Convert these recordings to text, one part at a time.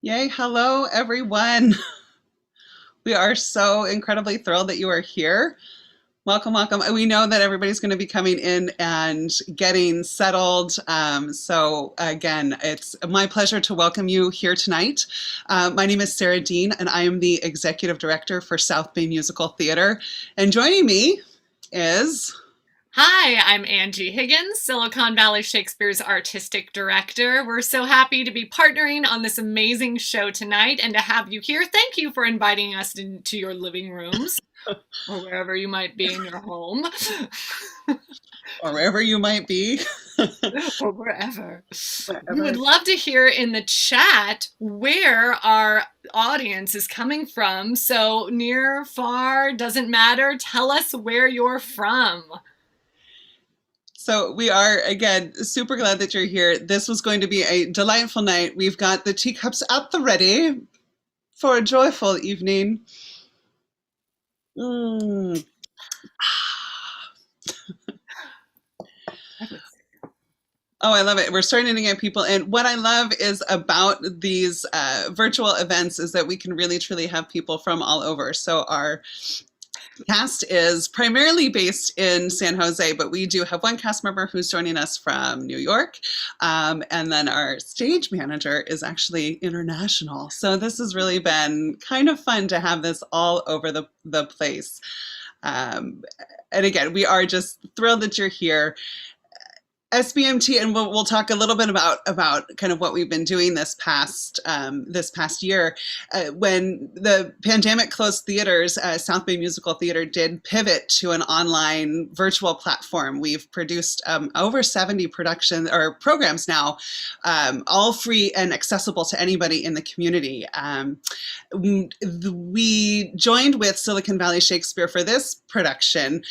Yay, hello everyone. We are so incredibly thrilled that you are here. Welcome, welcome. We know that everybody's going to be coming in and getting settled. So again, it's my pleasure to welcome you here tonight. My name is Sarah Dean, and I am the Executive Director for South Bay Musical Theater. And joining me is... Hi, I'm Angie Higgins, Silicon Valley Shakespeare's Artistic Director. We're so happy to be partnering on this amazing show tonight and to have you here. Thank you for inviting us into your living rooms or wherever you might be in your home. Or wherever you might be. Or wherever. We would love to hear in the chat where our audience is coming from. So near, far, doesn't matter. Tell us where you're from. So we are, again, super glad that you're here. This was going to be a delightful night. We've got the teacups at the ready for a joyful evening. Oh, I love it. We're starting to get people in. What I love is about these virtual events is that we can really, truly have people from all over. So our cast is primarily based in San Jose, but we do have one cast member who's joining us from New York. And then our stage manager is actually international. So this has really been kind of fun to have this all over the place. And again, we are just thrilled that you're here. SBMT, and we'll talk a little bit about kind of what we've been doing this past year. When the pandemic closed theaters, South Bay Musical Theater did pivot to an online virtual platform. We've produced over 70 production or programs now, all free and accessible to anybody in the community. We joined with Silicon Valley Shakespeare for this production,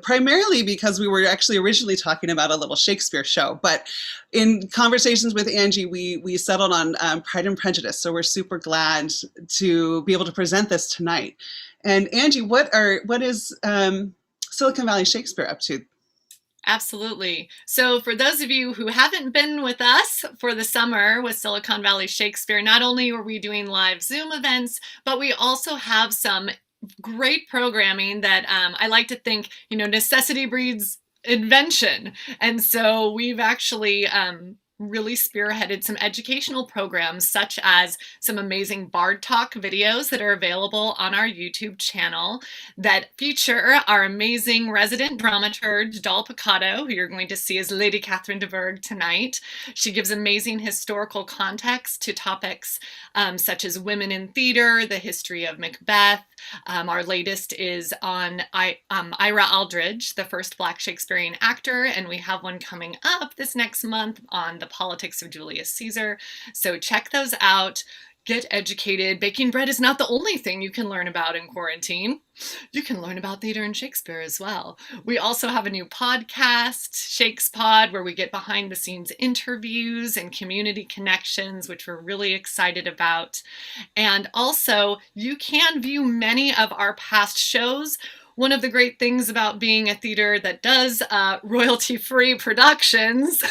primarily because we were actually originally talking about a little Shakespeare show, but in conversations with Angie, we settled on Pride and Prejudice. So we're super glad to be able to present this tonight. And Angie, what is Silicon Valley Shakespeare up to? Absolutely. So for those of you who haven't been with us for the summer with Silicon Valley Shakespeare, not only are we doing live Zoom events, but we also have some great programming that I like to think, necessity breeds invention. And so we've actually really spearheaded some educational programs, such as some amazing Bard Talk videos that are available on our YouTube channel that feature our amazing resident dramaturge, Doll Picado, who you're going to see as Lady Catherine de Bourgh tonight. She gives amazing historical context to topics such as women in theater, the history of Macbeth. Our latest is on Ira Aldridge, the first Black Shakespearean actor, and we have one coming up this next month on the politics of Julius Caesar. So check those out. Get educated. Baking bread is not the only thing you can learn about in quarantine. You can learn about theater and Shakespeare as well. We also have a new podcast, ShakesPod, where we get behind the scenes interviews and community connections, which we're really excited about. And also, you can view many of our past shows. One of the great things about being a theater that does royalty-free productions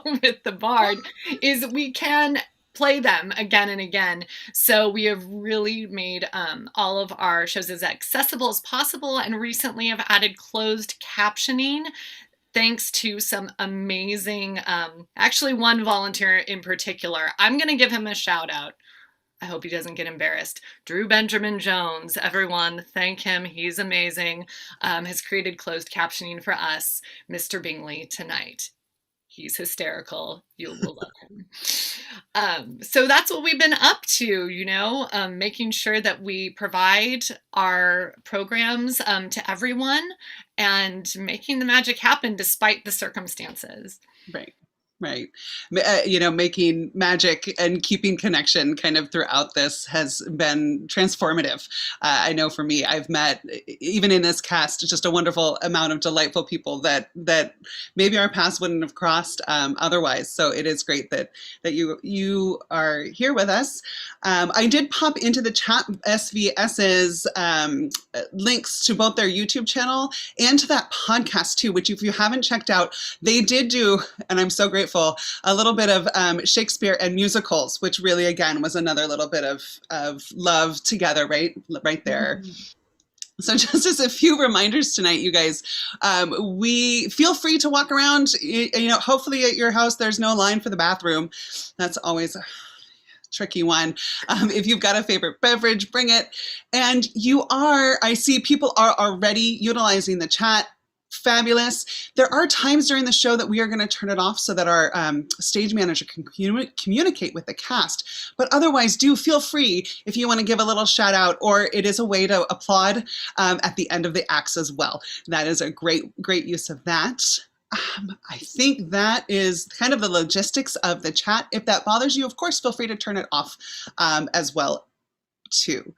with the Bard is we can play them again and again. So we have really made all of our shows as accessible as possible, and recently have added closed captioning thanks to some amazing, actually one volunteer in particular. I'm going to give him a shout out. I hope he doesn't get embarrassed. Drew Benjamin Jones, everyone, thank him. He's amazing. Has created closed captioning for us, Mr. Bingley, tonight. He's hysterical. You will love him. So that's what we've been up to, making sure that we provide our programs to everyone and making the magic happen despite the circumstances. Right. Right. Making magic and keeping connection kind of throughout this has been transformative. I know for me, I've met, even in this cast, just a wonderful amount of delightful people that maybe our paths wouldn't have crossed otherwise. So it is great that you are here with us. I did pop into the chat SVS's links to both their YouTube channel and to that podcast too, which if you haven't checked out, they did do, and I'm so grateful grateful. A little bit of Shakespeare and musicals, which really, again, was another little bit of love together, right there. So just as a few reminders tonight, you guys, we feel free to walk around. Hopefully at your house, there's no line for the bathroom. That's always a tricky one. If you've got a favorite beverage, bring it. And I see people are already utilizing the chat. Fabulous. There are times during the show that we are going to turn it off so that our stage manager can communicate with the cast. But otherwise, do feel free if you want to give a little shout out, or it is a way to applaud at the end of the acts as well. That is a great use of that. I think that is kind of the logistics of the chat. If that bothers you, of course, feel free to turn it off as well, too.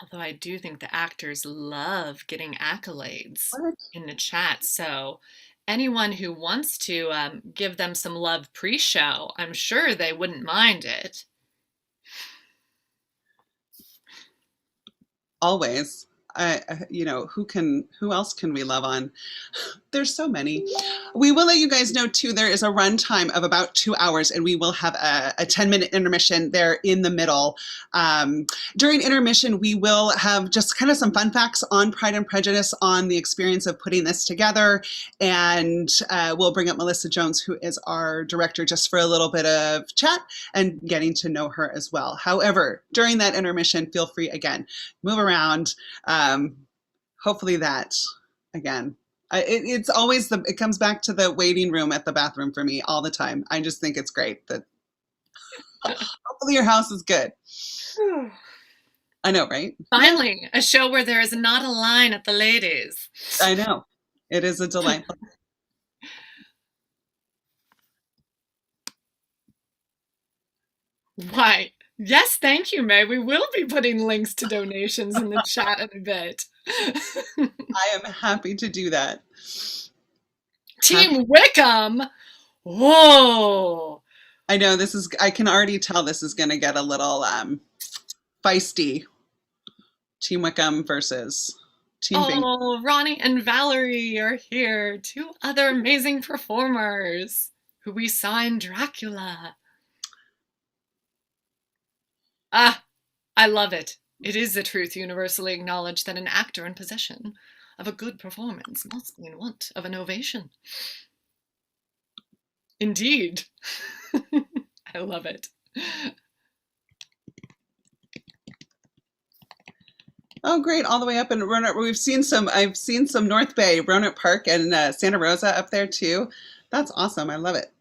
Although I do think the actors love getting accolades in the chat. So anyone who wants to give them some love pre-show, I'm sure they wouldn't mind it. Always. Who else can we love on? There's so many. We will let you guys know too, there is a run time of about 2 hours, and we will have a 10-minute intermission there in the middle. During intermission, we will have just kind of some fun facts on Pride and Prejudice, on the experience of putting this together. And we'll bring up Melissa Jones, who is our director, just for a little bit of chat and getting to know her as well. However, during that intermission, feel free, again, move around. Hopefully that, again, it's always it comes back to the waiting room at the bathroom for me all the time. I just think it's great that hopefully your house is good. I know, right? Finally, a show where there is not a line at the ladies. I know. It is a delightful. Why? Yes, thank you, May. We will be putting links to donations in the chat in a bit. I am happy to do that. Team Wickham! Whoa! I know I can already tell this is going to get a little feisty. Team Wickham versus Team Bing. Oh, Ronnie and Valerie are here. 2 other amazing performers who we saw in Dracula. I love it. It is a truth universally acknowledged that an actor in possession of a good performance must be in want of an ovation. Indeed. I love it. Oh, great. All the way up in Roanoke. I've seen some North Bay, Roanoke Park, and Santa Rosa up there too. That's awesome. I love it.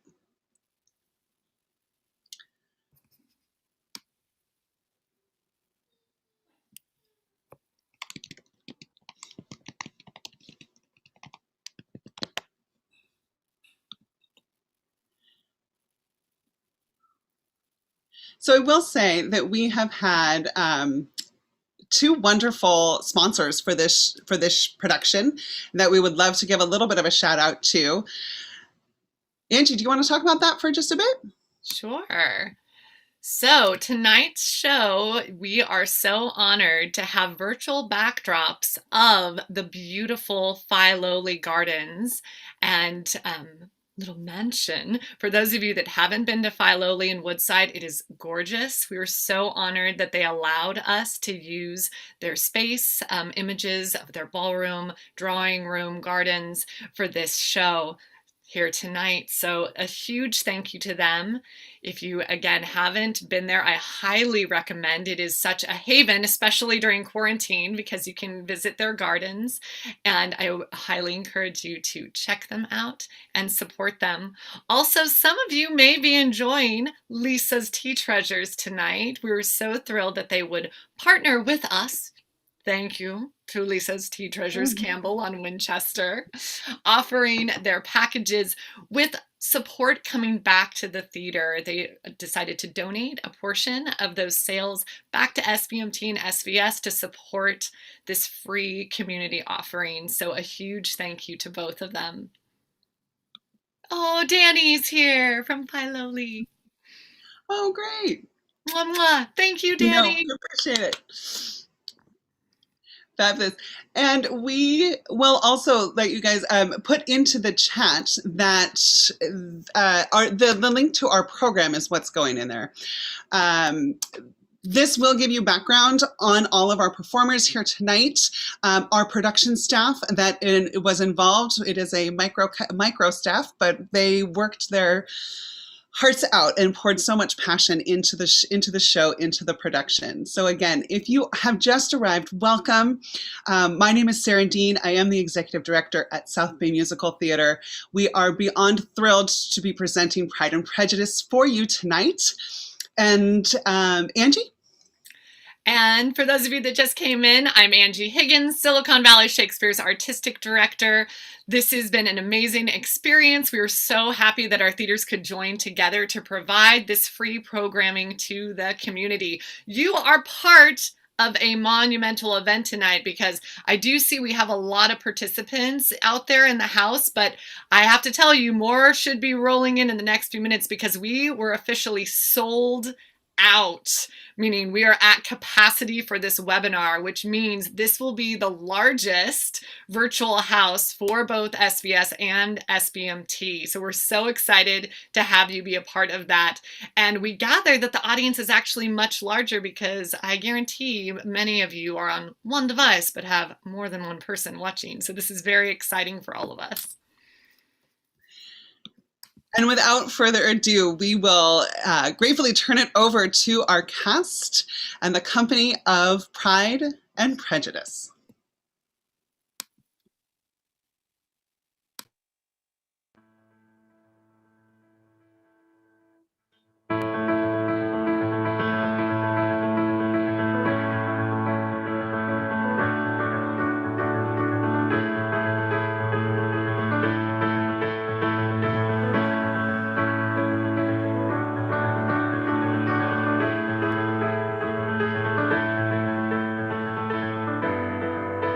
So I will say that we have had 2 wonderful sponsors for this production that we would love to give a little bit of a shout out to. Angie, do you want to talk about that for just a bit? Sure. So tonight's show, we are so honored to have virtual backdrops of the beautiful Philoli Gardens and little mansion. For those of you that haven't been to Philoli in Woodside, it is gorgeous. We were so honored that they allowed us to use their space, images of their ballroom, drawing room, gardens for this show here tonight. So a huge thank you to them. If you, again, haven't been there, I highly recommend. It is such a haven, especially during quarantine, because you can visit their gardens. And I highly encourage you to check them out and support them. Also, some of you may be enjoying Lisa's Tea Treasures tonight. We were so thrilled that they would partner with us. Thank you to Lisa's Tea Treasures Campbell on Winchester, offering their packages with support coming back to the theater. They decided to donate a portion of those sales back to SBMT and SVS to support this free community offering. So a huge thank you to both of them. Oh, Danny's here from Philoli. Oh, great. Mwah, mwah. Thank you, Danny. No, appreciate it. Fabulous. And we will also let you guys put into the chat that the link to our program is what's going in there. This will give you background on all of our performers here tonight, our production staff that was involved. It is a micro staff, but they worked their hearts out and poured so much passion into the show, into the production. So again, if you have just arrived, welcome. My name is Sarah Dean. I am the executive director at South Bay Musical Theater. We are beyond thrilled to be presenting Pride and Prejudice for you tonight. And Angie? And for those of you that just came in, I'm Angie Higgins, Silicon Valley Shakespeare's artistic director. This has been an amazing experience. We are so happy that our theaters could join together to provide this free programming to the community. You are part of a monumental event tonight, because I do see we have a lot of participants out there in the house, but I have to tell you, more should be rolling in the next few minutes, because we were officially sold out, meaning we are at capacity for this webinar, which means this will be the largest virtual house for both SVS and SBMT. So we're so excited to have you be a part of that. And we gather that the audience is actually much larger, because I guarantee many of you are on one device but have more than one person watching. So this is very exciting for all of us. And without further ado, we will gratefully turn it over to our cast and the company of Pride and Prejudice.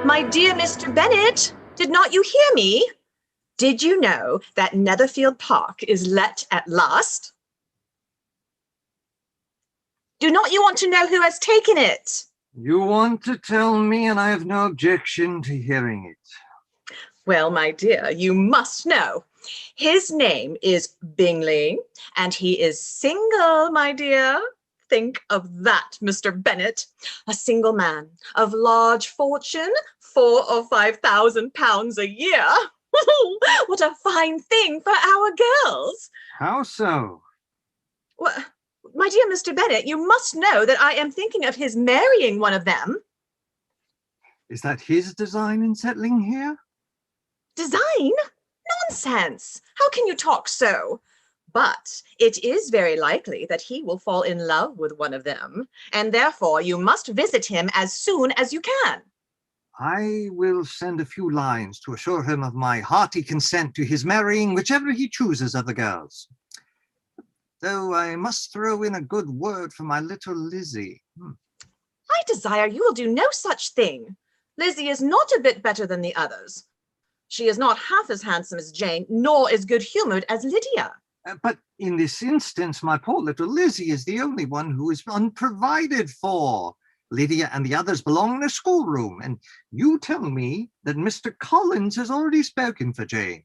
My dear Mr. Bennet, did not you hear me? Did you know that Netherfield Park is let at last? Do not you want to know who has taken it? You want to tell me, and I have no objection to hearing it. Well, my dear, you must know. His name is Bingley, and he is single, my dear. Think of that, Mr. Bennet. A single man of large fortune, 4,000 or 5,000 pounds a year. What a fine thing for our girls. How so? Well, my dear Mr. Bennet, you must know that I am thinking of his marrying one of them. Is that his design in settling here? Design? Nonsense! How can you talk so? But it is very likely that he will fall in love with one of them, and therefore you must visit him as soon as you can. I will send a few lines to assure him of my hearty consent to his marrying whichever he chooses of the girls. Though I must throw in a good word for my little Lizzie. I desire you will do no such thing. Lizzie is not a bit better than the others. She is not half as handsome as Jane, nor as good-humoured as Lydia. But in this instance, my poor little Lizzie is the only one who is unprovided for. Lydia and the others belong in a schoolroom, and you tell me that Mr. Collins has already spoken for Jane.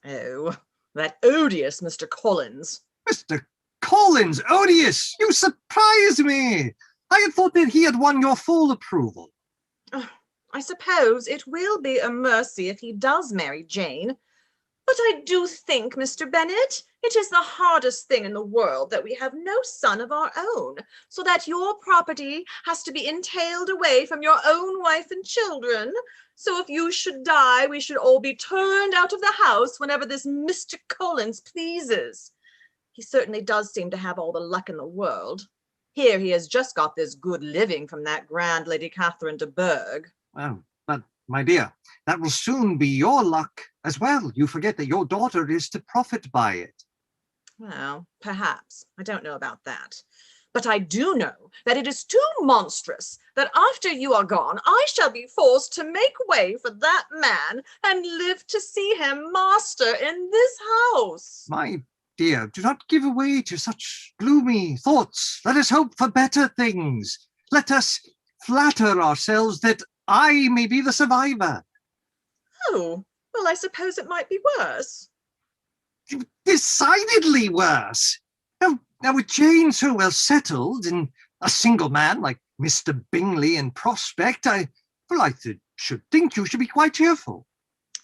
Oh, that odious Mr. Collins. Mr. Collins, odious! You surprise me! I had thought that he had won your full approval. I suppose it will be a mercy if he does marry Jane. But I do think, Mr. Bennet, it is the hardest thing in the world that we have no son of our own, so that your property has to be entailed away from your own wife and children. So if you should die, we should all be turned out of the house whenever this Mr. Collins pleases. He certainly does seem to have all the luck in the world. Here he has just got this good living from that grand Lady Catherine de Bourgh. Well, but, my dear, that will soon be your luck as well. You forget that your daughter is to profit by it. Well, perhaps. I don't know about that. But I do know that it is too monstrous that after you are gone, I shall be forced to make way for that man and live to see him master in this house. My dear, do not give way to such gloomy thoughts. Let us hope for better things. Let us flatter ourselves that I may be the survivor. Oh, well, I suppose it might be worse. Decidedly worse. Now with Jane so well settled and a single man like Mr. Bingley in prospect, I should think you should be quite cheerful.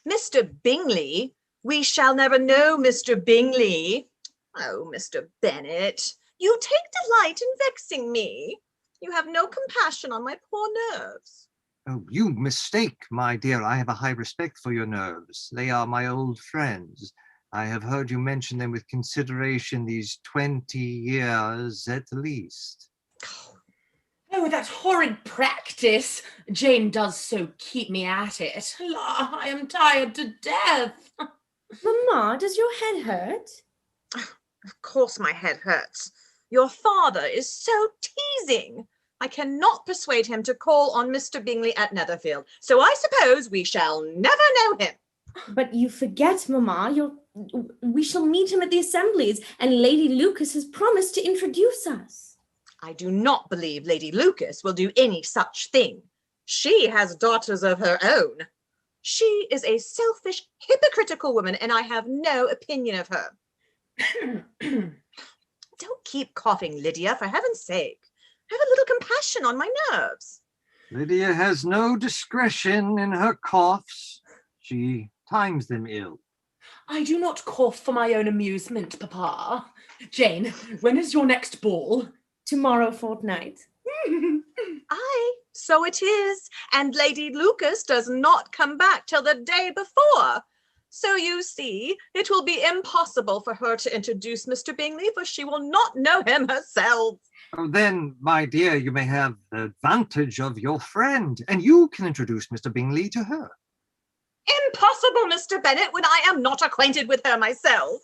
Mr. Bingley? We shall never know Mr. Bingley. Oh, Mr. Bennet, you take delight in vexing me. You have no compassion on my poor nerves. Oh, you mistake, my dear. I have a high respect for your nerves. They are my old friends. I have heard you mention them with consideration these 20 years at least. Oh, that horrid practice. Jane does so keep me at it. La, I am tired to death. Mamma, does your head hurt? Of course my head hurts. Your father is so teasing. I cannot persuade him to call on Mr. Bingley at Netherfield, so I suppose we shall never know him. But you forget, Mamma, we shall meet him at the assemblies, and Lady Lucas has promised to introduce us. I do not believe Lady Lucas will do any such thing. She has daughters of her own. She is a selfish, hypocritical woman, and I have no opinion of her. Don't keep coughing, Lydia, for heaven's sake. Have a little compassion on my nerves. Lydia has no discretion in her coughs. She times them ill. I do not cough for my own amusement, Papa. Jane, when is your next ball? Tomorrow fortnight. Aye, so it is. And Lady Lucas does not come back till the day before. So you see, it will be impossible for her to introduce Mr. Bingley, for she will not know him herself. Oh, then, my dear, you may have the advantage of your friend, and you can introduce Mr. Bingley to her. Impossible, Mr. Bennet, when I am not acquainted with her myself.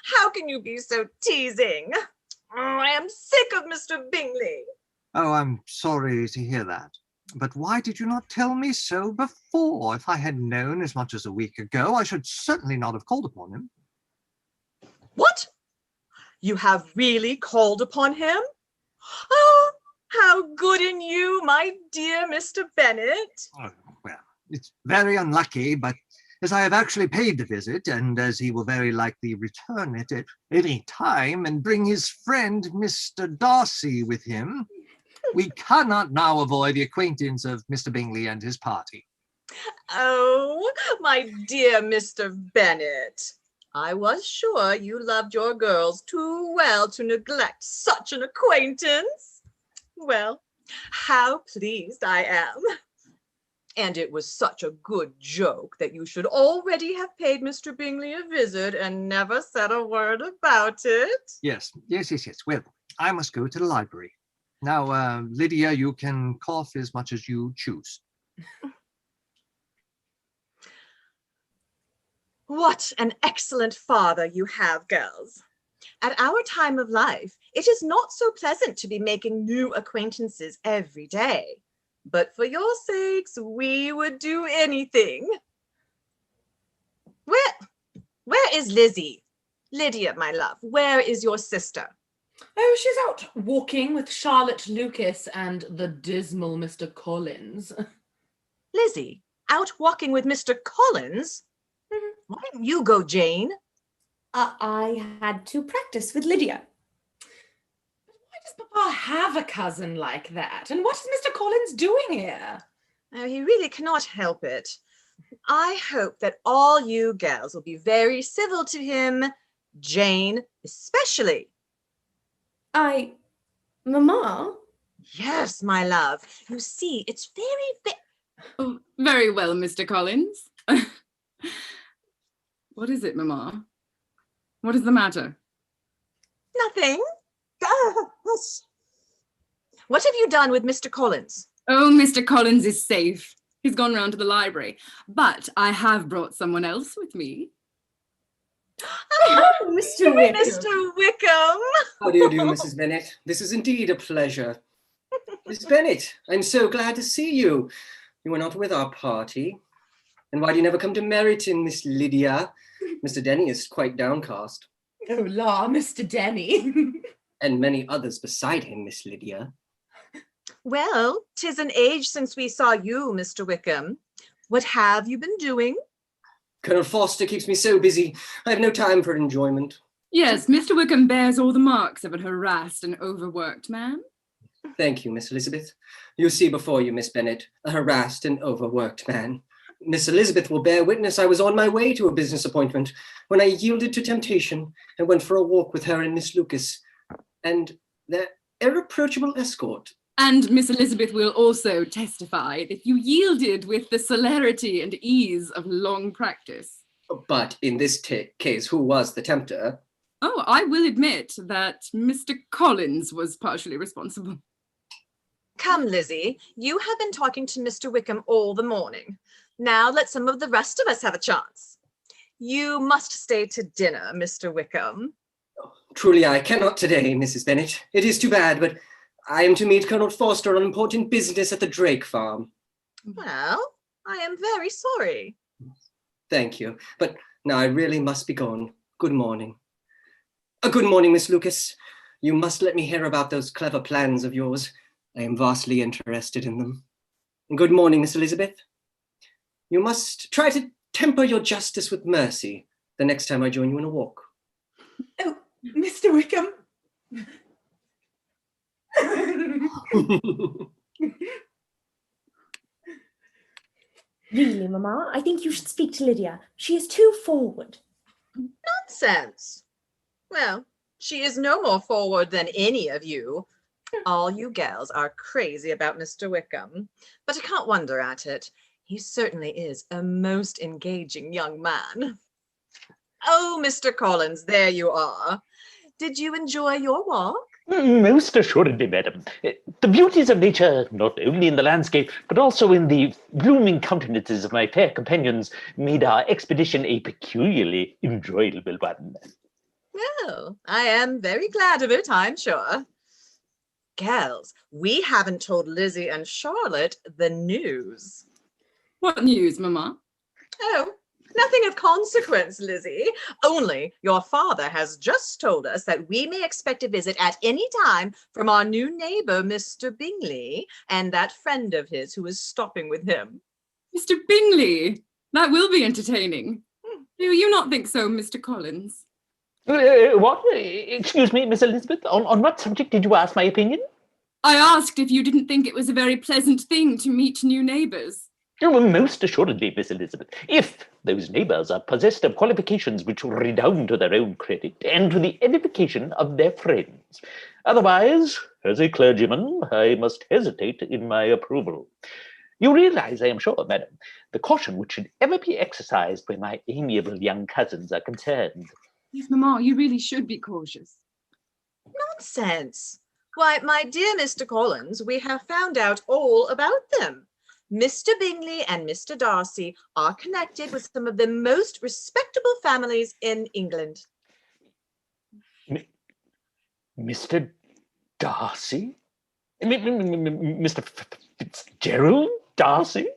How can you be so teasing? Oh, I am sick of Mr. Bingley. Oh, I'm sorry to hear that. But why did you not tell me so before? If I had known as much as a week ago, I should certainly not have called upon him. What? You have really called upon him? Oh, how good in you, my dear Mr. Bennet. Oh, well, it's very unlucky, but as I have actually paid the visit, and as he will very likely return it at any time and bring his friend Mr. Darcy with him, we cannot now avoid the acquaintance of Mr. Bingley and his party. Oh, my dear Mr. Bennet. I was sure you loved your girls too well to neglect such an acquaintance. Well, how pleased I am. And it was such a good joke that you should already have paid Mr. Bingley a visit and never said a word about it. Yes. Well, I must go to the library. Now, Lydia, you can cough as much as you choose. What an excellent father you have, girls. At our time of life, it is not so pleasant to be making new acquaintances every day. But for your sakes, we would do anything. Where is Lizzie? Lydia, my love, where is your sister? Oh, she's out walking with Charlotte Lucas and the dismal Mr. Collins. Lizzie, out walking with Mr. Collins? Why didn't you go, Jane? I had to practice with Lydia. Why does Papa have a cousin like that? And what is Mr. Collins doing here? Oh, he really cannot help it. I hope that all you girls will be very civil to him, Jane especially. Mamma? Yes, my love. You see, it's Oh, very well, Mr. Collins. What is it, Mamma? What is the matter? nothing. What have you done with Mr. Collins? Oh, Mr. Collins is safe. He's gone round to the library. But I have brought someone else with me. Oh, Mr. Wickham. Mr. Wickham. How do you do, Mrs. Bennet? This is indeed a pleasure. Miss Bennet, I'm so glad to see you. You were not with our party. And why do you never come to Meryton, Miss Lydia? Mr. Denny is quite downcast. Oh, la, Mr. Denny. And many others beside him, Miss Lydia. Well, 'tis an age since we saw you, Mr. Wickham. What have you been doing? Colonel Forster keeps me so busy, I have no time for enjoyment. Yes, Mr. Wickham bears all the marks of a harassed and overworked man. Thank you, Miss Elizabeth. You see before you, Miss Bennet, a harassed and overworked man. Miss Elizabeth will bear witness I was on my way to a business appointment when I yielded to temptation and went for a walk with her and Miss Lucas and their irreproachable escort. And Miss Elizabeth will also testify that you yielded with the celerity and ease of long practice. But in this case, who was the tempter? Oh, I will admit that Mr. Collins was partially responsible. Come, Lizzie, you have been talking to Mr. Wickham all the morning. Now let some of the rest of us have a chance. You must stay to dinner, Mr. Wickham. Oh, truly, I cannot today, Mrs. Bennet. It is too bad, but I am to meet Colonel Forster on important business at the Drake farm. Well, I am very sorry. Thank you, but now I really must be gone. Good morning. Good morning, Miss Lucas. You must let me hear about those clever plans of yours. I am vastly interested in them. Good morning, Miss Elizabeth. You must try to temper your justice with mercy the next time I join you in a walk. Oh, Mr. Wickham. Really, Mamma, I think you should speak to Lydia. She is too forward. Nonsense. Well, she is no more forward than any of you. All you gals are crazy about Mr. Wickham, but I can't wonder at it. He certainly is a most engaging young man. Oh, Mr. Collins, there you are. Did you enjoy your walk? Most assuredly, madam. The beauties of nature, not only in the landscape, but also in the blooming countenances of my fair companions, made our expedition a peculiarly enjoyable one. Well, I am very glad of it, I'm sure. Gals, we haven't told Lizzie and Charlotte the news. What news, Mamma? Oh, nothing of consequence, Lizzie. Only your father has just told us that we may expect a visit at any time from our new neighbor, Mr. Bingley, and that friend of his who is stopping with him. Mr. Bingley? That will be entertaining. Do you not think so, Mr. Collins? What? Excuse me, Miss Elizabeth, on what subject did you ask my opinion? I asked if you didn't think it was a very pleasant thing to meet new neighbours. Oh, most assuredly, Miss Elizabeth, if those neighbours are possessed of qualifications which redound to their own credit and to the edification of their friends. Otherwise, as a clergyman, I must hesitate in my approval. You realize, I am sure, madam, the caution which should ever be exercised where my amiable young cousins are concerned. Yes, Mamma, you really should be cautious. Nonsense. Why, my dear Mr. Collins, we have found out all about them. Mr. Bingley and Mr. Darcy are connected with some of the most respectable families in England. Mr. Darcy? Mr. Fitzgerald Darcy?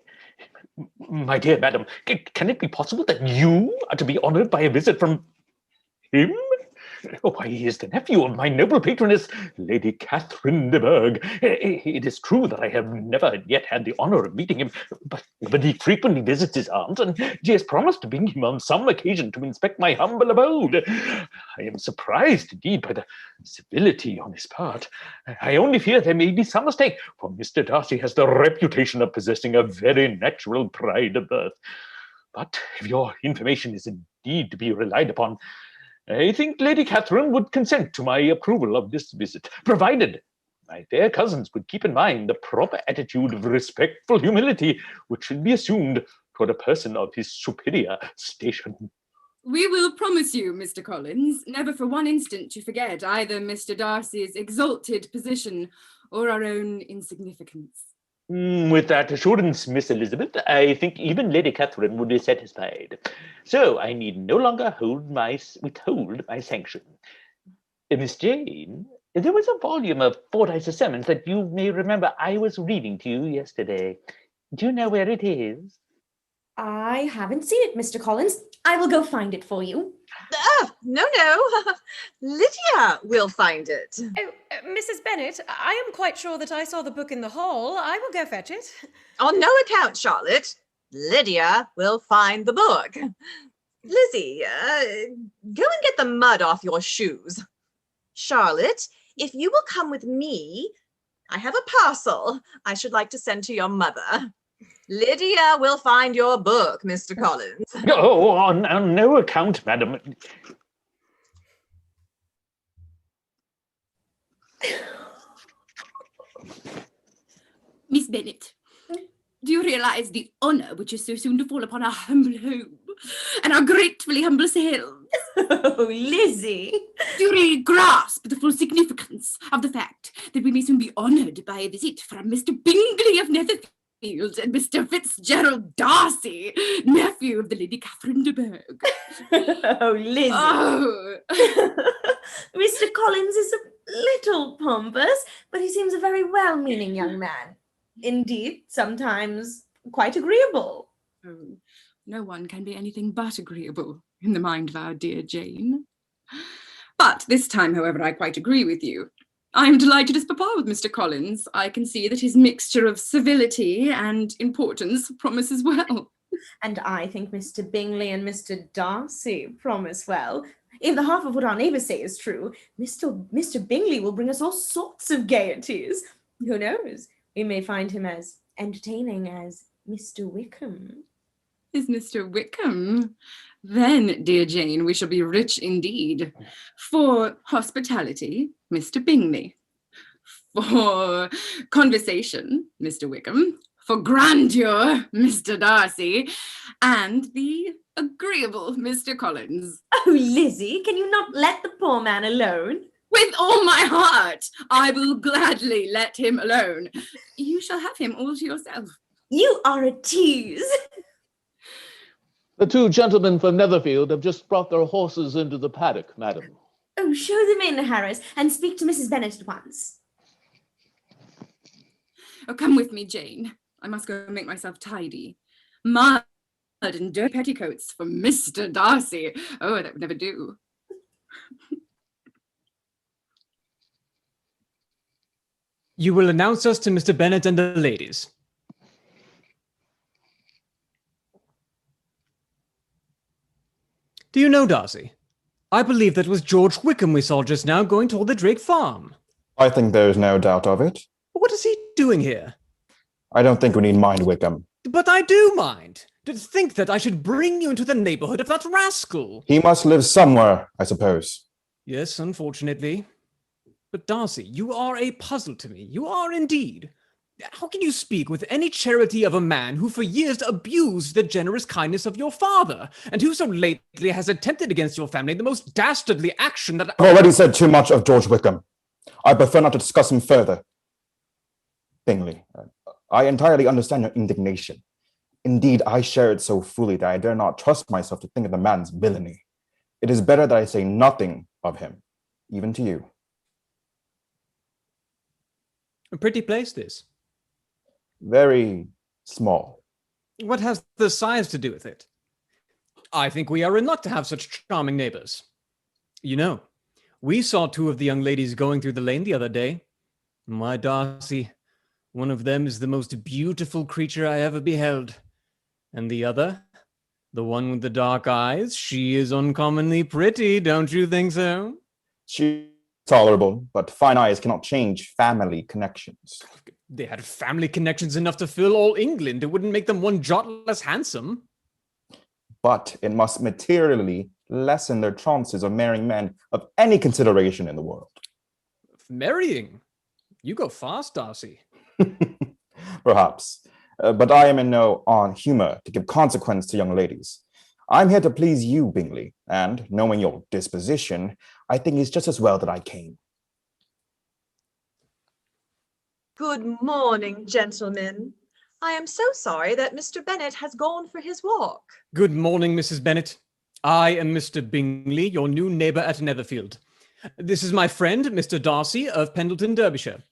My dear madam, can it be possible that you are to be honoured by a visit from him? Why, he is the nephew of my noble patroness, Lady Catherine de Bourgh. It is true that I have never yet had the honour of meeting him, but he frequently visits his aunt, and she has promised to bring him on some occasion to inspect my humble abode. I am surprised, indeed, by the civility on his part. I only fear there may be some mistake, for Mr. Darcy has the reputation of possessing a very natural pride of birth. But if your information is indeed to be relied upon, I think Lady Catherine would consent to my approval of this visit, provided my fair cousins would keep in mind the proper attitude of respectful humility which should be assumed toward a person of his superior station. We will promise you, Mr. Collins, never for one instant to forget either Mr. Darcy's exalted position or our own insignificance. With that assurance, Miss Elizabeth, I think even Lady Catherine would be satisfied. So I need no longer withhold my sanction. Miss Jane, there was a volume of Fordyce's sermons that you may remember I was reading to you yesterday. Do you know where it is? I haven't seen it, Mr. Collins. I will go find it for you. No, no. Lydia will find it. Oh, Mrs. Bennet, I am quite sure that I saw the book in the hall. I will go fetch it. On no account, Charlotte. Lydia will find the book. Lizzie, go and get the mud off your shoes. Charlotte, if you will come with me, I have a parcel I should like to send to your mother. Lydia will find your book, Mr. Collins. Oh, on no account, madam. Miss Bennet, do you realise the honour which is so soon to fall upon our humble home and our gratefully humble selves? Oh, Lizzie. Do you really grasp the full significance of the fact that we may soon be honoured by a visit from Mr. Bingley of Netherfield and Mr. Fitzgerald Darcy, nephew of the Lady Catherine de Bourgh? Oh, Lizzie. Oh. Mr. Collins is a little pompous, but he seems a very well-meaning young man. Indeed, sometimes quite agreeable. Oh, no one can be anything but agreeable in the mind of our dear Jane. But this time, however, I quite agree with you. I am delighted as papa with Mr. Collins. I can see that his mixture of civility and importance promises well. And I think Mr. Bingley and Mr. Darcy promise well. If the half of what our neighbours say is true, Mr. Bingley will bring us all sorts of gaieties. Who knows? We may find him as entertaining as Mr. Wickham. Is Mr. Wickham? Then, dear Jane, we shall be rich indeed. For hospitality, Mr. Bingley. For conversation, Mr. Wickham. For grandeur, Mr. Darcy. And the agreeable Mr. Collins. Oh, Lizzie, can you not let the poor man alone? With all my heart, I will gladly let him alone. You shall have him all to yourself. You are a tease. The two gentlemen from Netherfield have just brought their horses into the paddock, madam. Oh, show them in, Harris, and speak to Mrs. Bennet at once. Oh, come with me, Jane. I must go make myself tidy. Mud and dirty petticoats for Mr. Darcy. Oh, that would never do. You will announce us to Mr. Bennet and the ladies. Do you know, Darcy? I believe that was George Wickham we saw just now going toward the Drake farm. I think there is no doubt of it. What is he doing here? I don't think we need mind Wickham. But I do mind. To think that I should bring you into the neighborhood of that rascal. He must live somewhere, I suppose. Yes, unfortunately. But Darcy, you are a puzzle to me. You are indeed. How can you speak with any charity of a man who for years abused the generous kindness of your father, and who so lately has attempted against your family the most dastardly action that— I've already said too much of George Wickham. I prefer not to discuss him further. Bingley, I entirely understand your indignation. Indeed, I share it so fully that I dare not trust myself to think of the man's villainy. It is better that I say nothing of him, even to you. A pretty place, this. Very small. What has the size to do with it? I think we are in luck to have such charming neighbors. You know, we saw two of the young ladies going through the lane the other day. My Darcy, one of them is the most beautiful creature I ever beheld. And the other, the one with the dark eyes, she is uncommonly pretty, don't you think so? She's tolerable, but fine eyes cannot change family connections. They had family connections enough to fill all England. It wouldn't make them one jot less handsome. But it must materially lessen their chances of marrying men of any consideration in the world. Marrying? You go fast, Darcy. Perhaps. But I am in no on humor to give consequence to young ladies. I'm here to please you, Bingley, and knowing your disposition, I think it's just as well that I came. Good morning, gentlemen. I am so sorry that Mr. Bennet has gone for his walk. Good morning, Mrs. Bennet. I am Mr. Bingley, your new neighbour at Netherfield. This is my friend, Mr. Darcy of Pendleton, Derbyshire.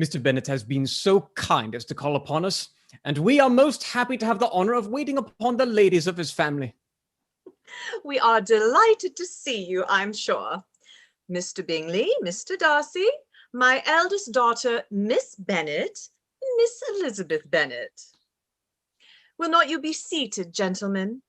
Mr. Bennet has been so kind as to call upon us, and we are most happy to have the honour of waiting upon the ladies of his family. We are delighted to see you, I'm sure. Mr. Bingley, Mr. Darcy, my eldest daughter, Miss Bennet, Miss Elizabeth Bennet. Will not you be seated, gentlemen?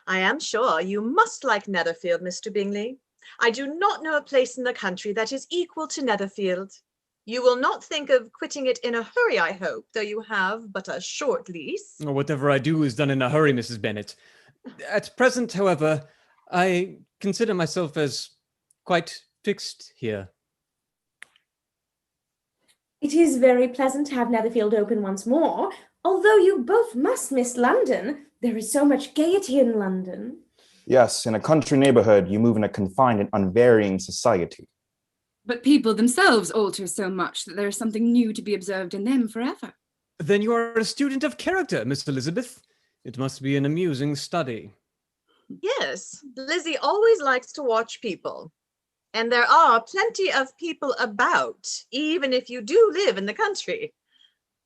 I am sure you must like Netherfield, Mr. Bingley. I do not know a place in the country that is equal to Netherfield. You will not think of quitting it in a hurry, I hope, though you have but a short lease. Whatever I do is done in a hurry, Mrs. Bennet. At present, however, I consider myself as quite fixed here. It is very pleasant to have Netherfield open once more, although you both must miss London. There is so much gaiety in London. Yes, in a country neighborhood, you move in a confined and unvarying society. But people themselves alter so much that there is something new to be observed in them forever. Then you are a student of character, Miss Elizabeth. It must be an amusing study. Yes, Lizzie always likes to watch people. And there are plenty of people about, even if you do live in the country.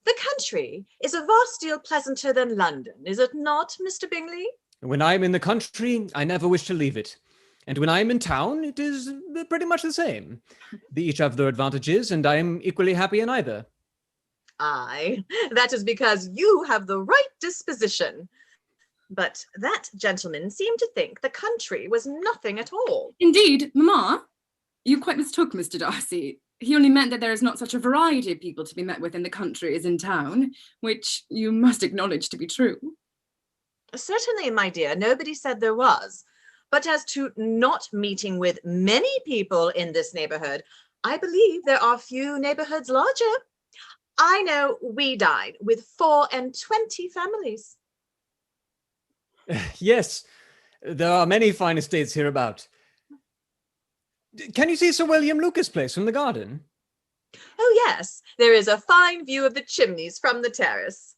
The country is a vast deal pleasanter than London, is it not, Mr. Bingley? When I am in the country, I never wish to leave it. And when I am in town, it is pretty much the same. They each have their advantages, and I am equally happy in either. Aye, that is because you have the right disposition. But that gentleman seemed to think the country was nothing at all. Indeed, Mamma, you quite mistook Mr. Darcy. He only meant that there is not such a variety of people to be met with in the country as in town, which you must acknowledge to be true. Certainly, my dear, nobody said there was. But as to not meeting with many people in this neighborhood, I believe there are few neighborhoods larger. I know we dined with 24 families. Yes, there are many fine estates hereabout. Can you see Sir William Lucas' place from the garden? Oh, yes, there is a fine view of the chimneys from the terrace.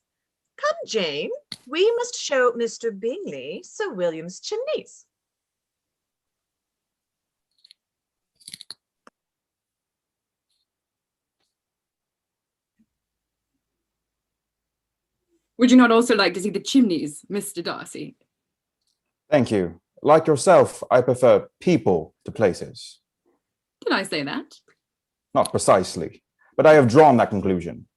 Come, Jane, we must show Mr. Bingley Sir William's chimneys. Would you not also like to see the chimneys, Mr. Darcy? Thank you. Like yourself, I prefer people to places. Did I say that? Not precisely, but I have drawn that conclusion.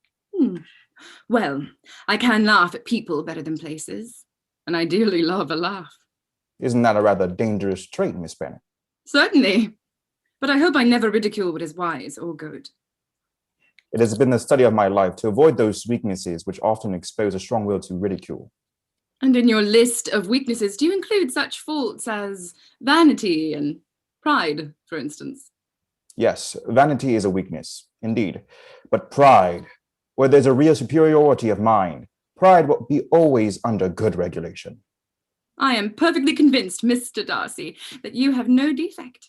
Well, I can laugh at people better than places, and I dearly love a laugh. Isn't that a rather dangerous trait, Miss Bennet? Certainly, but I hope I never ridicule what is wise or good. It has been the study of my life to avoid those weaknesses which often expose a strong will to ridicule. And in your list of weaknesses, do you include such faults as vanity and pride, for instance? Yes, vanity is a weakness, indeed. But pride, where there's a real superiority of mind, pride will be always under good regulation. I am perfectly convinced, Mr. Darcy, that you have no defect.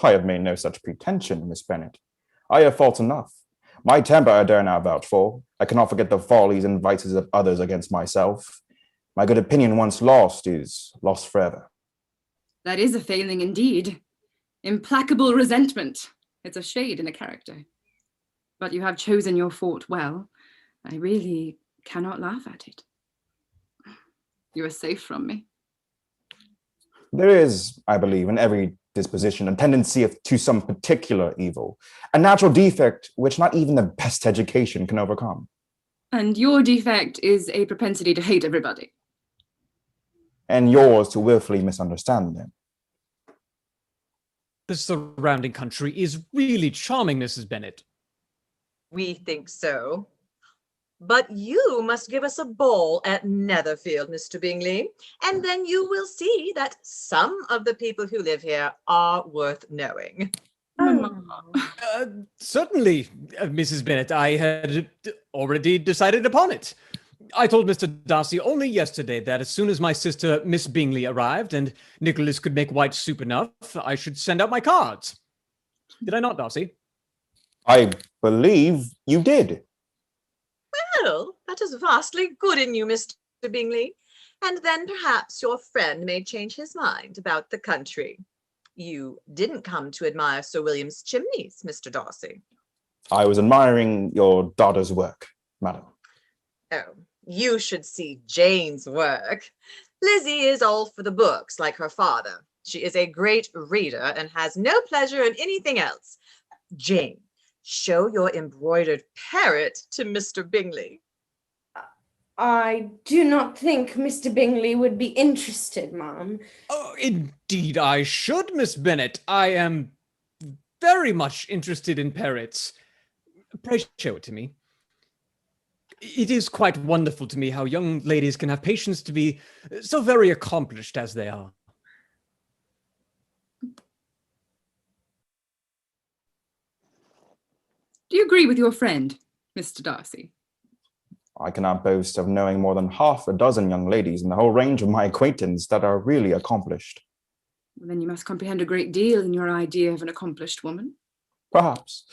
I have made no such pretension, Miss Bennet. I have faults enough. My temper I dare not vouch for. I cannot forget the follies and vices of others against myself. My good opinion once lost is lost forever. That is a failing indeed. Implacable resentment. It's a shade in a character. But you have chosen your fault well. I really cannot laugh at it. You are safe from me. There is, I believe, in every disposition a tendency to some particular evil, a natural defect which not even the best education can overcome. And your defect is a propensity to hate everybody. And yours to willfully misunderstand them. The surrounding country is really charming, Mrs. Bennet. We think so. But you must give us a ball at Netherfield, Mr. Bingley, and then you will see that some of the people who live here are worth knowing. Certainly, Mrs. Bennet. I had already decided upon it. I told Mr. Darcy only yesterday that as soon as my sister, Miss Bingley, arrived and Nicholas could make white soup enough, I should send out my cards. Did I not, Darcy? I believe you did. Well, that is vastly good in you, Mr. Bingley. And then perhaps your friend may change his mind about the country. You didn't come to admire Sir William's chimneys, Mr. Darcy. I was admiring your daughter's work, madam. Oh, You should see Jane's work. Lizzie is all for the books, like her father. She is a great reader and has no pleasure in anything else. Jane, show your embroidered parrot to Mr. Bingley. I do not think Mr. Bingley would be interested, ma'am. Oh, indeed I should, Miss Bennet. I am very much interested in parrots. Pray show it to me. It is quite wonderful to me how young ladies can have patience to be so very accomplished as they are. Do you agree with your friend, Mr. Darcy? I cannot boast of knowing more than half a dozen young ladies in the whole range of my acquaintance that are really accomplished. Well, then you must comprehend a great deal in your idea of an accomplished woman. Perhaps.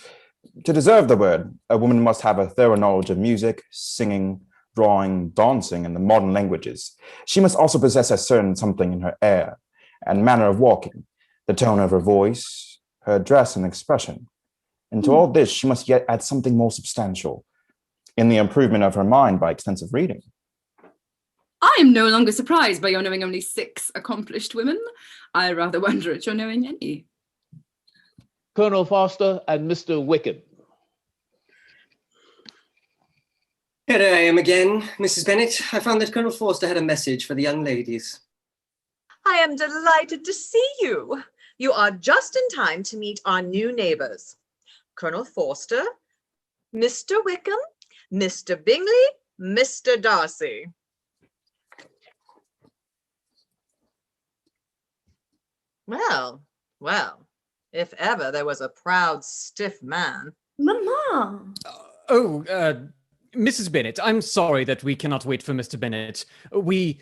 To deserve the word, a woman must have a thorough knowledge of music, singing, drawing, dancing, and the modern languages. She must also possess a certain something in her air and manner of walking, the tone of her voice, her dress and expression. And to all this, she must yet add something more substantial in the improvement of her mind by extensive reading. I am no longer surprised by your knowing only 6 accomplished women. I rather wonder at your knowing any. Colonel Foster and Mr. Wickham. Here I am again, Mrs. Bennet. I found that Colonel Forster had a message for the young ladies. I am delighted to see you. You are just in time to meet our new neighbors. Colonel Forster, Mr. Wickham, Mr. Bingley, Mr. Darcy. Well, well, if ever there was a proud, stiff man. Mamma! Mrs. Bennet, I'm sorry that we cannot wait for Mr. Bennet. We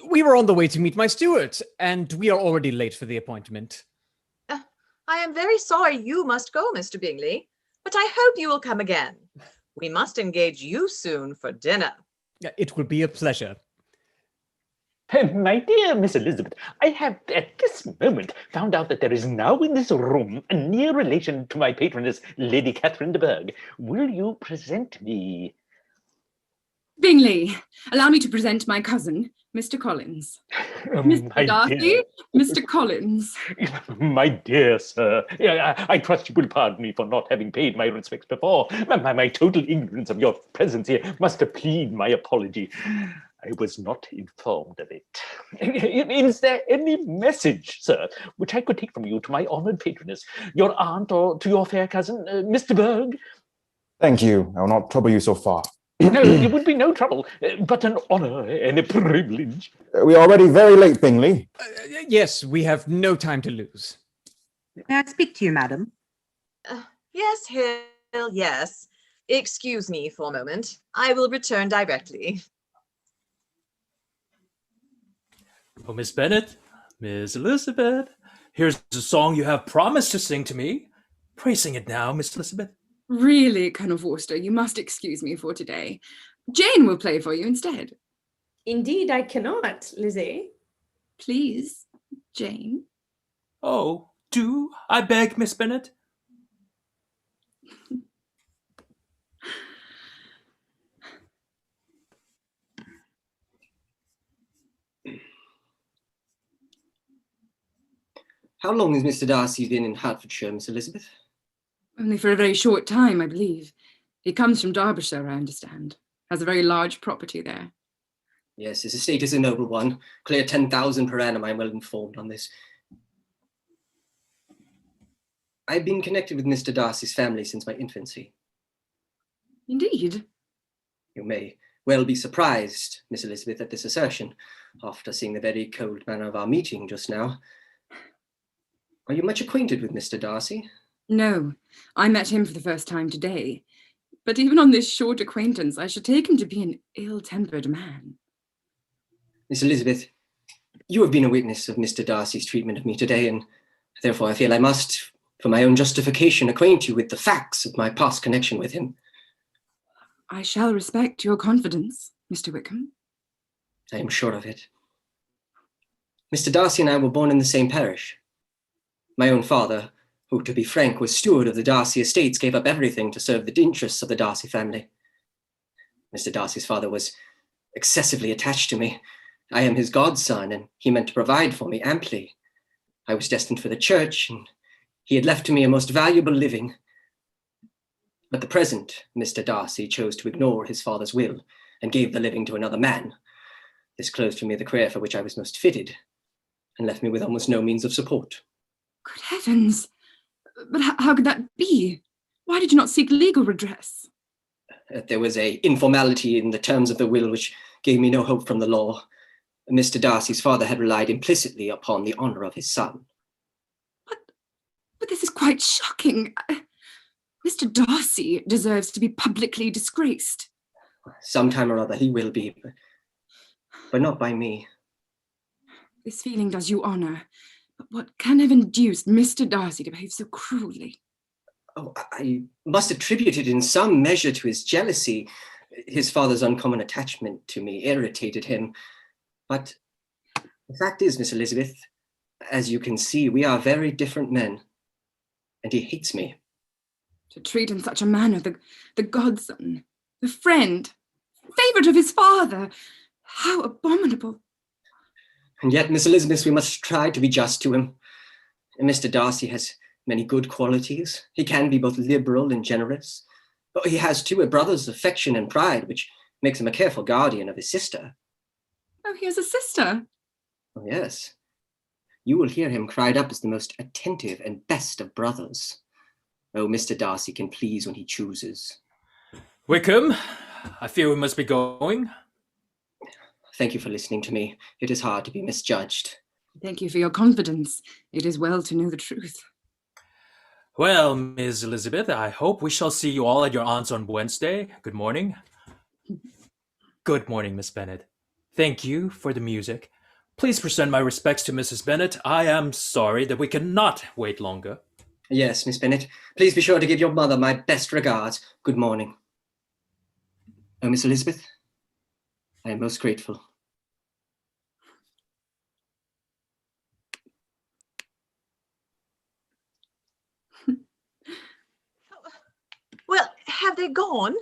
were on the way to meet my steward, and we are already late for the appointment. I am very sorry you must go, Mr. Bingley, but I hope you will come again. We must engage you soon for dinner. It will be a pleasure. My dear Miss Elizabeth, I have at this moment found out that there is now in this room a near relation to my patroness, Lady Catherine de Bourgh. Will you present me? Bingley, allow me to present my cousin, Mr. Collins. Mr. Darcy, Mr. Collins. My dear sir, I trust you will pardon me for not having paid my respects before. My total ignorance of your presence here must have plead my apology. I was not informed of it. Is there any message, sir, which I could take from you to my honoured patroness, your aunt, or to your fair cousin, Miss de Bourgh? Thank you. I will not trouble you so far. No, it would be no trouble, but an honour and a privilege. We are already very late, Bingley. Yes, we have no time to lose. May I speak to you, madam? Yes, Hill, yes. Excuse me for a moment. I will return directly. Oh, Miss Bennet, Miss Elizabeth, here's a song you have promised to sing to me. Pray sing it now, Miss Elizabeth. Really, Colonel Forster, you must excuse me for today. Jane will play for you instead. Indeed, I cannot, Lizzie. Please, Jane. Oh, do, I beg, Miss Bennet. How long has Mr. Darcy been in Hertfordshire, Miss Elizabeth? Only for a very short time, I believe. He comes from Derbyshire, I understand. Has a very large property there. Yes, his estate is a noble one. Clear 10,000 per annum, I'm well informed on this. I've been connected with Mr. Darcy's family since my infancy. Indeed. You may well be surprised, Miss Elizabeth, at this assertion, after seeing the very cold manner of our meeting just now. Are you much acquainted with Mr. Darcy? No, I met him for the first time today. But even on this short acquaintance, I should take him to be an ill-tempered man. Miss Elizabeth, you have been a witness of Mr. Darcy's treatment of me today, and therefore I feel I must, for my own justification, acquaint you with the facts of my past connection with him. I shall respect your confidence, Mr. Wickham. I am sure of it. Mr. Darcy and I were born in the same parish. My own father, who, to be frank, was steward of the Darcy estates, gave up everything to serve the interests of the Darcy family. Mr. Darcy's father was excessively attached to me. I am his godson, and he meant to provide for me amply. I was destined for the church, and he had left to me a most valuable living. But the present Mr. Darcy chose to ignore his father's will and gave the living to another man. This closed for me the career for which I was most fitted, and left me with almost no means of support. Good heavens! But how could that be? Why did you not seek legal redress? There was an informality in the terms of the will which gave me no hope from the law. Mr. Darcy's father had relied implicitly upon the honour of his son. But this is quite shocking. Mr. Darcy deserves to be publicly disgraced. Sometime or other he will be, but not by me. This feeling does you honour, but what can have induced Mr. Darcy to behave so cruelly? Oh, I must attribute it in some measure to his jealousy. His father's uncommon attachment to me irritated him. But the fact is, Miss Elizabeth, as you can see, we are very different men, and he hates me. To treat in such a manner the godson, the friend, favourite of his father, how abominable. And yet, Miss Elizabeth, we must try to be just to him. And Mr. Darcy has many good qualities. He can be both liberal and generous. But he has, too, a brother's affection and pride, which makes him a careful guardian of his sister. Oh, he has a sister? Oh, yes. You will hear him cried up as the most attentive and best of brothers. Oh, Mr. Darcy can please when he chooses. Wickham, I fear we must be going. Thank you for listening to me. It is hard to be misjudged. Thank you for your confidence. It is well to know the truth. Well, Miss Elizabeth, I hope we shall see you all at your aunt's on Wednesday. Good morning. Good morning, Miss Bennet. Thank you for the music. Please present my respects to Mrs. Bennet. I am sorry that we cannot wait longer. Yes, Miss Bennet. Please be sure to give your mother my best regards. Good morning. Oh, Miss Elizabeth, I am most grateful. Well, have they gone?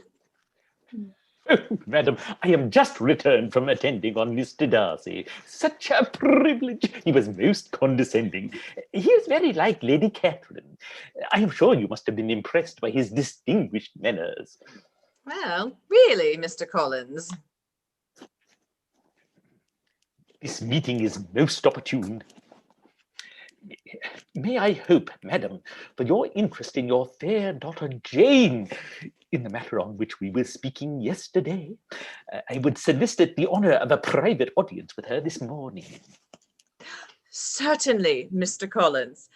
Oh, madam, I am just returned from attending on Mr. Darcy. Such a privilege. He was most condescending. He is very like Lady Catherine. I am sure you must have been impressed by his distinguished manners. Well, really, Mr. Collins. This meeting is most opportune. May I hope, madam, for your interest in your fair daughter Jane, in the matter on which we were speaking yesterday. I would solicit the honour of a private audience with her this morning. Certainly, Mr. Collins.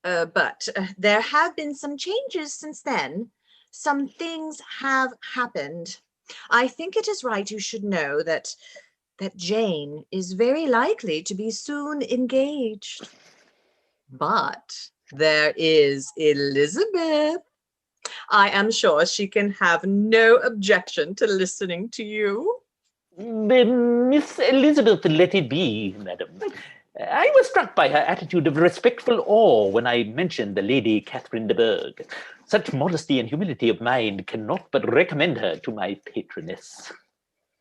But there have been some changes since then. Some things have happened. I think it is right you should know that Jane is very likely to be soon engaged. But there is Elizabeth. I am sure she can have no objection to listening to you. Then Miss Elizabeth, let it be, madam. I was struck by her attitude of respectful awe when I mentioned the Lady Catherine de Bourgh. Such modesty and humility of mind cannot but recommend her to my patroness.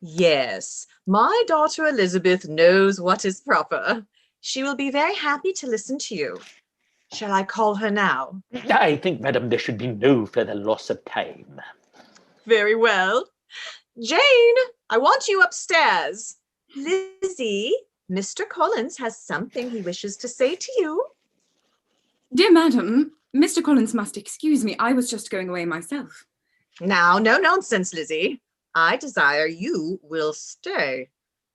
Yes, my daughter Elizabeth knows what is proper. She will be very happy to listen to you. Shall I call her now? I think, madam, there should be no further loss of time. Very well. Jane, I want you upstairs. Lizzie, Mr. Collins has something he wishes to say to you. Dear madam, Mr. Collins must excuse me. I was just going away myself. Now, no nonsense, Lizzie. I desire you will stay.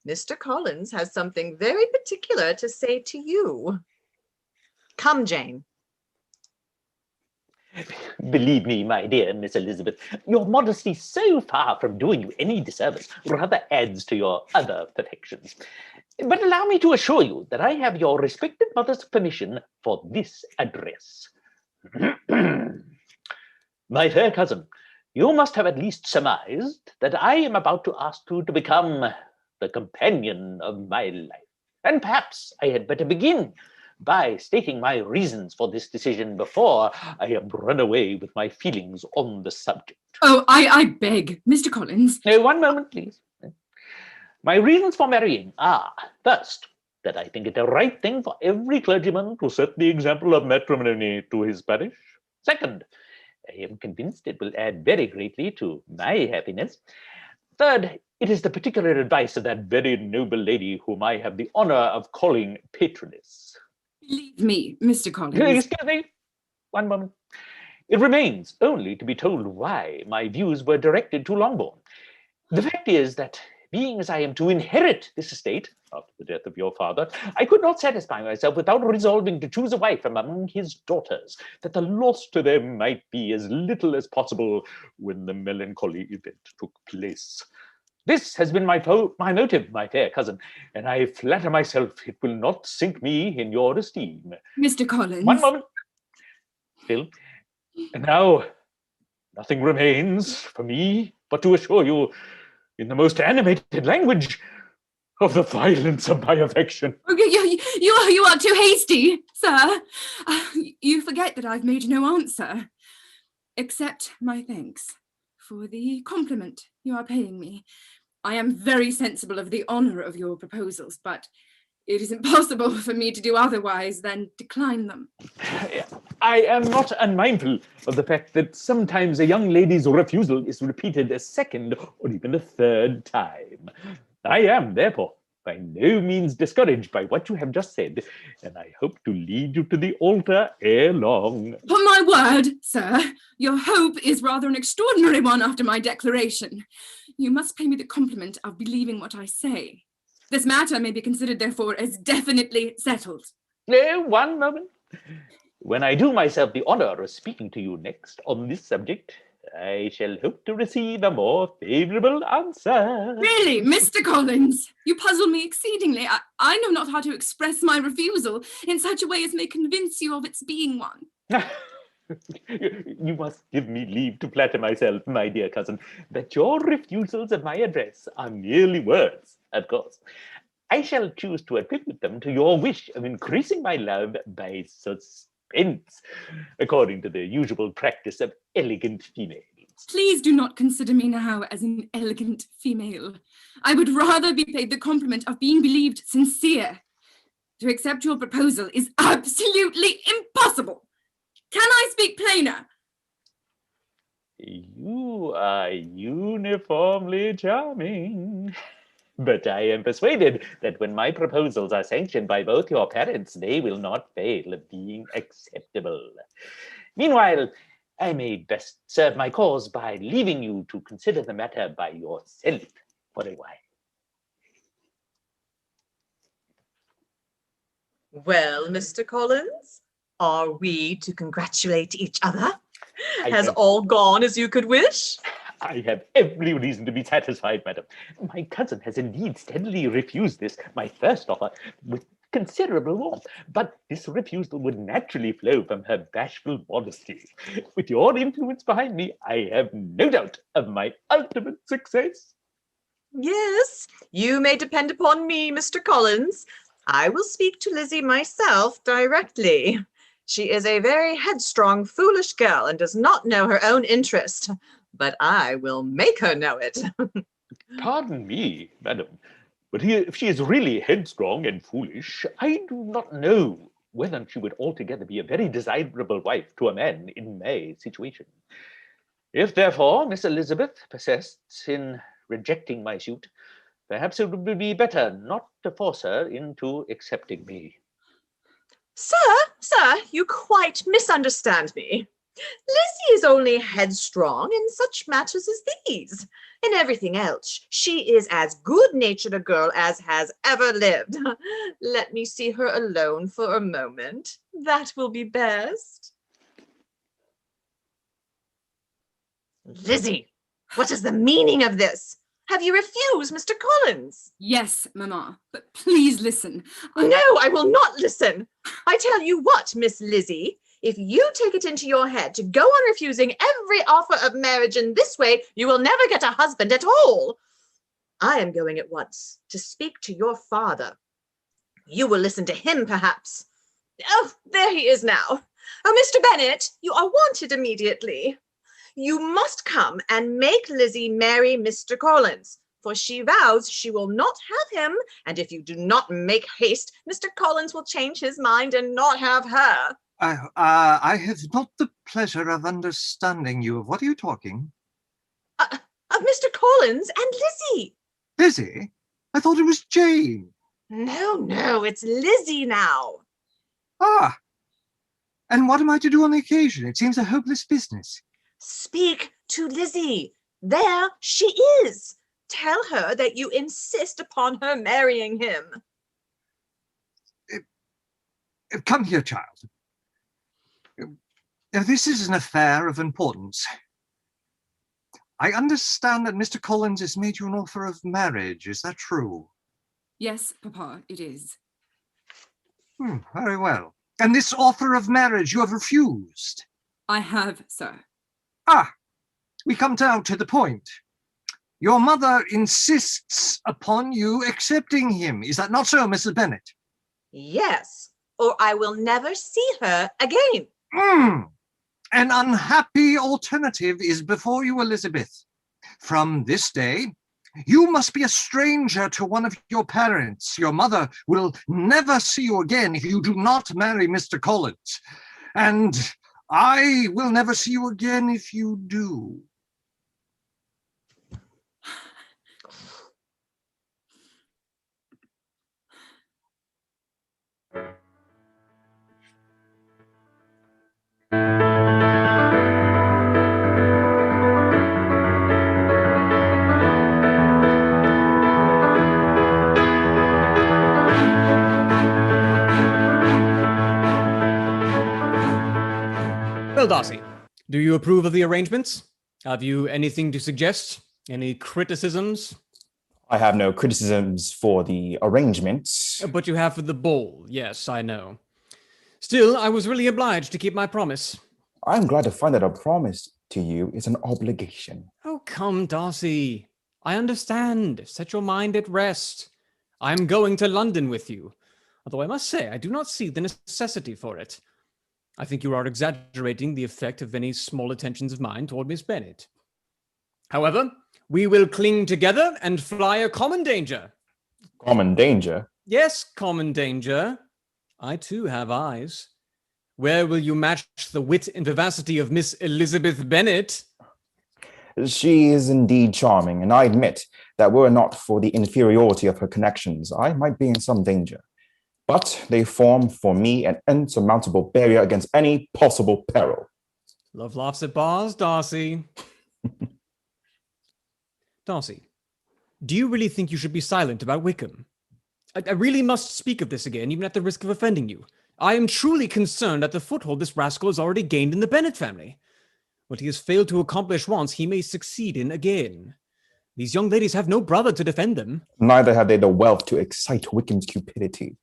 Mr. Collins has something very particular to say to you. Come, Jane. Believe me, my dear Miss Elizabeth, your modesty, so far from doing you any disservice, rather adds to your other perfections. But allow me to assure you that I have your respected mother's permission for this address. My fair cousin, you must have at least surmised that I am about to ask you to become the companion of my life. And perhaps I had better begin by stating my reasons for this decision before I have run away with my feelings on the subject. Oh, I beg, Mr. Collins. One moment, please. My reasons for marrying are, first, that I think it the right thing for every clergyman to set the example of matrimony to his parish. Second, I am convinced it will add very greatly to my happiness. Third, it is the particular advice of that very noble lady whom I have the honor of calling patroness. Believe me, Mr. Collins. Excuse me, one moment. It remains only to be told why my views were directed to Longbourn. The fact is that, being as I am to inherit this estate after the death of your father, I could not satisfy myself without resolving to choose a wife from among his daughters, that the loss to them might be as little as possible when the melancholy event took place. This has been my motive, my fair cousin, and I flatter myself it will not sink me in your esteem. Mr. Collins. One moment. Still, and now nothing remains for me but to assure you, in the most animated language, of the violence of my affection. You are too hasty, sir. You forget that I've made no answer. Accept my thanks for the compliment you are paying me. I am very sensible of the honour of your proposals, but it is impossible for me to do otherwise than decline them. I am not unmindful of the fact that sometimes a young lady's refusal is repeated a second or even a third time. I am, therefore, by no means discouraged by what you have just said, and I hope to lead you to the altar ere long. Upon my word, sir, your hope is rather an extraordinary one after my declaration. You must pay me the compliment of believing what I say. This matter may be considered, therefore, as definitely settled. One moment. When I do myself the honour of speaking to you next on this subject, I shall hope to receive a more favourable answer. Really, Mr. Collins, you puzzle me exceedingly. I know not how to express my refusal in such a way as may convince you of its being one. You must give me leave to flatter myself, my dear cousin, that your refusals of my address are merely words, of course. I shall choose to attribute them to your wish of increasing my love by suspense, according to the usual practice of elegant females. Please do not consider me now as an elegant female. I would rather be paid the compliment of being believed sincere. To accept your proposal is absolutely impossible. Can I speak plainer? You are uniformly charming. But I am persuaded that when my proposals are sanctioned by both your parents, they will not fail of being acceptable. Meanwhile, I may best serve my cause by leaving you to consider the matter by yourself for a while. Well, Mr. Collins, are we to congratulate each other? Has all gone as you could wish? I have every reason to be satisfied, madam. My cousin has indeed steadily refused this, my first offer, with considerable warmth, but this refusal would naturally flow from her bashful modesty. With your influence behind me, I have no doubt of my ultimate success. Yes, you may depend upon me, Mr. Collins. I will speak to Lizzie myself directly. She is a very headstrong, foolish girl and does not know her own interest, but I will make her know it. Pardon me, madam, but if she is really headstrong and foolish, I do not know whether she would altogether be a very desirable wife to a man in my situation. If, therefore, Miss Elizabeth persists in rejecting my suit, perhaps it would be better not to force her into accepting me. Sir, you quite misunderstand me. Lizzie is only headstrong in such matters as these. In everything else, she is as good-natured a girl as has ever lived. Let me see her alone for a moment. That will be best. Lizzie, what is the meaning of this? Have you refused Mr. Collins? Yes, Mamma, but please listen. No, I will not listen. I tell you what, Miss Lizzie, if you take it into your head to go on refusing every offer of marriage in this way, you will never get a husband at all. I am going at once to speak to your father. You will listen to him, perhaps, Oh, there he is now. Oh, Mr. Bennet, you are wanted immediately. You must come and make Lizzie marry Mr. Collins, for she vows she will not have him, and if you do not make haste, Mr. Collins will change his mind and not have her. I have not the pleasure of understanding you. Of what are you talking? Of Mr. Collins and Lizzie. Lizzie? I thought it was Jane. No, it's Lizzie now. Ah, and what am I to do on the occasion? It seems a hopeless business. Speak to Lizzie. There she is. Tell her that you insist upon her marrying him. Come here, child. This is an affair of importance. I understand that Mr. Collins has made you an offer of marriage. Is that true? Yes, Papa, it is. Very well. And this offer of marriage you have refused? I have, sir. We come down to the point. Your mother insists upon you accepting him. Is that not so, Mrs. Bennet? Yes, or I will never see her again. An unhappy alternative is before you, Elizabeth. From this day, you must be a stranger to one of your parents. Your mother will never see you again if you do not marry Mr. Collins. And I will never see you again if you do. Well, Darcy, do you approve of the arrangements? Have you anything to suggest? Any criticisms? I have no criticisms for the arrangements. But you have for the ball. Yes, I know. Still, I was really obliged to keep my promise. I'm glad to find that a promise to you is an obligation. Oh, come, Darcy. I understand. Set your mind at rest. I'm going to London with you, although I must say I do not see the necessity for it. I think you are exaggerating the effect of any small attentions of mine toward Miss Bennet. However, we will cling together and fly a common danger. Common danger? Yes, common danger. I too have eyes. Where will you match the wit and vivacity of Miss Elizabeth Bennet? She is indeed charming, and I admit that were it not for the inferiority of her connections, I might be in some danger. But they form for me an insurmountable barrier against any possible peril. Love laughs at bars, Darcy. Darcy, do you really think you should be silent about Wickham? I really must speak of this again, even at the risk of offending you. I am truly concerned at the foothold this rascal has already gained in the Bennet family. What he has failed to accomplish once, he may succeed in again. These young ladies have no brother to defend them. Neither have they the wealth to excite Wickham's cupidity.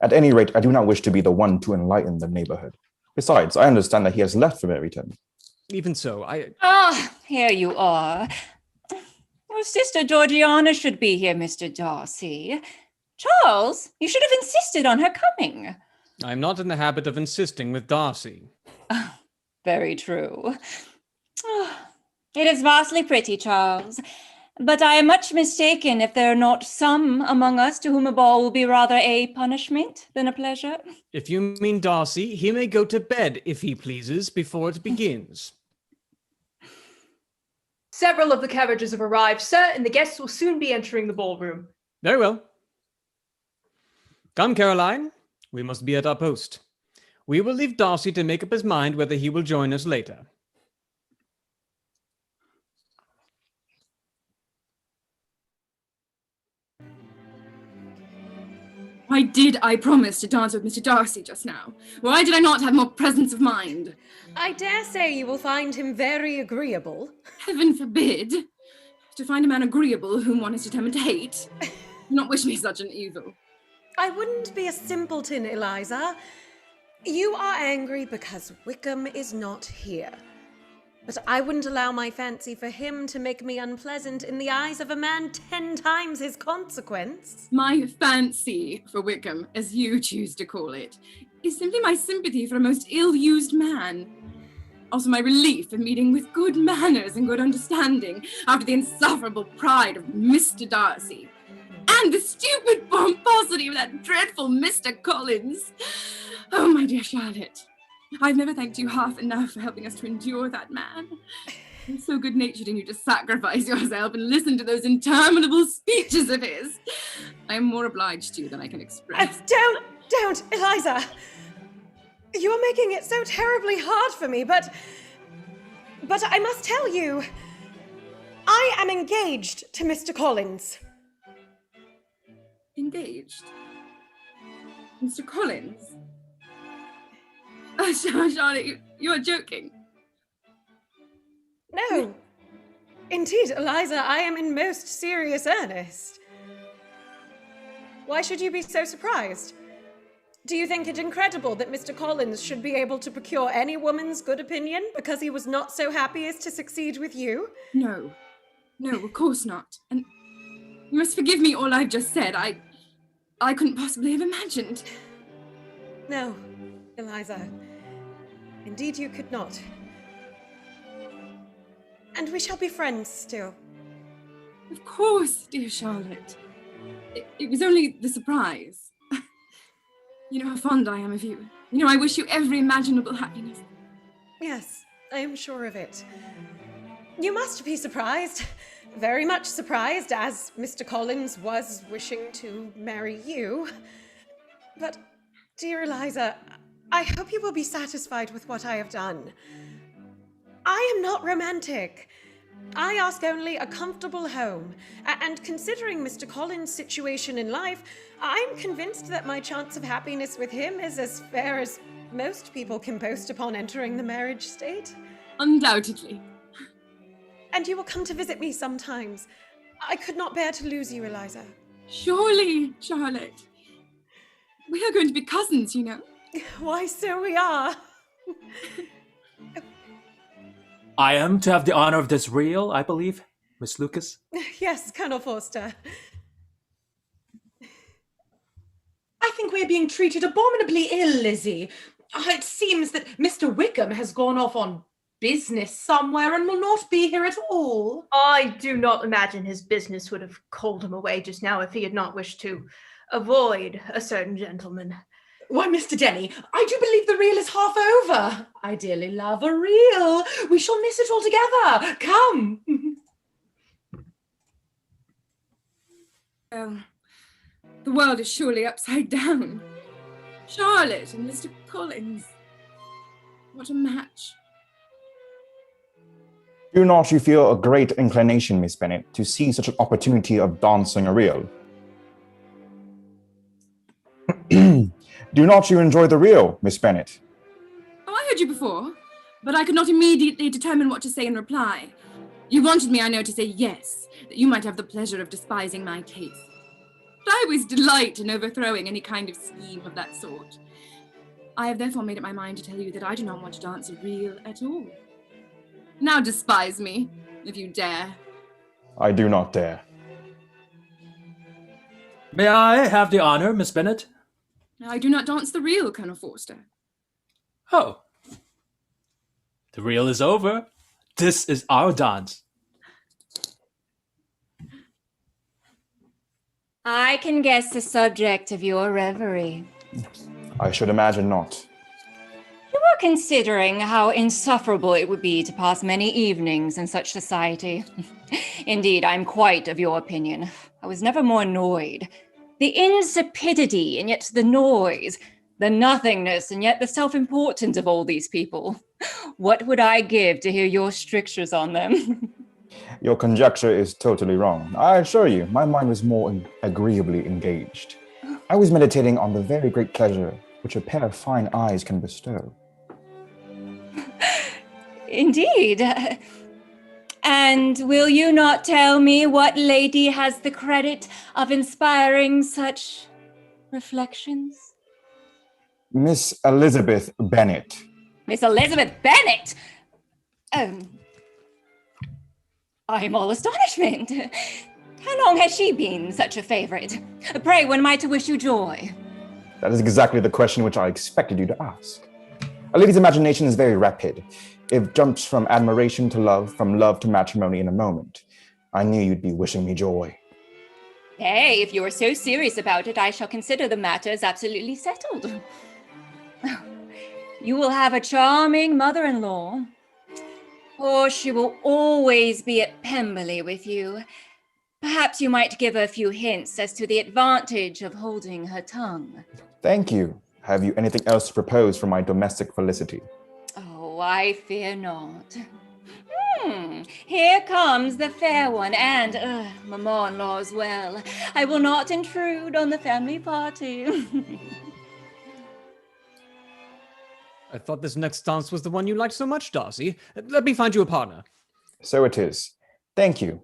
At any rate, I do not wish to be the one to enlighten the neighborhood. Besides, I understand that he has left for Meryton. Even so, Here you are. Your sister Georgiana should be here, Mr. Darcy. Charles, you should have insisted on her coming. I'm not in the habit of insisting with Darcy. Very true. It is vastly pretty, Charles. But I am much mistaken if there are not some among us to whom a ball will be rather a punishment than a pleasure. If you mean Darcy, he may go to bed, if he pleases, before it begins. Several of the carriages have arrived, sir, and the guests will soon be entering the ballroom. Very well. Come, Caroline. We must be at our post. We will leave Darcy to make up his mind whether he will join us later. Why did I promise to dance with Mr. Darcy just now? Why did I not have more presence of mind? I dare say you will find him very agreeable. Heaven forbid. To find a man agreeable whom one is determined to hate. Do not wish me such an evil. I wouldn't be a simpleton, Eliza. You are angry because Wickham is not here. But I wouldn't allow my fancy for him to make me unpleasant in the eyes of a man 10 times his consequence. My fancy for Wickham, as you choose to call it, is simply my sympathy for a most ill-used man. Also my relief in meeting with good manners and good understanding after the insufferable pride of Mr. Darcy. And the stupid pomposity of that dreadful Mr. Collins. Oh, my dear Charlotte, I've never thanked you half enough for helping us to endure that man. It's so good-natured in you to sacrifice yourself and listen to those interminable speeches of his. I am more obliged to you than I can express. Don't, Eliza! You are making it so terribly hard for me, but I must tell you, I am engaged to Mr. Collins. Engaged? Mr. Collins? Oh, Charlotte, you are joking. No. Indeed, Eliza, I am in most serious earnest. Why should you be so surprised? Do you think it incredible that Mr. Collins should be able to procure any woman's good opinion because he was not so happy as to succeed with you? No, of course not. And you must forgive me all I've just said. I couldn't possibly have imagined. No, Eliza. Indeed you could not. And we shall be friends still. Of course, dear Charlotte. It was only the surprise. You know how fond I am of you. You know I wish you every imaginable happiness. Yes, I am sure of it. You must be surprised. Very much surprised, as Mr. Collins was wishing to marry you. But, dear Eliza, I hope you will be satisfied with what I have done. I am not romantic. I ask only a comfortable home. And considering Mr. Collins' situation in life, I'm convinced that my chance of happiness with him is as fair as most people can boast upon entering the marriage state. Undoubtedly. And you will come to visit me sometimes. I could not bear to lose you, Eliza. Surely, Charlotte. We are going to be cousins, you know. Why, so we are. I am to have the honor of this reel, I believe, Miss Lucas. Yes, Colonel Forster. I think we're being treated abominably ill, Lizzie. It seems that Mr. Wickham has gone off on business somewhere and will not be here at all. I do not imagine his business would have called him away just now if he had not wished to avoid a certain gentleman. Why, Mr. Denny, I do believe the reel is half over. I dearly love a reel. We shall miss it altogether. Come. Oh, the world is surely upside down. Charlotte and Mr. Collins. What a match. Do not you feel a great inclination, Miss Bennet, to see such an opportunity of dancing a reel? Do not you enjoy the reel, Miss Bennet? Oh, I heard you before, but I could not immediately determine what to say in reply. You wanted me, I know, to say yes, that you might have the pleasure of despising my taste. But I always delight in overthrowing any kind of scheme of that sort. I have therefore made up my mind to tell you that I do not want to dance a reel at all. Now despise me, if you dare. I do not dare. May I have the honor, Miss Bennet? I do not dance the reel, Colonel Forster. Oh. The reel is over. This is our dance. I can guess the subject of your reverie. I should imagine not. You are considering how insufferable it would be to pass many evenings in such society. Indeed, I'm quite of your opinion. I was never more annoyed. The insipidity and yet the noise, the nothingness and yet the self-importance of all these people. What would I give to hear your strictures on them? Your conjecture is totally wrong. I assure you, my mind was more agreeably engaged. I was meditating on the very great pleasure which a pair of fine eyes can bestow. Indeed. And will you not tell me what lady has the credit of inspiring such reflections? Miss Elizabeth Bennet. Miss Elizabeth Bennet? I am all astonishment. How long has she been such a favourite? Pray, when am I to wish you joy? That is exactly the question which I expected you to ask. A lady's imagination is very rapid. It jumps from admiration to love, from love to matrimony in a moment. I knew you'd be wishing me joy. Hey, if you are so serious about it, I shall consider the matter as absolutely settled. You will have a charming mother-in-law. Or she will always be at Pemberley with you. Perhaps you might give her a few hints as to the advantage of holding her tongue. Thank you. Have you anything else to propose for my domestic felicity? Oh, I fear not. Here comes the fair one, and mamma-in-law as well. I will not intrude on the family party. I thought this next dance was the one you liked so much, Darcy. Let me find you a partner. So it is. Thank you.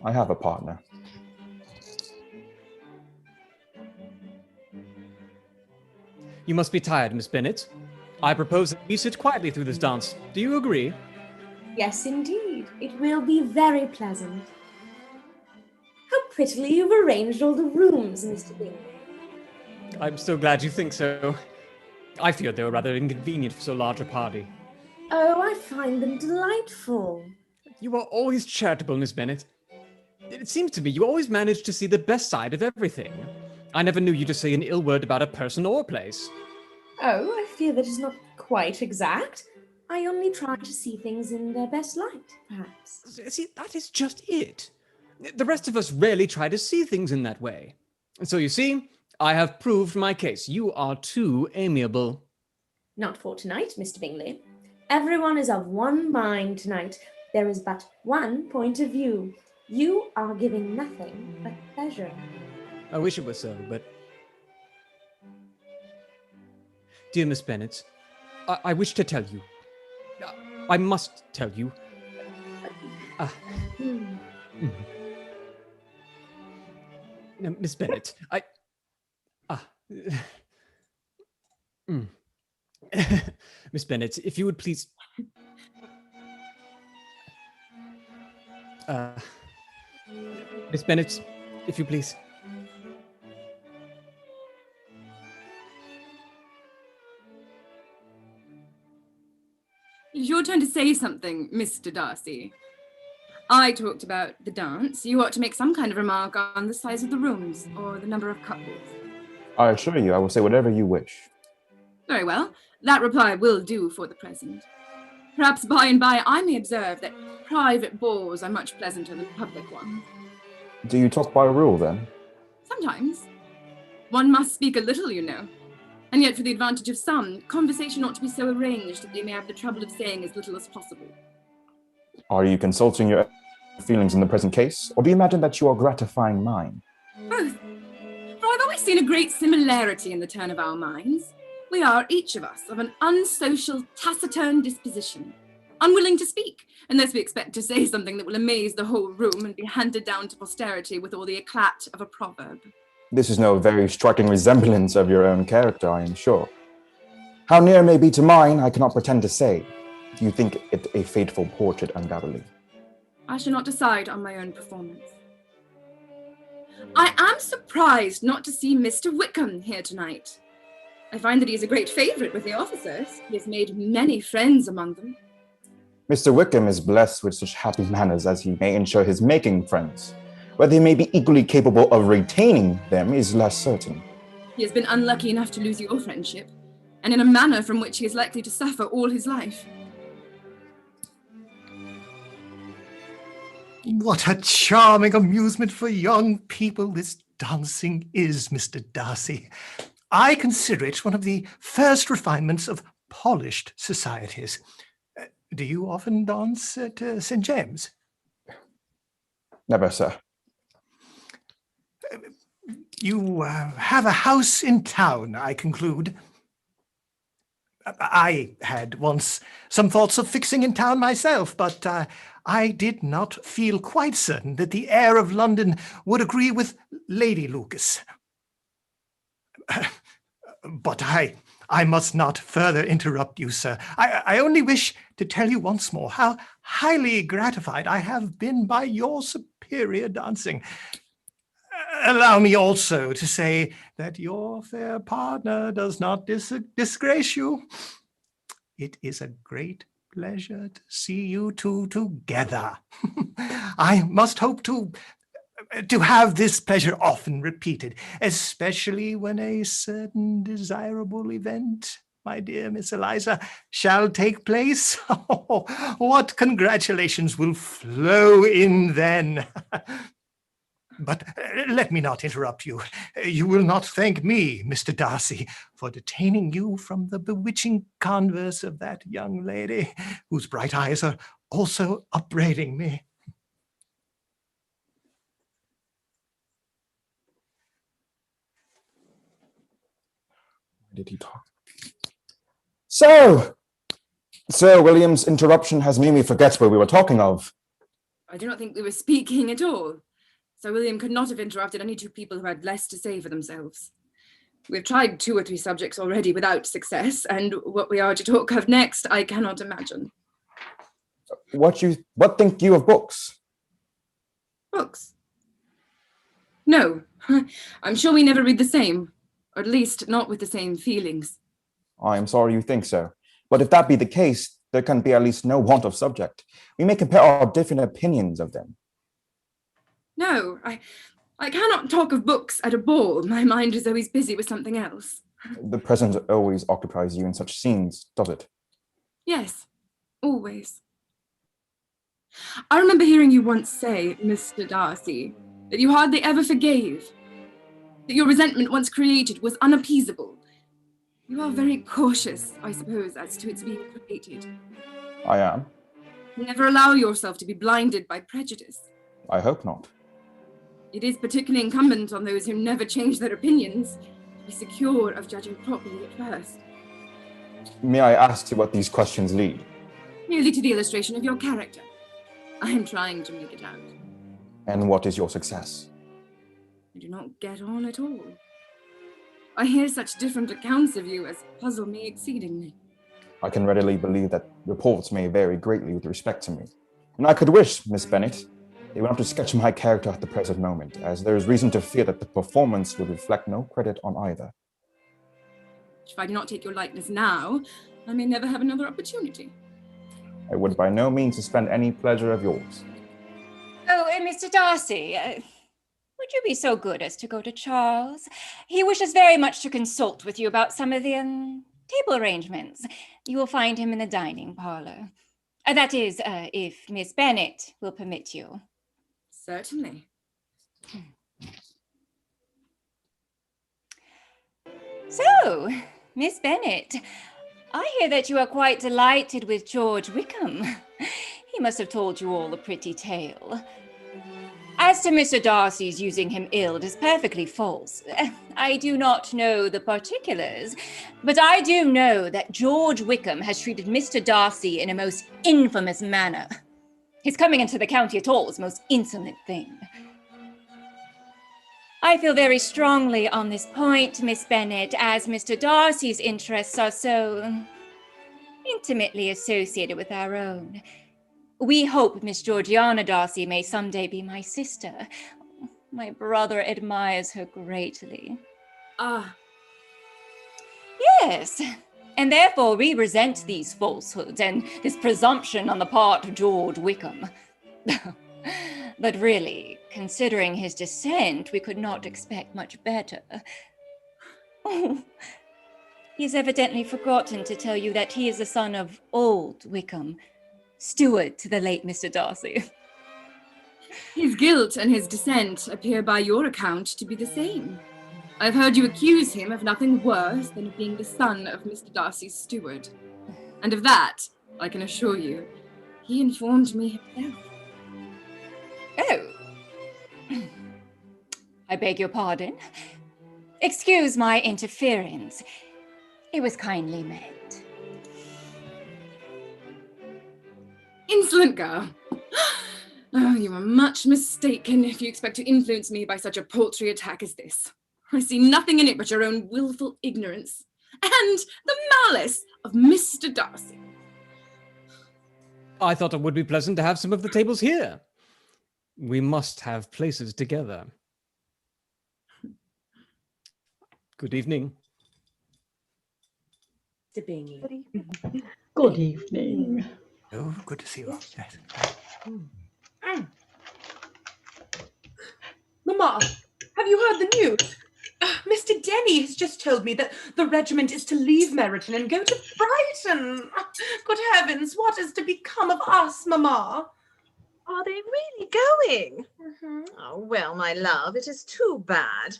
I have a partner. You must be tired, Miss Bennet. I propose that we sit quietly through this dance. Do you agree? Yes, indeed. It will be very pleasant. How prettily you've arranged all the rooms, Mr. Bingley. I'm so glad you think so. I feared they were rather inconvenient for so large a party. Oh, I find them delightful. You are always charitable, Miss Bennet. It seems to me you always manage to see the best side of everything. I never knew you to say an ill word about a person or place. Oh, I fear that is not quite exact. I only try to see things in their best light, perhaps. See, that is just it. The rest of us rarely try to see things in that way. So you see, I have proved my case. You are too amiable. Not for tonight, Mr. Bingley. Everyone is of one mind tonight. There is but one point of view. You are giving nothing but pleasure. I wish it were so, but... Dear Miss Bennet, I wish to tell you. I must tell you. No, Miss Bennet, Miss Bennet, if you would please... Miss Bennet, if you please. It's your turn to say something, Mr. Darcy. I talked about the dance. You ought to make some kind of remark on the size of the rooms or the number of couples. I assure you, I will say whatever you wish. Very well. That reply will do for the present. Perhaps by and by I may observe that private balls are much pleasanter than public ones. Do you talk by rule, then? Sometimes. One must speak a little, you know. And yet, for the advantage of some, conversation ought to be so arranged that they may have the trouble of saying as little as possible. Are you consulting your feelings in the present case, or do you imagine that you are gratifying mine? Both. For I've always seen a great similarity in the turn of our minds. We are, each of us, of an unsocial, taciturn disposition, unwilling to speak, unless we expect to say something that will amaze the whole room and be handed down to posterity with all the eclat of a proverb. This is no very striking resemblance of your own character, I am sure. How near it may be to mine, I cannot pretend to say. You think it a faithful portrait, undoubtedly. I shall not decide on my own performance. I am surprised not to see Mr. Wickham here tonight. I find that he is a great favourite with the officers. He has made many friends among them. Mr. Wickham is blessed with such happy manners as he may ensure his making friends. Whether he may be equally capable of retaining them is less certain. He has been unlucky enough to lose your friendship, and in a manner from which he is likely to suffer all his life. What a charming amusement for young people this dancing is, Mr. Darcy. I consider it one of the first refinements of polished societies. Do you often dance at St. James? Never, sir. You have a house in town, I conclude. I had once some thoughts of fixing in town myself, but I did not feel quite certain that the air of London would agree with Lady Lucas. But I I must not further interrupt you, sir. I only wish to tell you once more how highly gratified I have been by your superior dancing. Allow me also to say that your fair partner does not disgrace you. It is a great pleasure to see you two together. I must hope to have this pleasure often repeated, especially when a certain desirable event, my dear Miss Eliza, shall take place. Oh, what congratulations will flow in then. But let me not interrupt you. You will not thank me, Mr. Darcy, for detaining you from the bewitching converse of that young lady, whose bright eyes are also upbraiding me. Did he talk? So, Sir William's interruption has made me forget what we were talking of. I do not think we were speaking at all. Sir William could not have interrupted any two people who had less to say for themselves. We've tried 2 or 3 subjects already without success, and what we are to talk of next, I cannot imagine. What think you of books? Books? No, I'm sure we never read the same, or at least not with the same feelings. I am sorry you think so. But if that be the case, there can be at least no want of subject. We may compare our different opinions of them. No, I cannot talk of books at a ball. My mind is always busy with something else. The present always occupies you in such scenes, does it? Yes, always. I remember hearing you once say, Mr. Darcy, that you hardly ever forgave, that your resentment once created was unappeasable. You are very cautious, I suppose, as to its being created. I am. You never allow yourself to be blinded by prejudice. I hope not. It is particularly incumbent on those who never change their opinions to be secure of judging properly at first. May I ask to what these questions lead? Merely to the illustration of your character. I am trying to make it out. And what is your success? I do not get on at all. I hear such different accounts of you as puzzle me exceedingly. I can readily believe that reports may vary greatly with respect to me. And I could wish, Miss Bennet, they were not to sketch my character at the present moment, as there is reason to fear that the performance would reflect no credit on either. If I do not take your likeness now, I may never have another opportunity. I would by no means suspend any pleasure of yours. Oh, Mr. Darcy, would you be so good as to go to Charles? He wishes very much to consult with you about some of the table arrangements. You will find him in the dining parlour. That is, if Miss Bennet will permit you. Certainly. So, Miss Bennet, I hear that you are quite delighted with George Wickham. He must have told you all a pretty tale. As to Mr. Darcy's using him ill, it is perfectly false. I do not know the particulars, but I do know that George Wickham has treated Mr. Darcy in a most infamous manner. His coming into the county at all is a most insolent thing. I feel very strongly on this point, Miss Bennet, as Mr. Darcy's interests are so intimately associated with our own. We hope Miss Georgiana Darcy may someday be my sister. My brother admires her greatly. Ah. Yes, and therefore we resent these falsehoods and this presumption on the part of George Wickham. But really, considering his descent, we could not expect much better. Oh, he's evidently forgotten to tell you that he is the son of old Wickham, steward to the late Mr. Darcy. His guilt and his descent appear by your account to be the same. I've heard you accuse him of nothing worse than of being the son of Mr. Darcy's steward. And of that, I can assure you, he informed me himself. Oh. I beg your pardon. Excuse my interference. It was kindly meant. Insolent girl! Oh, you are much mistaken if you expect to influence me by such a paltry attack as this. I see nothing in it but your own willful ignorance, and the malice of Mr. Darcy. I thought it would be pleasant to have some of the tables here. We must have places together. Good evening. Mr. Bingley. Good evening. Oh, good to see you. Yes. Mamma, have you heard the news? Mr. Denny has just told me that the regiment is to leave Meryton and go to Brighton. Good heavens, what is to become of us, Mamma? Are they really going? Oh, well, my love, it is too bad.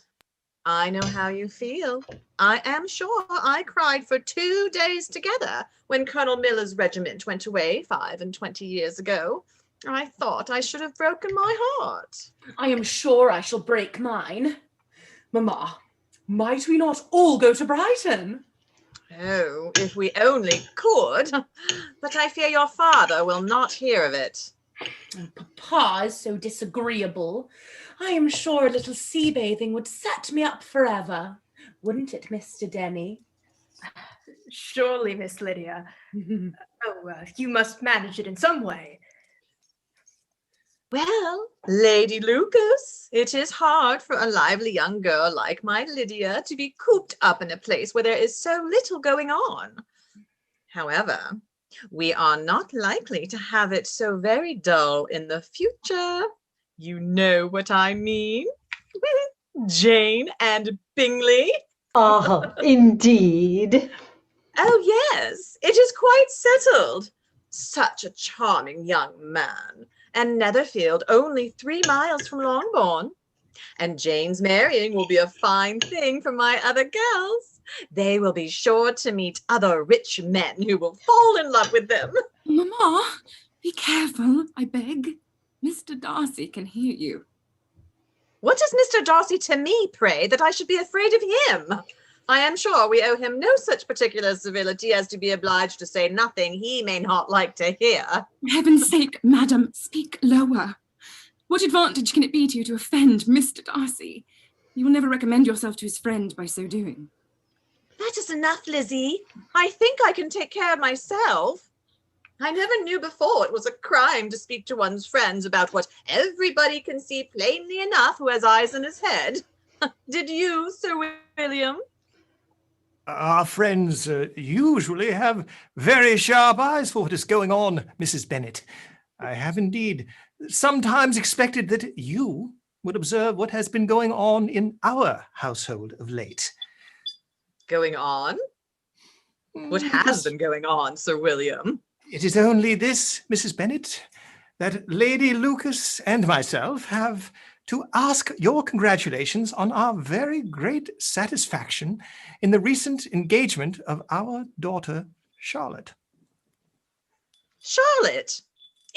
I know how you feel. I am sure I cried for 2 days together when Colonel Miller's regiment went away 25 years ago. I thought I should have broken my heart. I am sure I shall break mine. Mamma, might we not all go to Brighton? Oh, if we only could. But I fear your father will not hear of it. Papa is so disagreeable. I am sure a little sea bathing would set me up forever. Wouldn't it, Mr. Denny? Surely, Miss Lydia. You must manage it in some way. Well, Lady Lucas, it is hard for a lively young girl like my Lydia to be cooped up in a place where there is so little going on. However, we are not likely to have it so very dull in the future. You know what I mean. Jane and Bingley. Ah, indeed. Oh, yes, it is quite settled. Such a charming young man. And Netherfield only 3 miles from Longbourn. And Jane's marrying will be a fine thing for my other girls. They will be sure to meet other rich men who will fall in love with them. Mamma, be careful, I beg. Mr. Darcy can hear you. What is Mr. Darcy to me, pray, that I should be afraid of him? I am sure we owe him no such particular civility as to be obliged to say nothing he may not like to hear. For heaven's sake, madam, speak lower. What advantage can it be to you to offend Mr. Darcy? You will never recommend yourself to his friend by so doing. That is enough, Lizzie. I think I can take care of myself. I never knew before it was a crime to speak to one's friends about what everybody can see plainly enough who has eyes in his head. Did you, Sir William? Our friends usually have very sharp eyes for what is going on, Mrs. Bennet. I have indeed sometimes expected that you would observe what has been going on in our household of late. Going on? What has been going on, Sir William? It is only this, Mrs. Bennet, that Lady Lucas and myself have to ask your congratulations on our very great satisfaction in the recent engagement of our daughter, Charlotte. Charlotte?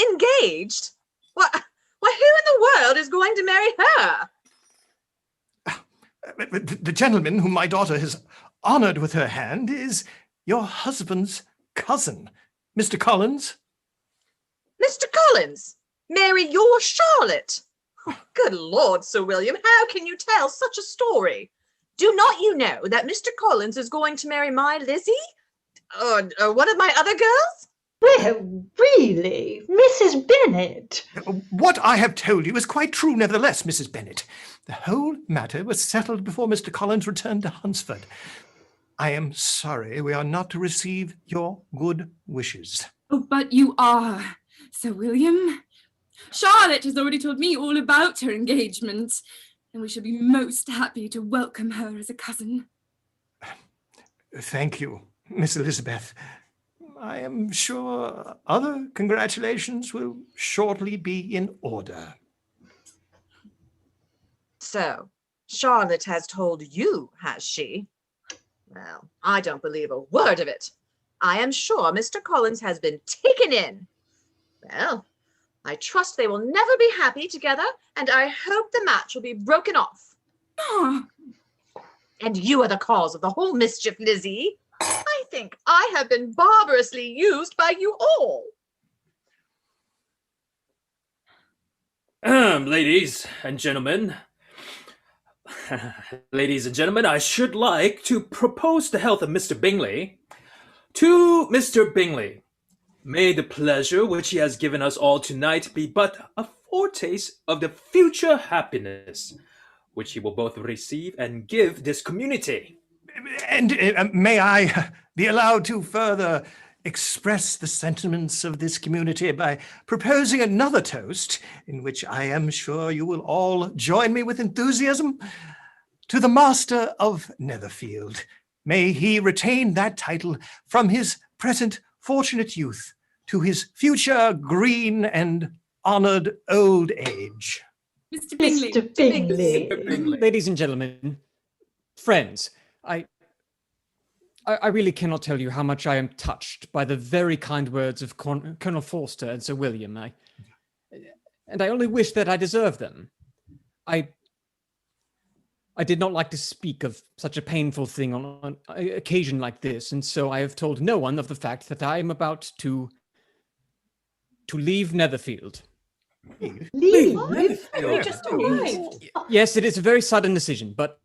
Engaged? Why, who in the world is going to marry her? The gentleman whom my daughter has honored with her hand is your husband's cousin, Mr. Collins. Mr. Collins? Marry your Charlotte? Oh, good Lord, Sir William, how can you tell such a story? Do not you know that Mr. Collins is going to marry my Lizzie? Or one of my other girls? Well, really, Mrs. Bennet. What I have told you is quite true, nevertheless, Mrs. Bennet. The whole matter was settled before Mr. Collins returned to Hunsford. I am sorry we are not to receive your good wishes. Oh, but you are, Sir William. Charlotte has already told me all about her engagement, and we shall be most happy to welcome her as a cousin. Thank you, Miss Elizabeth. I am sure other congratulations will shortly be in order. So, Charlotte has told you, has she? Well, I don't believe a word of it. I am sure Mr. Collins has been taken in. Well, I trust they will never be happy together, and I hope the match will be broken off. Oh. And you are the cause of the whole mischief, Lizzie. I think I have been barbarously used by you all. Ladies and gentlemen, Ladies and gentlemen, I should like to propose the health of Mr. Bingley. To Mr. Bingley, may the pleasure which he has given us all tonight be but a foretaste of the future happiness which he will both receive and give this community. And may I be allowed to further express the sentiments of this community by proposing another toast, in which I am sure you will all join me with enthusiasm? To the Master of Netherfield, may he retain that title from his present fortunate youth to his future green and honored old age. Mr. Bingley. Mr. Bingley. Ladies and gentlemen, friends, I really cannot tell you how much I am touched by the very kind words of Colonel Forster and Sir William. And I only wish that I deserved them. I did not like to speak of such a painful thing on an occasion like this, and so I have told no one of the fact that I am about to leave Netherfield. Leave? We just arrived. Yes, it is a very sudden decision, but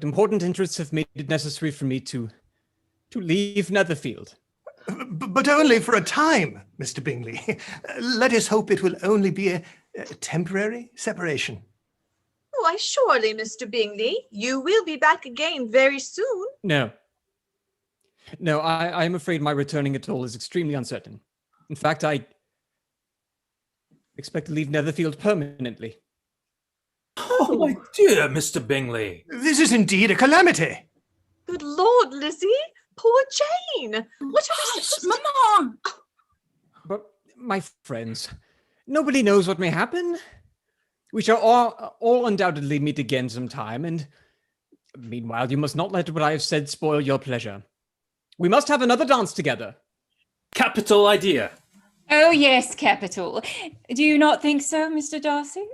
important interests have made it necessary for me to leave Netherfield. But only for a time, Mr. Bingley. Let us hope it will only be a temporary separation. Why, surely, Mr. Bingley, you will be back again very soon. No, I am afraid my returning at all is extremely uncertain. In fact, I expect to leave Netherfield permanently. Oh, my dear Mr. Bingley. This is indeed a calamity. Good Lord, Lizzie. Poor Jane. What are we supposed to... Mama! But, my friends, nobody knows what may happen. We shall all undoubtedly meet again sometime, and meanwhile you must not let what I have said spoil your pleasure. We must have another dance together. Capital idea. Oh, yes, capital. Do you not think so, Mr. Darcy?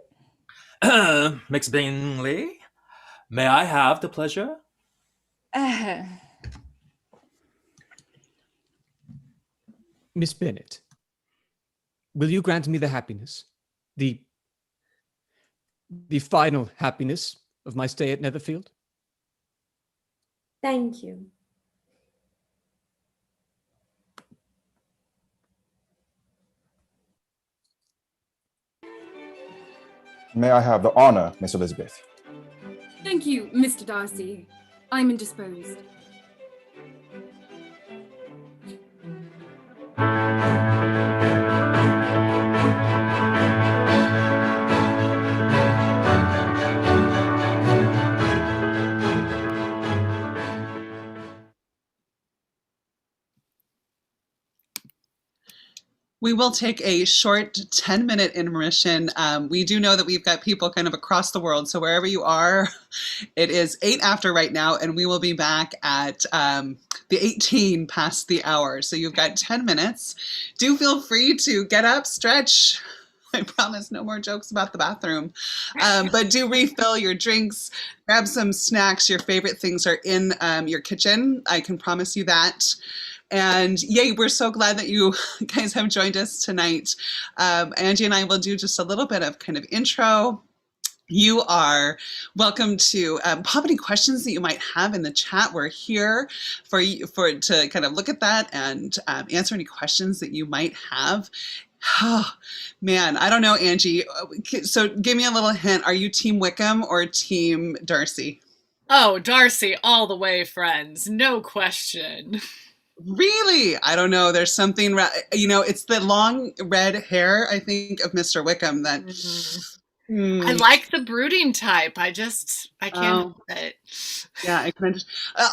Miss Bingley, may I have the pleasure? Miss Bennet, will you grant me the happiness, the final happiness of my stay at Netherfield? Thank you. May I have the honor, Miss Elizabeth? Thank you, Mr. Darcy. I'm indisposed. We will take a short 10-minute intermission. We do know that we've got people kind of across the world, so wherever you are, it is 8 after right now, and we will be back at the 18 past the hour. So you've got 10 minutes. Do feel free to get up, stretch. I promise no more jokes about the bathroom. But do refill your drinks, grab some snacks. Your favorite things are in your kitchen. I can promise you that. And yay, we're so glad that you guys have joined us tonight. Angie and I will do just a little bit of kind of intro. You are welcome to pop any questions that you might have in the chat. We're here to kind of look at that and answer any questions that you might have. Oh, man, I don't know, Angie. So give me a little hint. Are you Team Wickham or Team Darcy? Oh, Darcy all the way, friends. No question. Really? I don't know. There's something, it's the long red hair, I think, of Mr. Wickham that... I like the brooding type. I can't help it. Yeah, I can.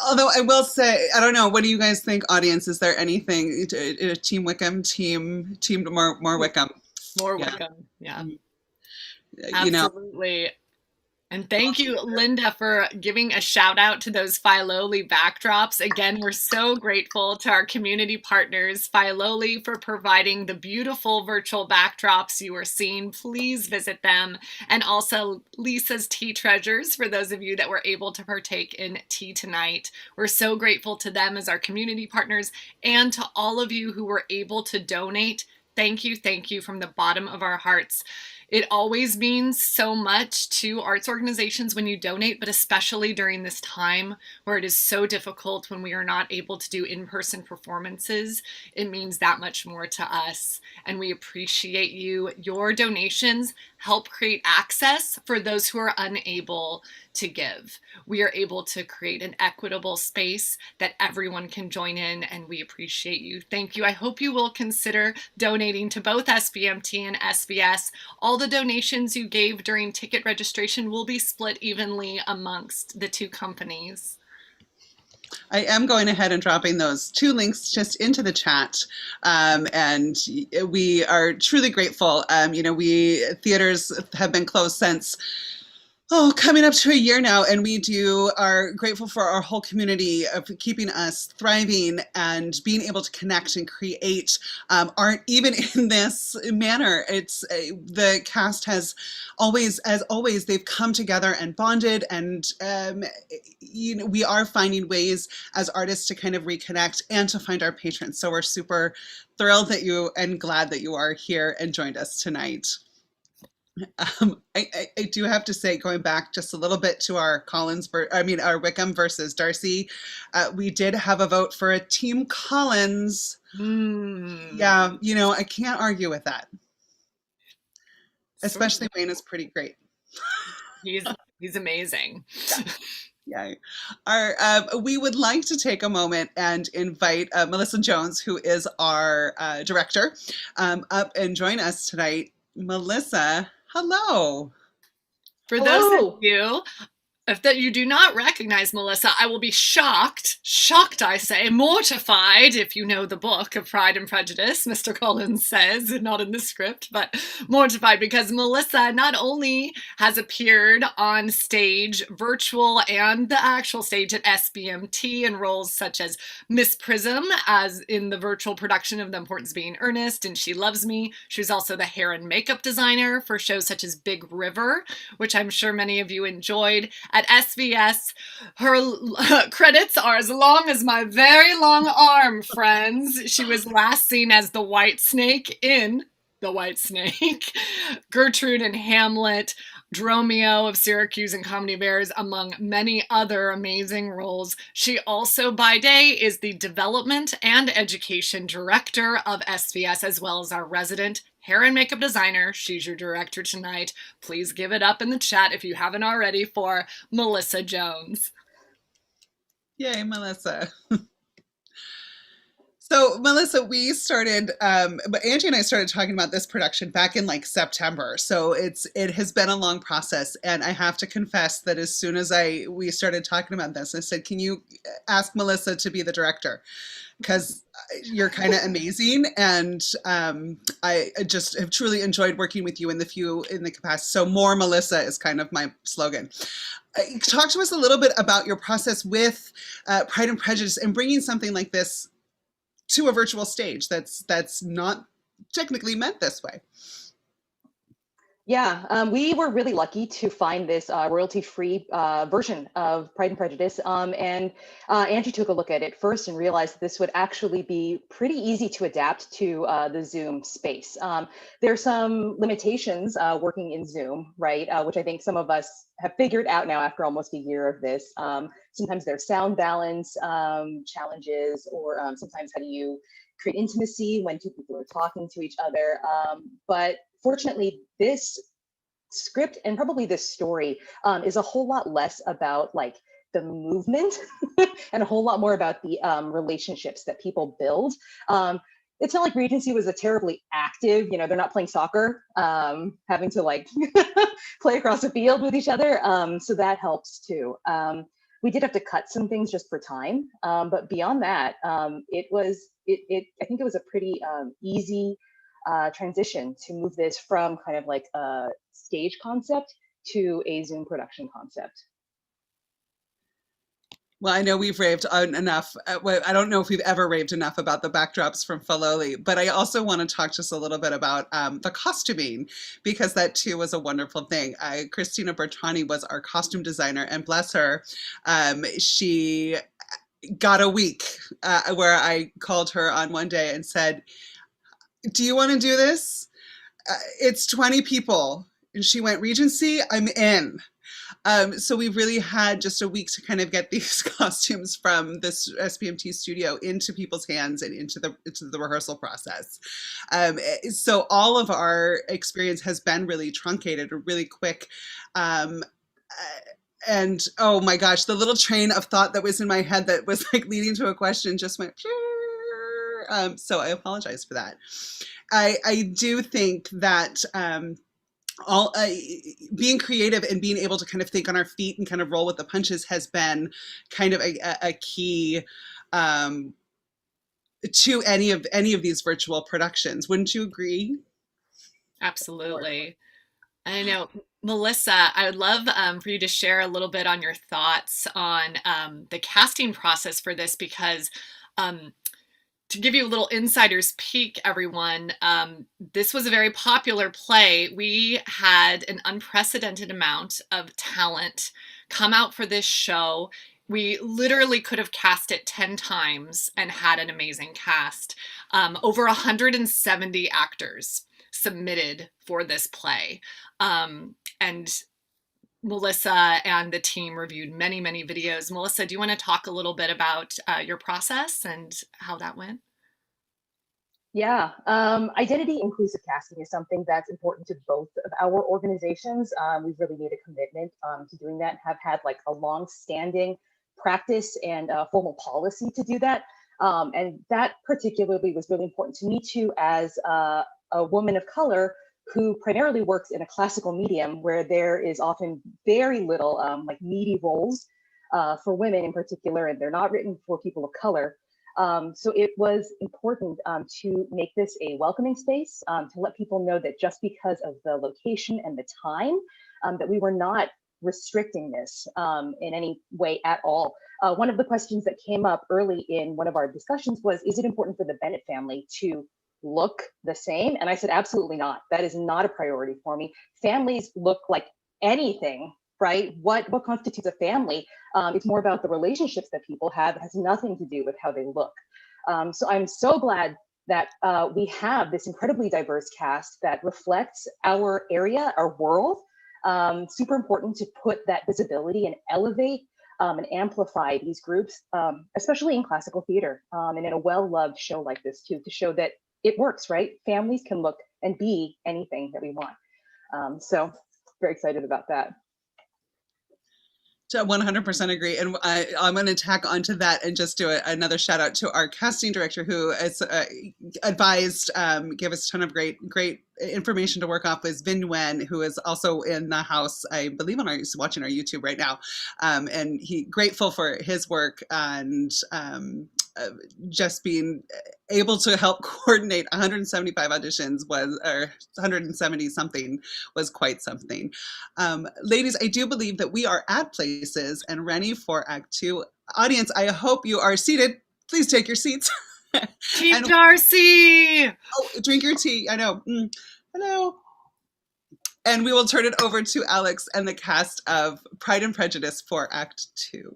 Although I will say, I don't know. What do you guys think, audience? Is there anything, Team Wickham, team more Wickham? More Wickham, yeah. You know. Absolutely. And thank you, Linda, for giving a shout out to those Philoli backdrops. Again, we're so grateful to our community partners, Philoli, for providing the beautiful virtual backdrops you are seeing. Please visit them. And also Lisa's Tea Treasures, for those of you that were able to partake in tea tonight. We're so grateful to them as our community partners, and to all of you who were able to donate. Thank you from the bottom of our hearts. It always means so much to arts organizations when you donate, but especially during this time where it is so difficult when we are not able to do in-person performances. It means that much more to us, and we appreciate you. Your donations help create access for those who are unable to give. We are able to create an equitable space that everyone can join in, and we appreciate you. Thank you. I hope you will consider donating to both SBMT and SVS. All the donations you gave during ticket registration will be split evenly amongst the two companies. I am going ahead and dropping those 2 links just into the chat. And we are truly grateful. We theaters have been closed since coming up to a year now, and we are grateful for our whole community of keeping us thriving and being able to connect and create art even in this manner. It's the cast has always, as always, they've come together and bonded, and we are finding ways as artists to kind of reconnect and to find our patrons. So we're super thrilled that you and glad that you are here and joined us tonight. I do have to say, going back just a little bit to our our Wickham versus Darcy, we did have a vote for a Team Collins. Yeah, I can't argue with that. Especially Wayne is pretty great. He's amazing. Yeah. We would like to take a moment and invite Melissa Jones, who is our director, up and join us tonight. Melissa, hello. For those of you that you do not recognize Melissa, I will be shocked, I say, mortified, if you know the book of Pride and Prejudice, Mr. Collins says, not in the script, but mortified because Melissa not only has appeared on stage, virtual and the actual stage at SBMT in roles such as Miss Prism, as in the virtual production of The Importance of Being Earnest and She Loves Me. She was also the hair and makeup designer for shows such as Big River, which I'm sure many of you enjoyed. At SVS, her credits are as long as my very long arm, friends. She was last seen as the White Snake in The White Snake, Gertrude in Hamlet, Dromio of Syracuse and Comedy Bears, among many other amazing roles. She also, by day, is the Development and Education Director of SVS, as well as our resident hair and makeup designer. She's your director tonight. Please give it up in the chat if you haven't already for Melissa Jones. Yay, Melissa. So Melissa, we started, but Angie and I started talking about this production back in like September. So it has been a long process, and I have to confess that as soon as we started talking about this, I said, "Can you ask Melissa to be the director? Because you're kind of amazing, and I just have truly enjoyed working with you in the capacity. So more Melissa is kind of my slogan." Talk to us a little bit about your process with Pride and Prejudice and bringing something like this to a virtual stage that's not technically meant this way. Yeah, we were really lucky to find this royalty-free version of Pride and Prejudice, and Angie took a look at it first and realized this would actually be pretty easy to adapt to the Zoom space. There's some limitations working in Zoom, right, which I think some of us have figured out now after almost a year of this. Sometimes there's sound balance challenges, or sometimes how do you create intimacy when two people are talking to each other. But fortunately, this script and probably this story is a whole lot less about like the movement and a whole lot more about the relationships that people build. It's not like Regency was a terribly active, they're not playing soccer, having to like play across the field with each other. So that helps too. We did have to cut some things just for time, but beyond that, I think it was a pretty easy transition to move this from kind of like a stage concept to a Zoom production concept. Well, I know we've raved enough. I don't know if we've ever raved enough about the backdrops from Filoli, but I also want to talk just a little bit about the costuming, because that too was a wonderful thing. Christina Bertrani was our costume designer, and bless her, she got a week where I called her on one day and said, "Do you want to do this?" it's 20 people. And she went, Regency, I'm in. So we really had just a week to kind of get these costumes from this SPMT studio into people's hands and into the rehearsal process. So all of our experience has been really truncated or really quick. And oh my gosh, the little train of thought that was in my head that was like leading to a question just went. So I apologize for that. I do think that being creative and being able to kind of think on our feet and kind of roll with the punches has been kind of a key to any of these virtual productions. Wouldn't you agree? Absolutely. I know, Melissa, I would love for you to share a little bit on your thoughts on the casting process for this, because to give you a little insider's peek, everyone, this was a very popular play. We had an unprecedented amount of talent come out for this show. We literally could have cast it 10 times and had an amazing cast. Over 170 actors submitted for this play. And Melissa and the team reviewed many, many videos. Melissa, do you want to talk a little bit about your process and how that went? Yeah, identity inclusive casting is something that's important to both of our organizations. We've really made a commitment to doing that, have had like a long-standing practice and formal policy to do that. And that particularly was really important to me too, as a woman of color who primarily works in a classical medium where there is often very little like meaty roles for women in particular, and they're not written for people of color. So it was important to make this a welcoming space, to let people know that just because of the location and the time, that we were not restricting this in any way at all. One of the questions that came up early in one of our discussions was, is it important for the Bennet family to look the same? And I said, absolutely not. That is not a priority for me. Families look like anything, right? What constitutes a family? It's more about the relationships that people have. It has nothing to do with how they look. So I'm so glad that we have this incredibly diverse cast that reflects our area, our world. Super important to put that visibility and elevate and amplify these groups, especially in classical theater and in a well-loved show like this too, to show that it works, right? Families can look and be anything that we want. So very excited about that. So 100% agree. And I'm going to tack onto that and just do another shout out to our casting director who has advised, gave us a ton of great information to work off, is Vinh Nguyen, who is also in the house, I believe watching our YouTube right now. And grateful for his work and just being able to help coordinate 175 auditions or 170 something was quite something. Ladies, I do believe that we are at places and ready for Act 2. Audience, I hope you are seated. Please take your seats. Team Darcy! Oh, drink your tea. I know. Hello. And we will turn it over to Alex and the cast of Pride and Prejudice for Act 2.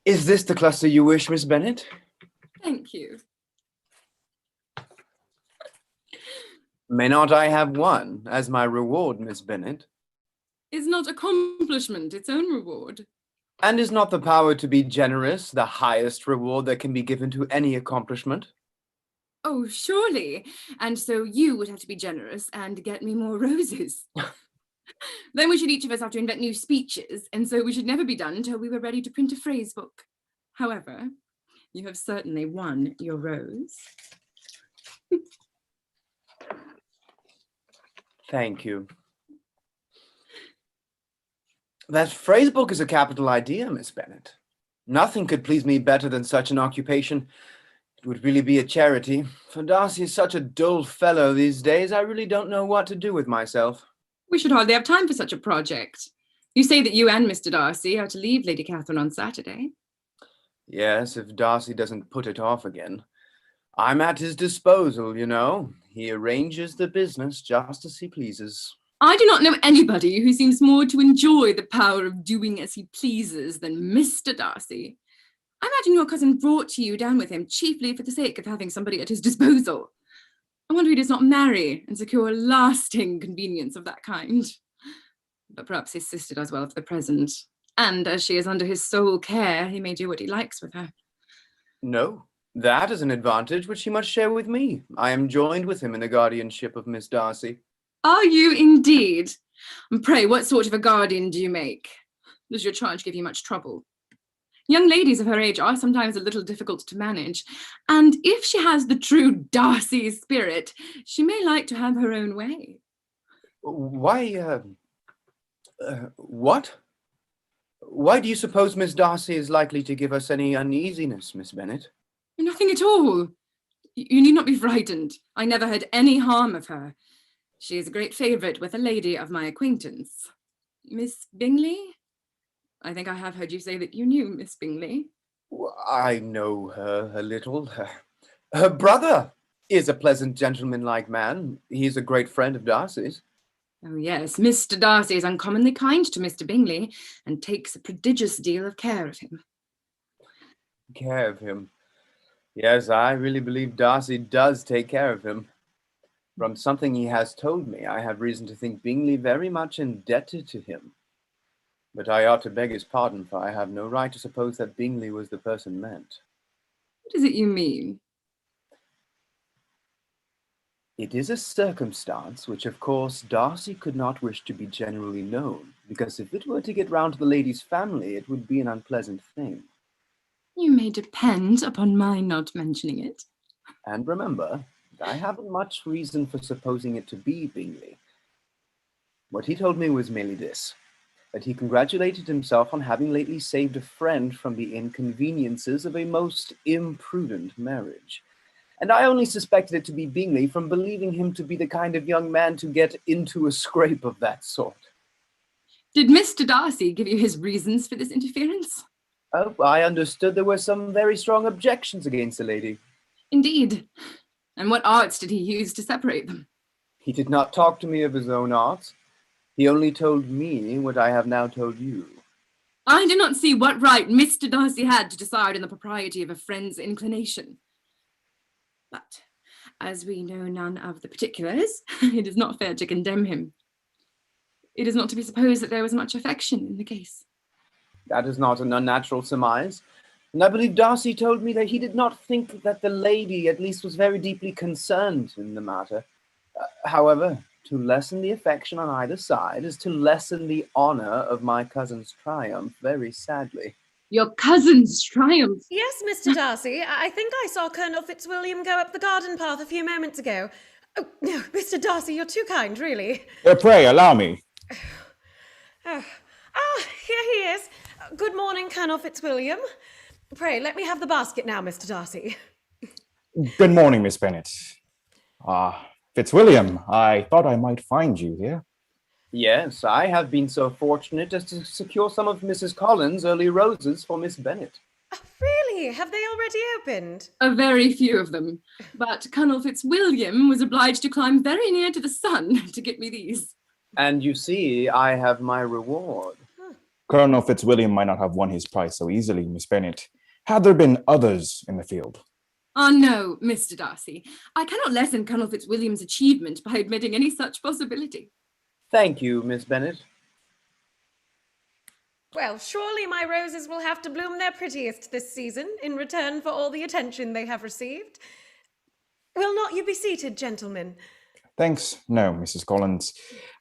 Is this the cluster you wish, Miss Bennet? Thank you. May not I have one as my reward, Miss Bennet? Is not accomplishment its own reward? And is not the power to be generous the highest reward that can be given to any accomplishment? Oh, surely. And so you would have to be generous and get me more roses. Then we should each of us have to invent new speeches, and so we should never be done until we were ready to print a phrase book. However, you have certainly won your rose. Thank you. That phrase book is a capital idea, Miss Bennet. Nothing could please me better than such an occupation. It would really be a charity, for Darcy is such a dull fellow these days, I really don't know what to do with myself. We should hardly have time for such a project. You say that you and Mr. Darcy are to leave Lady Catherine on Saturday. Yes, if Darcy doesn't put it off again. I'm at his disposal, you know. He arranges the business just as he pleases. I do not know anybody who seems more to enjoy the power of doing as he pleases than Mr. Darcy. I imagine your cousin brought you down with him chiefly for the sake of having somebody at his disposal. I wonder he does not marry and secure lasting convenience of that kind. But perhaps his sister does well for the present, and as she is under his sole care, he may do what he likes with her. No, that is an advantage which he must share with me. I am joined with him in the guardianship of Miss Darcy. Are you indeed? And pray, what sort of a guardian do you make? Does your charge give you much trouble? Young ladies of her age are sometimes a little difficult to manage, and if she has the true Darcy spirit, she may like to have her own way. Why, what? Why do you suppose Miss Darcy is likely to give us any uneasiness, Miss Bennet? Nothing at all. You need not be frightened. I never heard any harm of her. She is a great favourite with a lady of my acquaintance. Miss Bingley? I think I have heard you say that you knew Miss Bingley. I know her a little. Her brother is a pleasant gentleman-like man. He's a great friend of Darcy's. Oh yes, Mr. Darcy is uncommonly kind to Mr. Bingley and takes a prodigious deal of care of him. Care of him? Yes, I really believe Darcy does take care of him. From something he has told me, I have reason to think Bingley very much indebted to him. But I ought to beg his pardon, for I have no right to suppose that Bingley was the person meant. What is it you mean? It is a circumstance which, of course, Darcy could not wish to be generally known, because if it were to get round to the lady's family, it would be an unpleasant thing. You may depend upon my not mentioning it. And remember, I haven't much reason for supposing it to be Bingley. What he told me was merely this, that he congratulated himself on having lately saved a friend from the inconveniences of a most imprudent marriage. And I only suspected it to be Bingley from believing him to be the kind of young man to get into a scrape of that sort. Did Mr. Darcy give you his reasons for this interference? Oh, I understood there were some very strong objections against the lady. Indeed. And what arts did he use to separate them? He did not talk to me of his own arts. He only told me what I have now told you. I do not see what right Mr. Darcy had to decide on the propriety of a friend's inclination. But as we know none of the particulars, it is not fair to condemn him. It is not to be supposed that there was much affection in the case. That is not an unnatural surmise. And I believe Darcy told me that he did not think that the lady, at least, was very deeply concerned in the matter. However, to lessen the affection on either side is to lessen the honour of my cousin's triumph, very sadly. Your cousin's triumph? Yes, Mr. Darcy. I think I saw Colonel Fitzwilliam go up the garden path a few moments ago. Oh, no, Mr. Darcy, you're too kind, really. Pray, allow me. Here he is. Good morning, Colonel Fitzwilliam. Pray, let me have the basket now, Mr. Darcy. Good morning, Miss Bennet. Fitzwilliam, I thought I might find you here. Yes, I have been so fortunate as to secure some of Mrs. Collins' early roses for Miss Bennet. Really? Have they already opened? A very few of them. But Colonel Fitzwilliam was obliged to climb very near to the sun to get me these. And you see, I have my reward. Colonel Fitzwilliam might not have won his prize so easily, Miss Bennet, had there been others in the field. Ah, no, Mr. Darcy. I cannot lessen Colonel Fitzwilliam's achievement by admitting any such possibility. Thank you, Miss Bennet. Well, surely my roses will have to bloom their prettiest this season in return for all the attention they have received. Will not you be seated, gentlemen? Thanks, no, Mrs. Collins.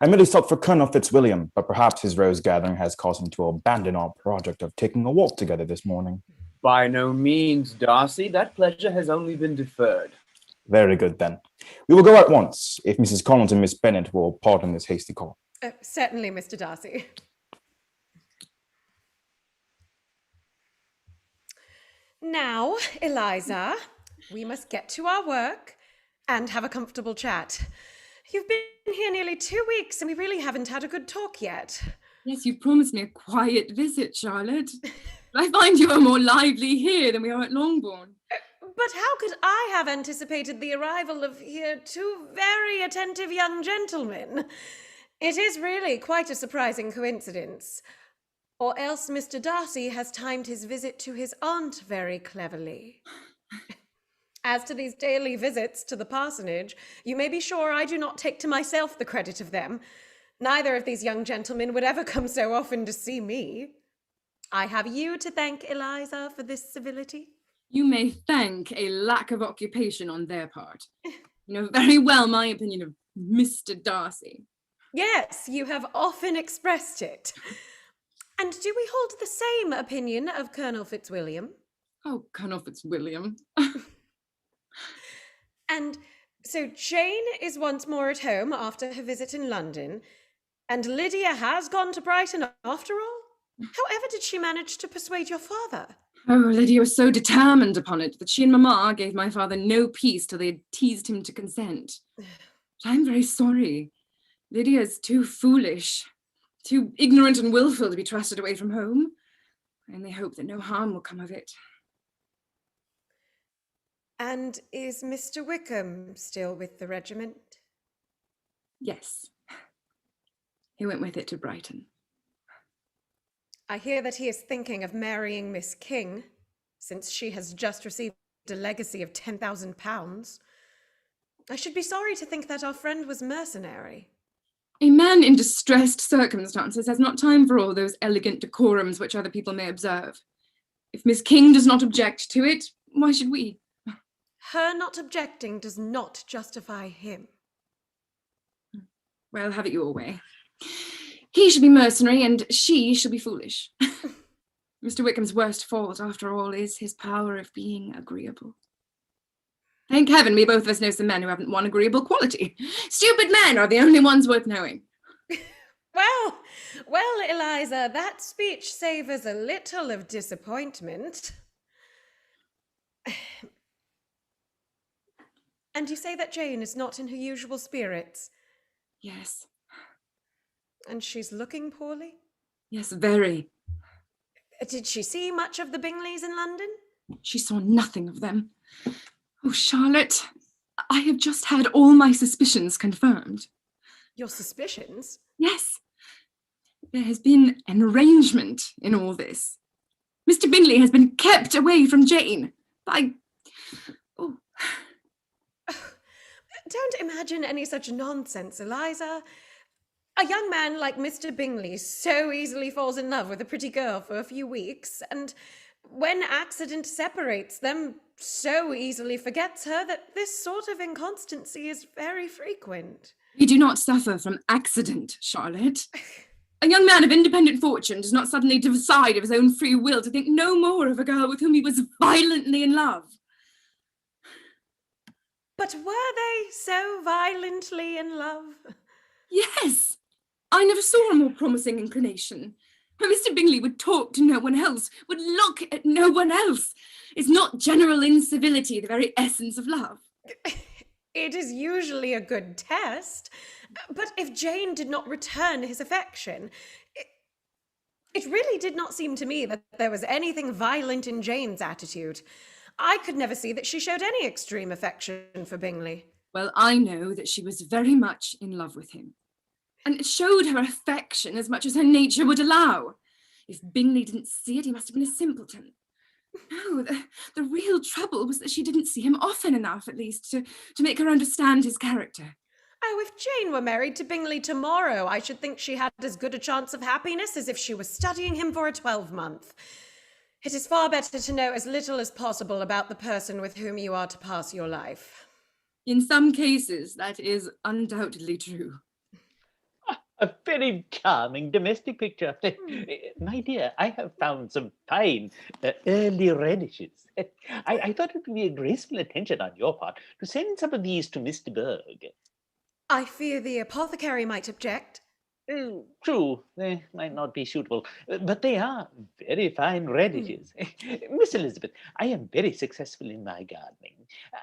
I merely stopped for Colonel Fitzwilliam, but perhaps his rose gathering has caused him to abandon our project of taking a walk together this morning. By no means, Darcy. That pleasure has only been deferred. Very good, then. We will go at once, if Mrs. Collins and Miss Bennet will pardon this hasty call. Certainly, Mr. Darcy. Now, Eliza, we must get to our work and have a comfortable chat. You've been here nearly 2 weeks and we really haven't had a good talk yet. Yes, you've promised me a quiet visit, Charlotte. I find you are more lively here than we are at Longbourn. But how could I have anticipated the arrival of here two very attentive young gentlemen? It is really quite a surprising coincidence. Or else Mr. Darcy has timed his visit to his aunt very cleverly. As to these daily visits to the parsonage, you may be sure I do not take to myself the credit of them. Neither of these young gentlemen would ever come so often to see me. I have you to thank, Eliza, for this civility. You may thank a lack of occupation on their part. You know very well my opinion of Mr. Darcy. Yes, you have often expressed it. And do we hold the same opinion of Colonel Fitzwilliam? Oh, Colonel Fitzwilliam. And so Jane is once more at home after her visit in London, and Lydia has gone to Brighton after all? However did she manage to persuade your father? Oh, Lydia was so determined upon it that she and Mamma gave my father no peace till they had teased him to consent. But I'm very sorry. Lydia is too foolish, too ignorant and willful to be trusted away from home. I only hope that no harm will come of it. And is Mr. Wickham still with the regiment? Yes. He went with it to Brighton. I hear that he is thinking of marrying Miss King, since she has just received a legacy of £10,000. I should be sorry to think that our friend was mercenary. A man in distressed circumstances has not time for all those elegant decorums which other people may observe. If Miss King does not object to it, why should we? Her not objecting does not justify him. Well, have it your way. He should be mercenary and she should be foolish. Mr. Wickham's worst fault, after all, is his power of being agreeable. Thank heaven we both of us know some men who haven't one agreeable quality. Stupid men are the only ones worth knowing. Well, Eliza, that speech savours a little of disappointment. And you say that Jane is not in her usual spirits? Yes. And she's looking poorly? Yes, very. Did she see much of the Bingleys in London? She saw nothing of them. Oh, Charlotte, I have just had all my suspicions confirmed. Your suspicions? Yes. There has been an arrangement in all this. Mr. Bingley has been kept away from Jane by... Oh. Don't imagine any such nonsense, Eliza. A young man like Mr. Bingley so easily falls in love with a pretty girl for a few weeks, and when accident separates them, so easily forgets her that this sort of inconstancy is very frequent. We do not suffer from accident, Charlotte. A young man of independent fortune does not suddenly decide of his own free will to think no more of a girl with whom he was violently in love. But were they so violently in love? Yes. I never saw a more promising inclination. When Mr. Bingley would talk to no one else, would look at no one else. Is not general incivility the very essence of love? It is usually a good test. But if Jane did not return his affection, it really did not seem to me that there was anything violent in Jane's attitude. I could never see that she showed any extreme affection for Bingley. Well, I know that she was very much in love with him, and it showed her affection as much as her nature would allow. If Bingley didn't see it, he must have been a simpleton. No, the real trouble was that she didn't see him often enough, at least, to make her understand his character. Oh, if Jane were married to Bingley tomorrow, I should think she had as good a chance of happiness as if she was studying him for a 12-month. It is far better to know as little as possible about the person with whom you are to pass your life. In some cases, that is undoubtedly true. A very charming domestic picture. My dear, I have found some fine early radishes. I thought it would be a graceful attention on your part to send some of these to Mr. Berg. I fear the apothecary might object. True, they might not be suitable, but they are very fine radishes. Miss Elizabeth, I am very successful in my gardening.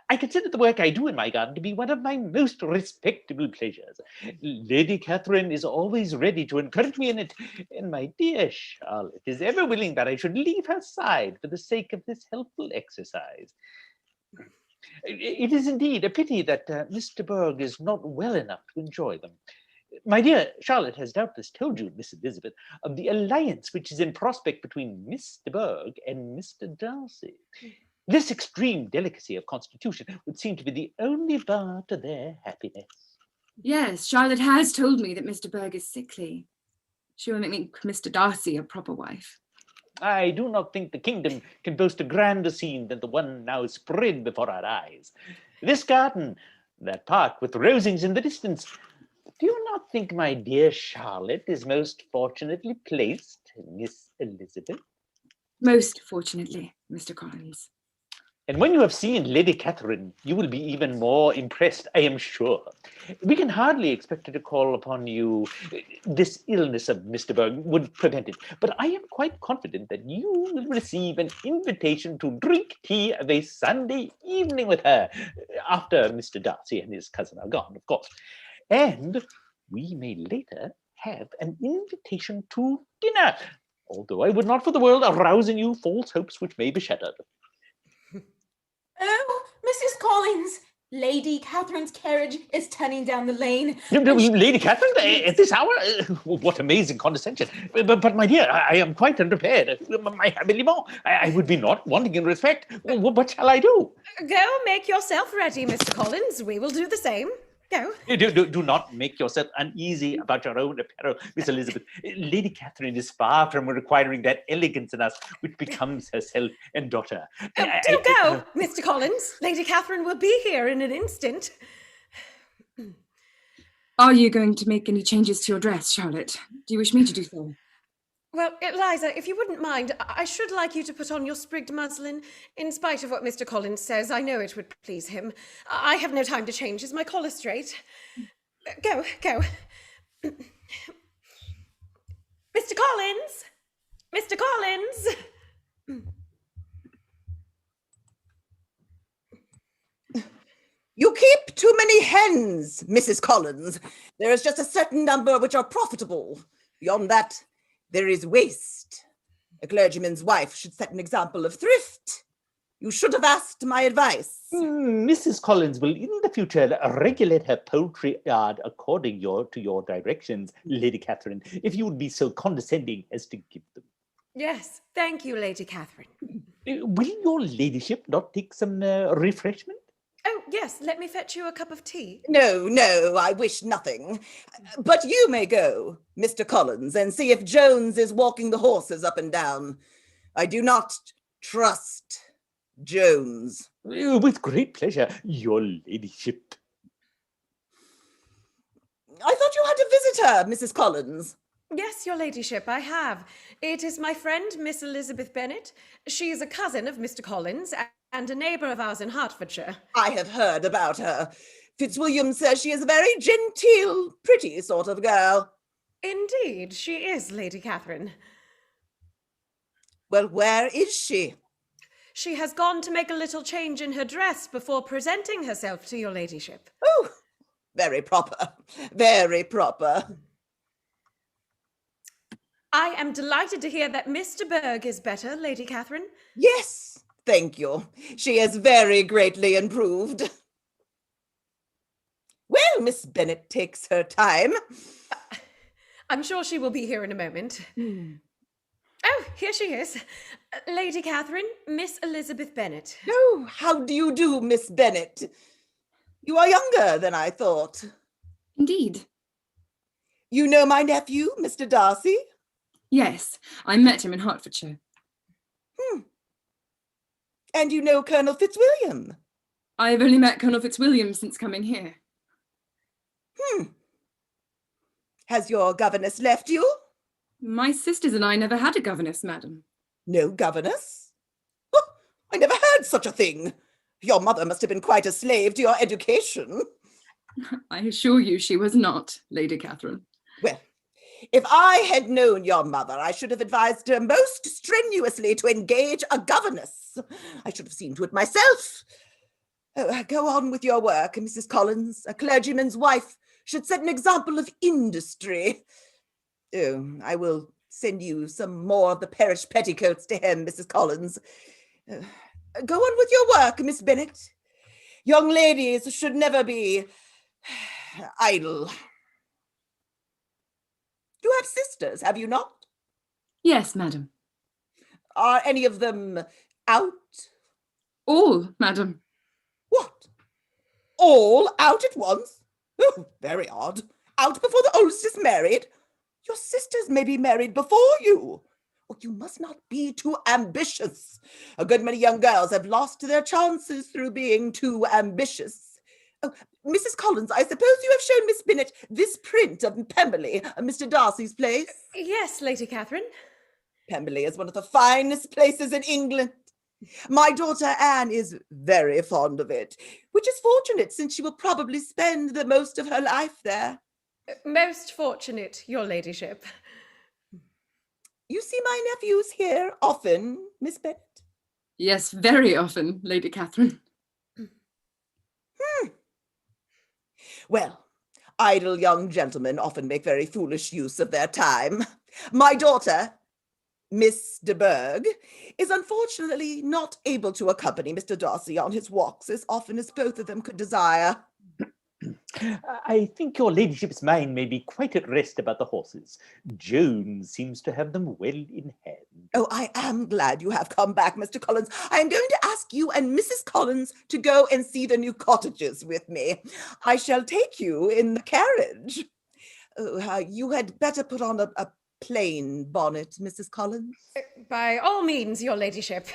I consider the work I do in my garden to be one of my most respectable pleasures. Lady Catherine is always ready to encourage me in it, and my dear Charlotte is ever willing that I should leave her side for the sake of this helpful exercise. It is indeed a pity that Mr. Berg is not well enough to enjoy them. My dear Charlotte has doubtless told you, Miss Elizabeth, of the alliance which is in prospect between Mr. Berg and Mr. Darcy. This extreme delicacy of constitution would seem to be the only bar to their happiness. Yes, Charlotte has told me that Mr. Berg is sickly. She will make Mr. Darcy a proper wife. I do not think the kingdom can boast a grander scene than the one now spread before our eyes. This garden, that park with rosings in the distance, do you not think my dear Charlotte is most fortunately placed, Miss Elizabeth? Most fortunately, Mr. Collins. And when you have seen Lady Catherine, you will be even more impressed, I am sure. We can hardly expect her to call upon you. This illness of Mr. Berg would prevent it. But I am quite confident that you will receive an invitation to drink tea of a Sunday evening with her, after Mr. Darcy and his cousin are gone, of course. And we may later have an invitation to dinner, although I would not for the world arouse in you false hopes which may be shattered. Oh, Mrs. Collins, Lady Catherine's carriage is turning down the lane. Lady Catherine, at this hour? What amazing condescension. But my dear, I am quite unprepared. My habiliments, I would be not wanting in respect. What shall I do? Go make yourself ready, Mr. Collins. We will do the same. Go. Do not make yourself uneasy about your own apparel, Miss Elizabeth. Lady Catherine is far from requiring that elegance in us which becomes herself and daughter. Do go, Mr. Collins. Lady Catherine will be here in an instant. Are you going to make any changes to your dress, Charlotte? Do you wish me to do so? Well, Eliza, if you wouldn't mind, I should like you to put on your sprigged muslin. In spite of what Mr. Collins says, I know it would please him. I have no time to change. Is my collar straight? Go. Mr. Collins! Mr. Collins! You keep too many hens, Mrs. Collins. There is just a certain number which are profitable. Beyond that, there is waste. A clergyman's wife should set an example of thrift. You should have asked my advice. Mrs. Collins will in the future regulate her poultry yard according to your directions, Lady Catherine, if you would be so condescending as to give them. Yes, thank you, Lady Catherine. Will your ladyship not take some refreshment? Oh, yes, let me fetch you a cup of tea. No, I wish nothing. But you may go, Mr. Collins, and see if Jones is walking the horses up and down. I do not trust Jones. With great pleasure, your ladyship. I thought you had a visitor, Mrs. Collins. Yes, your ladyship, I have. It is my friend, Miss Elizabeth Bennet. She is a cousin of Mr. Collins and a neighbour of ours in Hertfordshire. I have heard about her. Fitzwilliam says she is a very genteel, pretty sort of girl. Indeed, she is, Lady Catherine. Well, where is she? She has gone to make a little change in her dress before presenting herself to your ladyship. Oh, very proper, very proper. I am delighted to hear that Mr. Berg is better, Lady Catherine. Yes, thank you. She is very greatly improved. Well, Miss Bennet takes her time. I'm sure she will be here in a moment. Oh, here she is. Lady Catherine, Miss Elizabeth Bennet. Oh, how do you do, Miss Bennet? You are younger than I thought. Indeed. You know my nephew, Mr. Darcy? Yes, I met him in Hertfordshire. And you know Colonel Fitzwilliam? I have only met Colonel Fitzwilliam since coming here. Has your governess left you? My sisters and I never had a governess, madam. No governess? Oh, I never heard such a thing. Your mother must have been quite a slave to your education. I assure you she was not, Lady Catherine. Well, If I had known your mother, I should have advised her most strenuously to engage a governess. I should have seen to it myself. Oh, go on with your work, Mrs. Collins. A clergyman's wife should set an example of industry. Oh, I will send you some more of the parish petticoats to hem, Mrs. Collins. Go on with your work, Miss Bennet. Young ladies should never be idle. You have sisters, have you not? Yes, madam. Are any of them out? All, madam. What? All out at once? Oh, very odd. Out before the oldest is married? Your sisters may be married before you. Oh, you must not be too ambitious. A good many young girls have lost their chances through being too ambitious. Oh, Mrs. Collins, I suppose you have shown Miss Bennet this print of Pemberley, Mr. Darcy's place? Yes, Lady Catherine. Pemberley is one of the finest places in England. My daughter Anne is very fond of it, which is fortunate since she will probably spend the most of her life there. Most fortunate, your ladyship. You see my nephews here often, Miss Bennet? Yes, very often, Lady Catherine. Well, idle young gentlemen often make very foolish use of their time. My daughter, Miss de Bourgh, is unfortunately not able to accompany Mr. Darcy on his walks as often as both of them could desire. I think your ladyship's mind may be quite at rest about the horses. Joan seems to have them well in hand. Oh, I am glad you have come back, Mr. Collins. I am going to ask you and Mrs. Collins to go and see the new cottages with me. I shall take you in the carriage. You had better put on a plain bonnet, Mrs. Collins. By all means, your ladyship.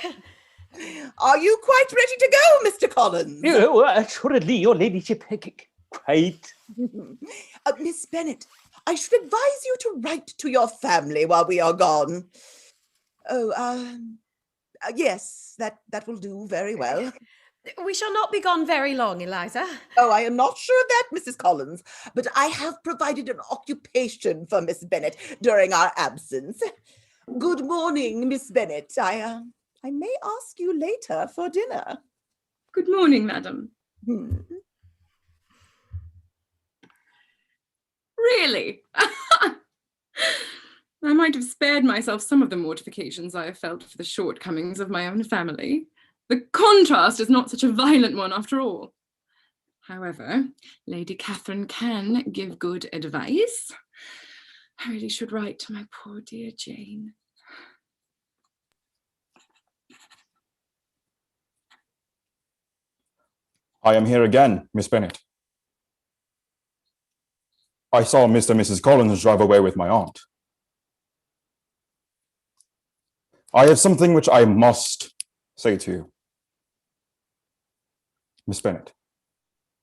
Are you quite ready to go, Mr. Collins? Assuredly, your ladyship, quite. Miss Bennet, I should advise you to write to your family while we are gone. Oh, yes, that will do very well. We shall not be gone very long, Eliza. Oh, I am not sure of that, Mrs. Collins, but I have provided an occupation for Miss Bennet during our absence. Good morning, Miss Bennet. I may ask you later for dinner. Good morning, madam. Really? I might have spared myself some of the mortifications I have felt for the shortcomings of my own family. The contrast is not such a violent one after all. However, Lady Catherine can give good advice. I really should write to my poor dear Jane. I am here again, Miss Bennet. I saw Mr. and Mrs. Collins drive away with my aunt. I have something which I must say to you. Miss Bennet,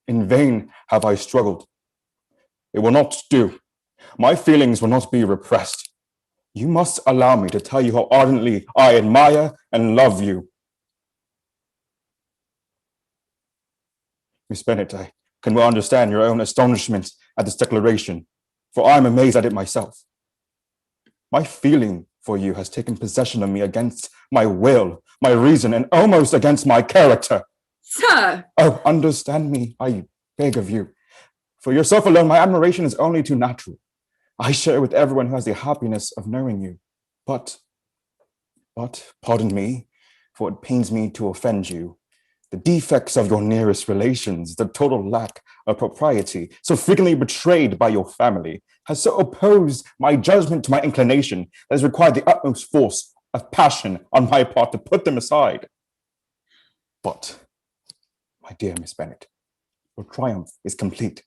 in vain have I struggled. It will not do. My feelings will not be repressed. You must allow me to tell you how ardently I admire and love you. Miss Bennet, I can well understand your own astonishment at this declaration, for I am amazed at it myself. My feeling for you has taken possession of me against my will, my reason, and almost against my character. Sir! Oh, understand me, I beg of you. For yourself alone, my admiration is only too natural. I share it with everyone who has the happiness of knowing you. But, pardon me, for it pains me to offend you. The defects of your nearest relations, the total lack of propriety, so frequently betrayed by your family, has so opposed my judgment to my inclination that has required the utmost force of passion on my part to put them aside. But, my dear Miss Bennet, your triumph is complete.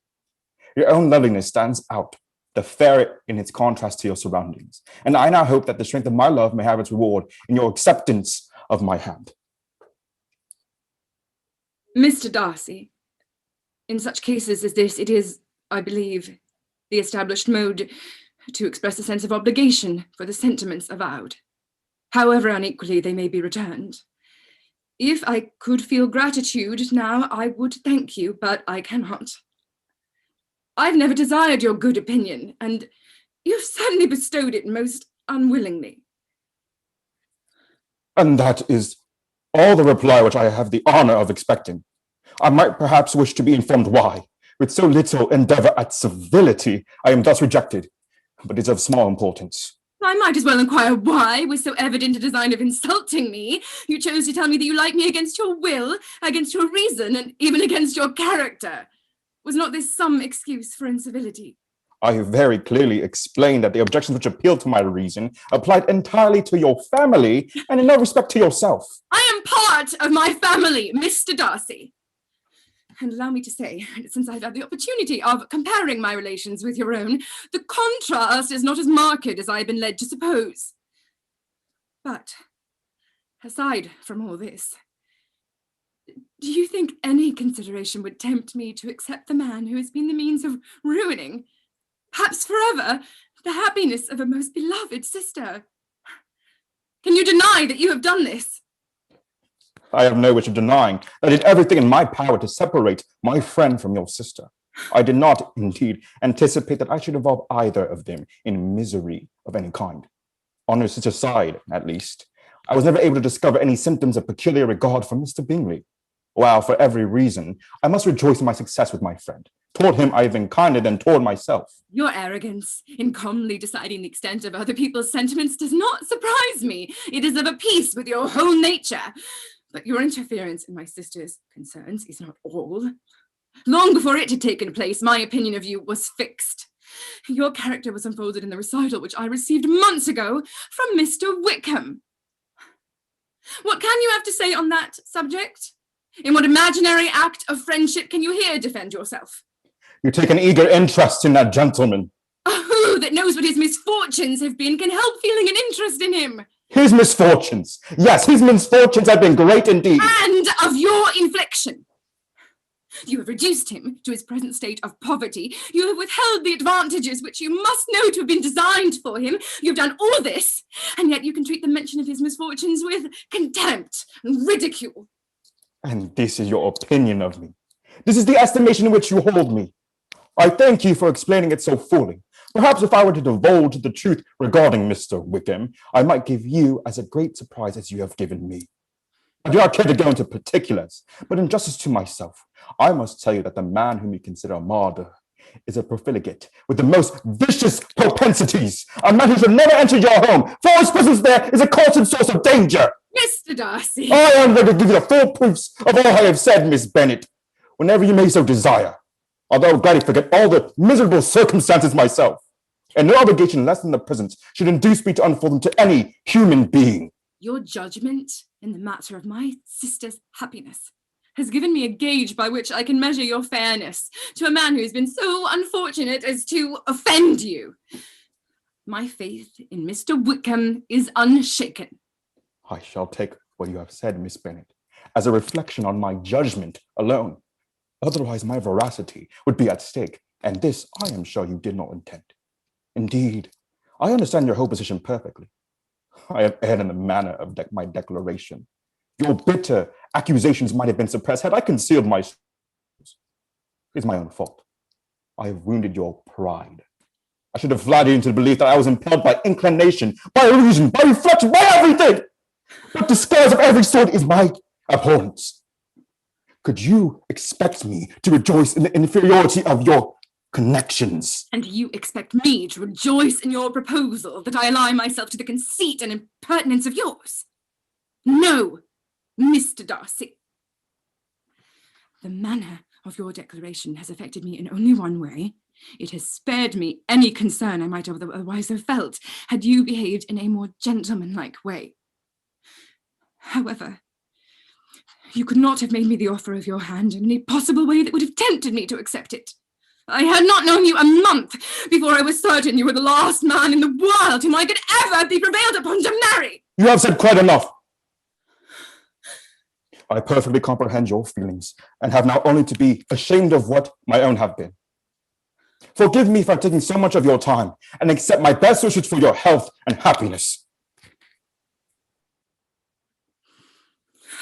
Your own loveliness stands out, the fair in its contrast to your surroundings. And I now hope that the strength of my love may have its reward in your acceptance of my hand. Mr. Darcy, in such cases as this, it is, I believe, the established mode to express a sense of obligation for the sentiments avowed, however unequally they may be returned. If I could feel gratitude now, I would thank you, but I cannot. I've never desired your good opinion, and You've certainly bestowed it most unwillingly. And that is all the reply which I have the honor of expecting. I might perhaps wish to be informed why, with so little endeavor at civility, I am thus rejected, but it's of small importance. I might as well inquire why, with so evident a design of insulting me, you chose to tell me that you like me against your will, against your reason, and even against your character. Was not this some excuse for incivility? I very clearly explained that the objections which appealed to my reason applied entirely to your family and in no respect to yourself. I am part of my family, Mr. Darcy. And allow me to say, since I've had the opportunity of comparing my relations with your own, the contrast is not as marked as I have been led to suppose. But, aside from all this, do you think any consideration would tempt me to accept the man who has been the means of ruining, perhaps forever, the happiness of a most beloved sister? Can you deny that you have done this? I have no wish of denying that I did everything in my power to separate my friend from your sister. I did not, indeed, anticipate that I should involve either of them in misery of any kind. On her sister's side, at least, I was never able to discover any symptoms of peculiar regard for Mr. Bingley. While, for every reason, I must rejoice in my success with my friend. Toward him, I have been kinder than toward myself. Your arrogance in calmly deciding the extent of other people's sentiments does not surprise me. It is of a piece with your whole nature. But your interference in my sister's concerns is not all. Long before it had taken place, my opinion of you was fixed. Your character was unfolded in the recital which I received months ago from Mr. Wickham. What can you have to say on that subject? In what imaginary act of friendship can you here defend yourself? You take an eager interest in that gentleman. Who that knows what his misfortunes have been can help feeling an interest in him? His misfortunes. Yes, his misfortunes have been great indeed. And of your infliction. You have reduced him to his present state of poverty. You have withheld the advantages which you must know to have been designed for him. You've done all this, and yet you can treat the mention of his misfortunes with contempt and ridicule. And this is your opinion of me. This is the estimation in which you hold me. I thank you for explaining it so fully. Perhaps if I were to divulge the truth regarding Mr. Wickham, I might give you as a great surprise as you have given me. I do not care to go into particulars, but in justice to myself, I must tell you that the man whom you consider a martyr is a profligate with the most vicious propensities, a man who should never enter your home, for his presence there is a constant source of danger. Mr. Darcy! I am ready to give you the full proofs of all I have said, Miss Bennet, whenever you may so desire, although I would gladly forget all the miserable circumstances myself. And no obligation less than the present should induce me to unfold them to any human being. Your judgment in the matter of my sister's happiness has given me a gauge by which I can measure your fairness to a man who has been so unfortunate as to offend you. My faith in Mr. Wickham is unshaken. I shall take what you have said, Miss Bennet, as a reflection on my judgment alone. Otherwise, my veracity would be at stake, and this I am sure you did not intend. Indeed, I understand your whole position perfectly. I have erred in the manner of my declaration. Your bitter accusations might have been suppressed had I concealed my truths. It's my own fault. I have wounded your pride. I should have flattered you into the belief that I was impelled by inclination, by illusion, by reflection, by everything. But disguise of every sort is my abhorrence. Could you expect me to rejoice in the inferiority of your connections? And you expect me to rejoice in your proposal that I ally myself to the conceit and impertinence of yours? No, Mr. Darcy. The manner of your declaration has affected me in only one way. It has spared me any concern I might otherwise have felt had you behaved in a more gentlemanlike way. However, you could not have made me the offer of your hand in any possible way that would have tempted me to accept it. I had not known you a month before I was certain you were the last man in the world whom I could ever be prevailed upon to marry. You have said quite enough. I perfectly comprehend your feelings and have now only to be ashamed of what my own have been. Forgive me for taking so much of your time and accept my best wishes for your health and happiness.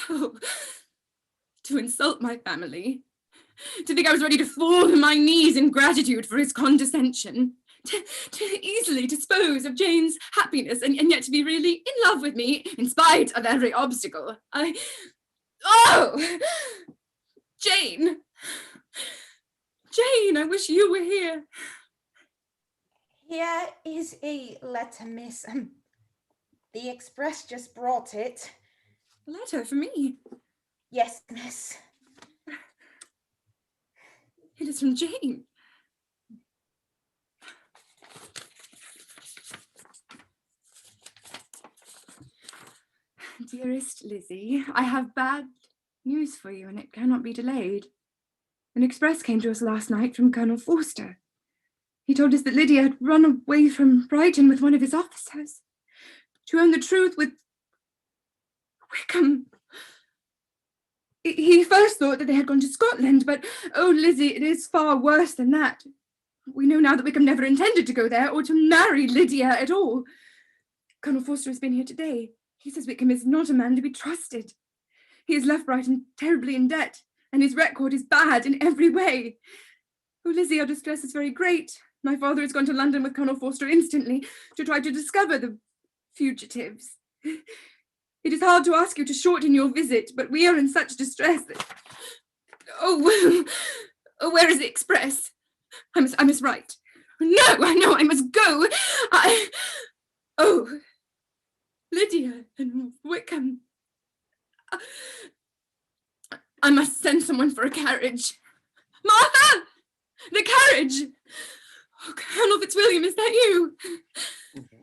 Oh, to insult my family, to think I was ready to fall on my knees in gratitude for his condescension, to easily dispose of Jane's happiness and yet to be really in love with me in spite of every obstacle. Oh! Jane! Jane, I wish you were here. Here is a letter, miss. The express just brought it. A letter for me? Yes, miss. It is from Jane. Dearest Lizzie, I have bad news for you and it cannot be delayed. An express came to us last night from Colonel Forster. He told us that Lydia had run away from Brighton with one of his officers. To own the truth, with Wickham. He first thought that they had gone to Scotland, but, oh, Lizzie, it is far worse than that. We know now that Wickham never intended to go there or to marry Lydia at all. Colonel Forster has been here today. He says Wickham is not a man to be trusted. He has left Brighton terribly in debt, and his record is bad in every way. Oh, Lizzie, our distress is very great. My father has gone to London with Colonel Forster instantly to try to discover the fugitives. It is hard to ask you to shorten your visit, but we are in such distress that... Oh, where is the express? I must write. No, I must go. Oh, Lydia and Wickham. I must send someone for a carriage. Martha! The carriage! Oh, Colonel Fitzwilliam, is that you?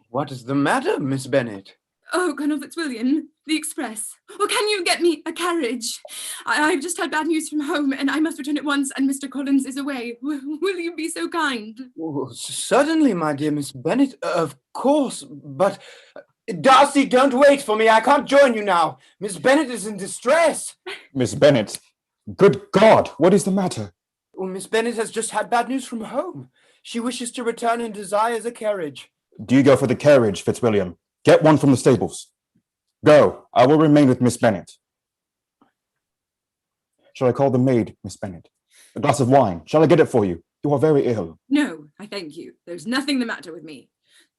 What is the matter, Miss Bennet? Oh, Colonel Fitzwilliam, the express. Oh, can you get me a carriage? I've just had bad news from home and I must return at once and Mr. Collins is away. Will you be so kind? Oh, certainly, my dear Miss Bennet, of course, but... Darcy, don't wait for me. I can't join you now. Miss Bennet is in distress. Miss Bennet, good God, what is the matter? Well, Miss Bennet has just had bad news from home. She wishes to return and desires a carriage. Do you go for the carriage, Fitzwilliam? Get one from the stables. Go. I will remain with Miss Bennet. Shall I call the maid, Miss Bennet? A glass of wine. Shall I get it for you? You are very ill. No, I thank you. There's nothing the matter with me.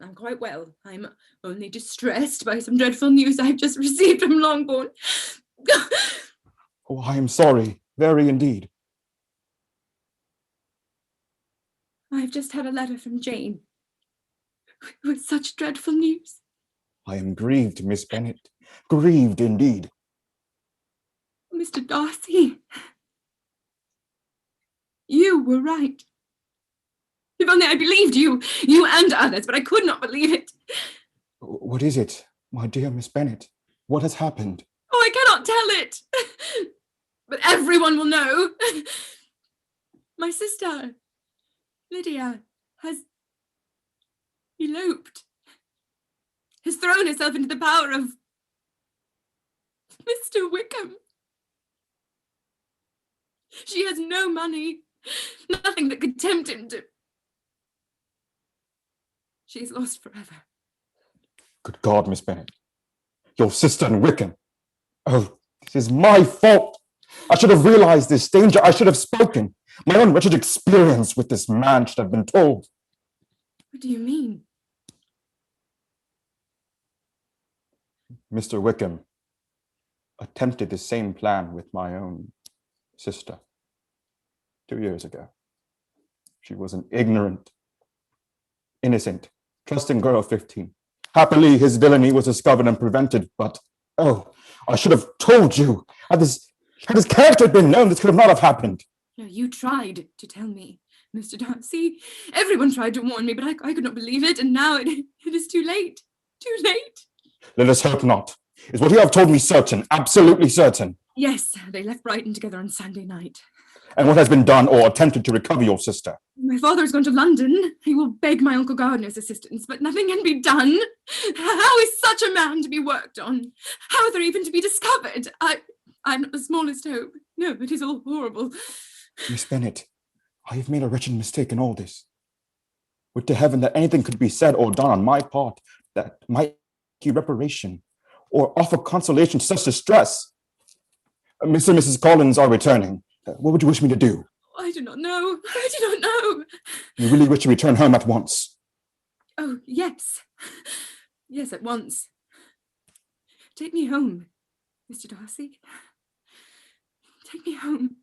I'm quite well. I'm only distressed by some dreadful news I've just received from Longbourn. Oh, I am sorry. Very indeed. I've just had a letter from Jane with such dreadful news. I am grieved, Miss Bennet. Grieved indeed. Mr. Darcy, you were right. If only I believed you and others, but I could not believe it. What is it, my dear Miss Bennet? What has happened? Oh, I cannot tell it. But everyone will know. My sister, Lydia, has eloped. Has thrown herself into the power of Mr. Wickham. She has no money, nothing that could tempt him to... She is lost forever. Good God, Miss Bennet. Your sister and Wickham. Oh, this is my fault. I should have realized this danger. I should have spoken. My own wretched experience with this man should have been told. What do you mean? Mr. Wickham attempted the same plan with my own sister 2 years ago. She was an ignorant, innocent, trusting girl of 15. Happily, his villainy was discovered and prevented, but, oh, I should have told you. Had his character been known, this could not have happened. No, you tried to tell me, Mr. Darcy. Everyone tried to warn me, but I could not believe it, and now it is too late. Too late. Let us hope not. Is what you have told me certain, absolutely certain? Yes, they left Brighton together on Sunday night. And what has been done or attempted to recover your sister? My father has gone to London. He will beg my Uncle Gardiner's assistance, but nothing can be done. How is such a man to be worked on? How is there even to be discovered? I've not the smallest hope. No, it is all horrible. Miss Bennet, I have made a wretched mistake in all this. Would to heaven that anything could be said or done on my part that might give reparation or offer consolation to such distress. Mr. and Mrs. Collins are returning. What would you wish me to do? I do not know. I do not know. You really wish to return home at once? Yes. Yes, at once. Take me home, Mr. Darcy. Take me home.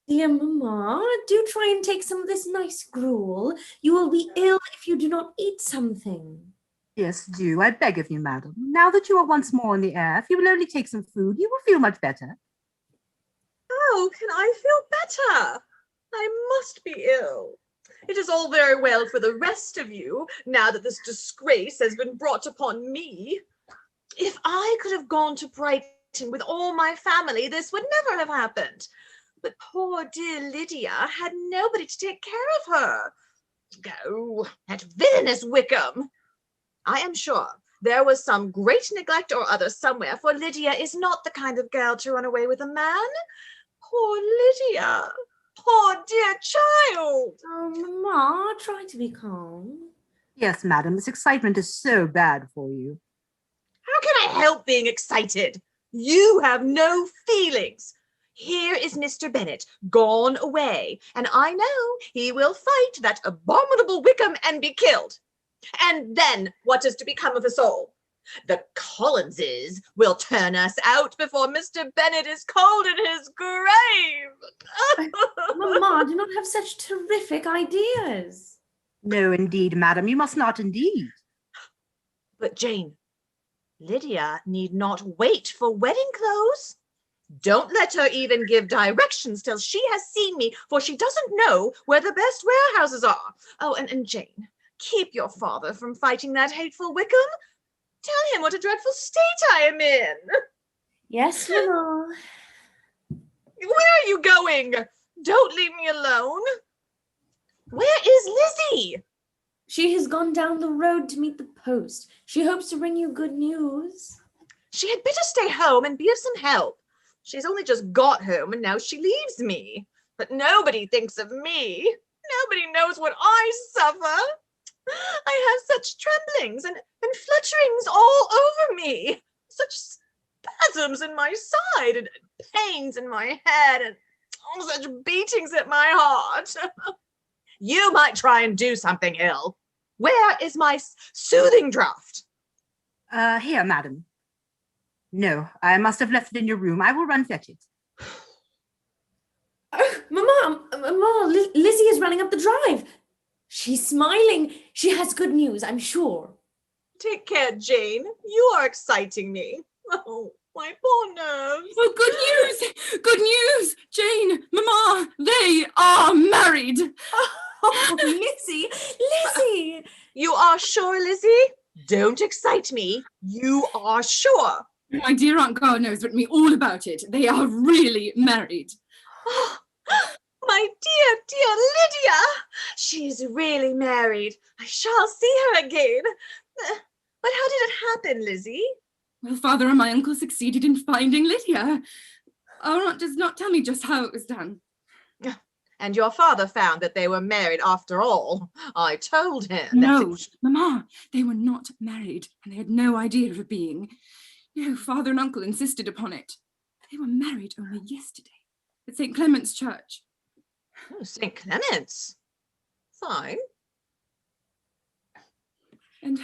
Dear Mamma, do try and take some of this nice gruel. You will be ill if you do not eat something. Yes, do, I beg of you, madam. Now that you are once more in the air, if you will only take some food, you will feel much better. How can I feel better? I must be ill. It is all very well for the rest of you, now that this disgrace has been brought upon me. If I could have gone to Brighton with all my family, this would never have happened. But poor dear Lydia had nobody to take care of her. Oh, that villainous Wickham! I am sure there was some great neglect or other somewhere, for Lydia is not the kind of girl to run away with a man. Poor Lydia! Poor dear child! Oh, Mamma, try to be calm. Yes, madam, this excitement is so bad for you. How can I help being excited? You have no feelings. Here is Mr. Bennet, gone away, and I know he will fight that abominable Wickham and be killed. And then what is to become of us all? The Collinses will turn us out before Mr. Bennet is cold in his grave. Mamma, do not have such terrific ideas. No, indeed, madam, you must not indeed. But Jane, Lydia need not wait for wedding clothes. Don't let her even give directions till she has seen me, for she doesn't know where the best warehouses are. Oh, and Jane, keep your father from fighting that hateful Wickham. Tell him what a dreadful state I am in. Yes, Mamma. Where are you going? Don't leave me alone. Where is Lizzie? She has gone down the road to meet the post. She hopes to bring you good news. She had better stay home and be of some help. She's only just got home and now she leaves me. But nobody thinks of me. Nobody knows what I suffer. I have such tremblings and flutterings all over me. Such spasms in my side and pains in my head and such beatings at my heart. You might try and do something ill. Where is my soothing draught? Here, madam. No, I must have left it in your room. I will run fetch it. Oh, Mamma, Lizzie is running up the drive. She's smiling. She has good news, I'm sure. Take care, Jane. You are exciting me. Oh, my poor nerves. Oh, good news! Good news! Jane, Mamma, they are married. Oh, Lizzie! You are sure, Lizzie? Don't excite me. You are sure. My dear Aunt God knows me all about it. They are really married. Oh, my dear, dear Lydia! She is really married. I shall see her again. But how did it happen, Lizzie? Well, Father and my uncle succeeded in finding Lydia. Our aunt does not tell me just how it was done. And your father found that they were married after all. I told him. No, Mamma, they were not married, and they had no idea of it being. No, Father and Uncle insisted upon it. They were married only yesterday at St. Clement's Church. Oh, St. Clement's? Fine. And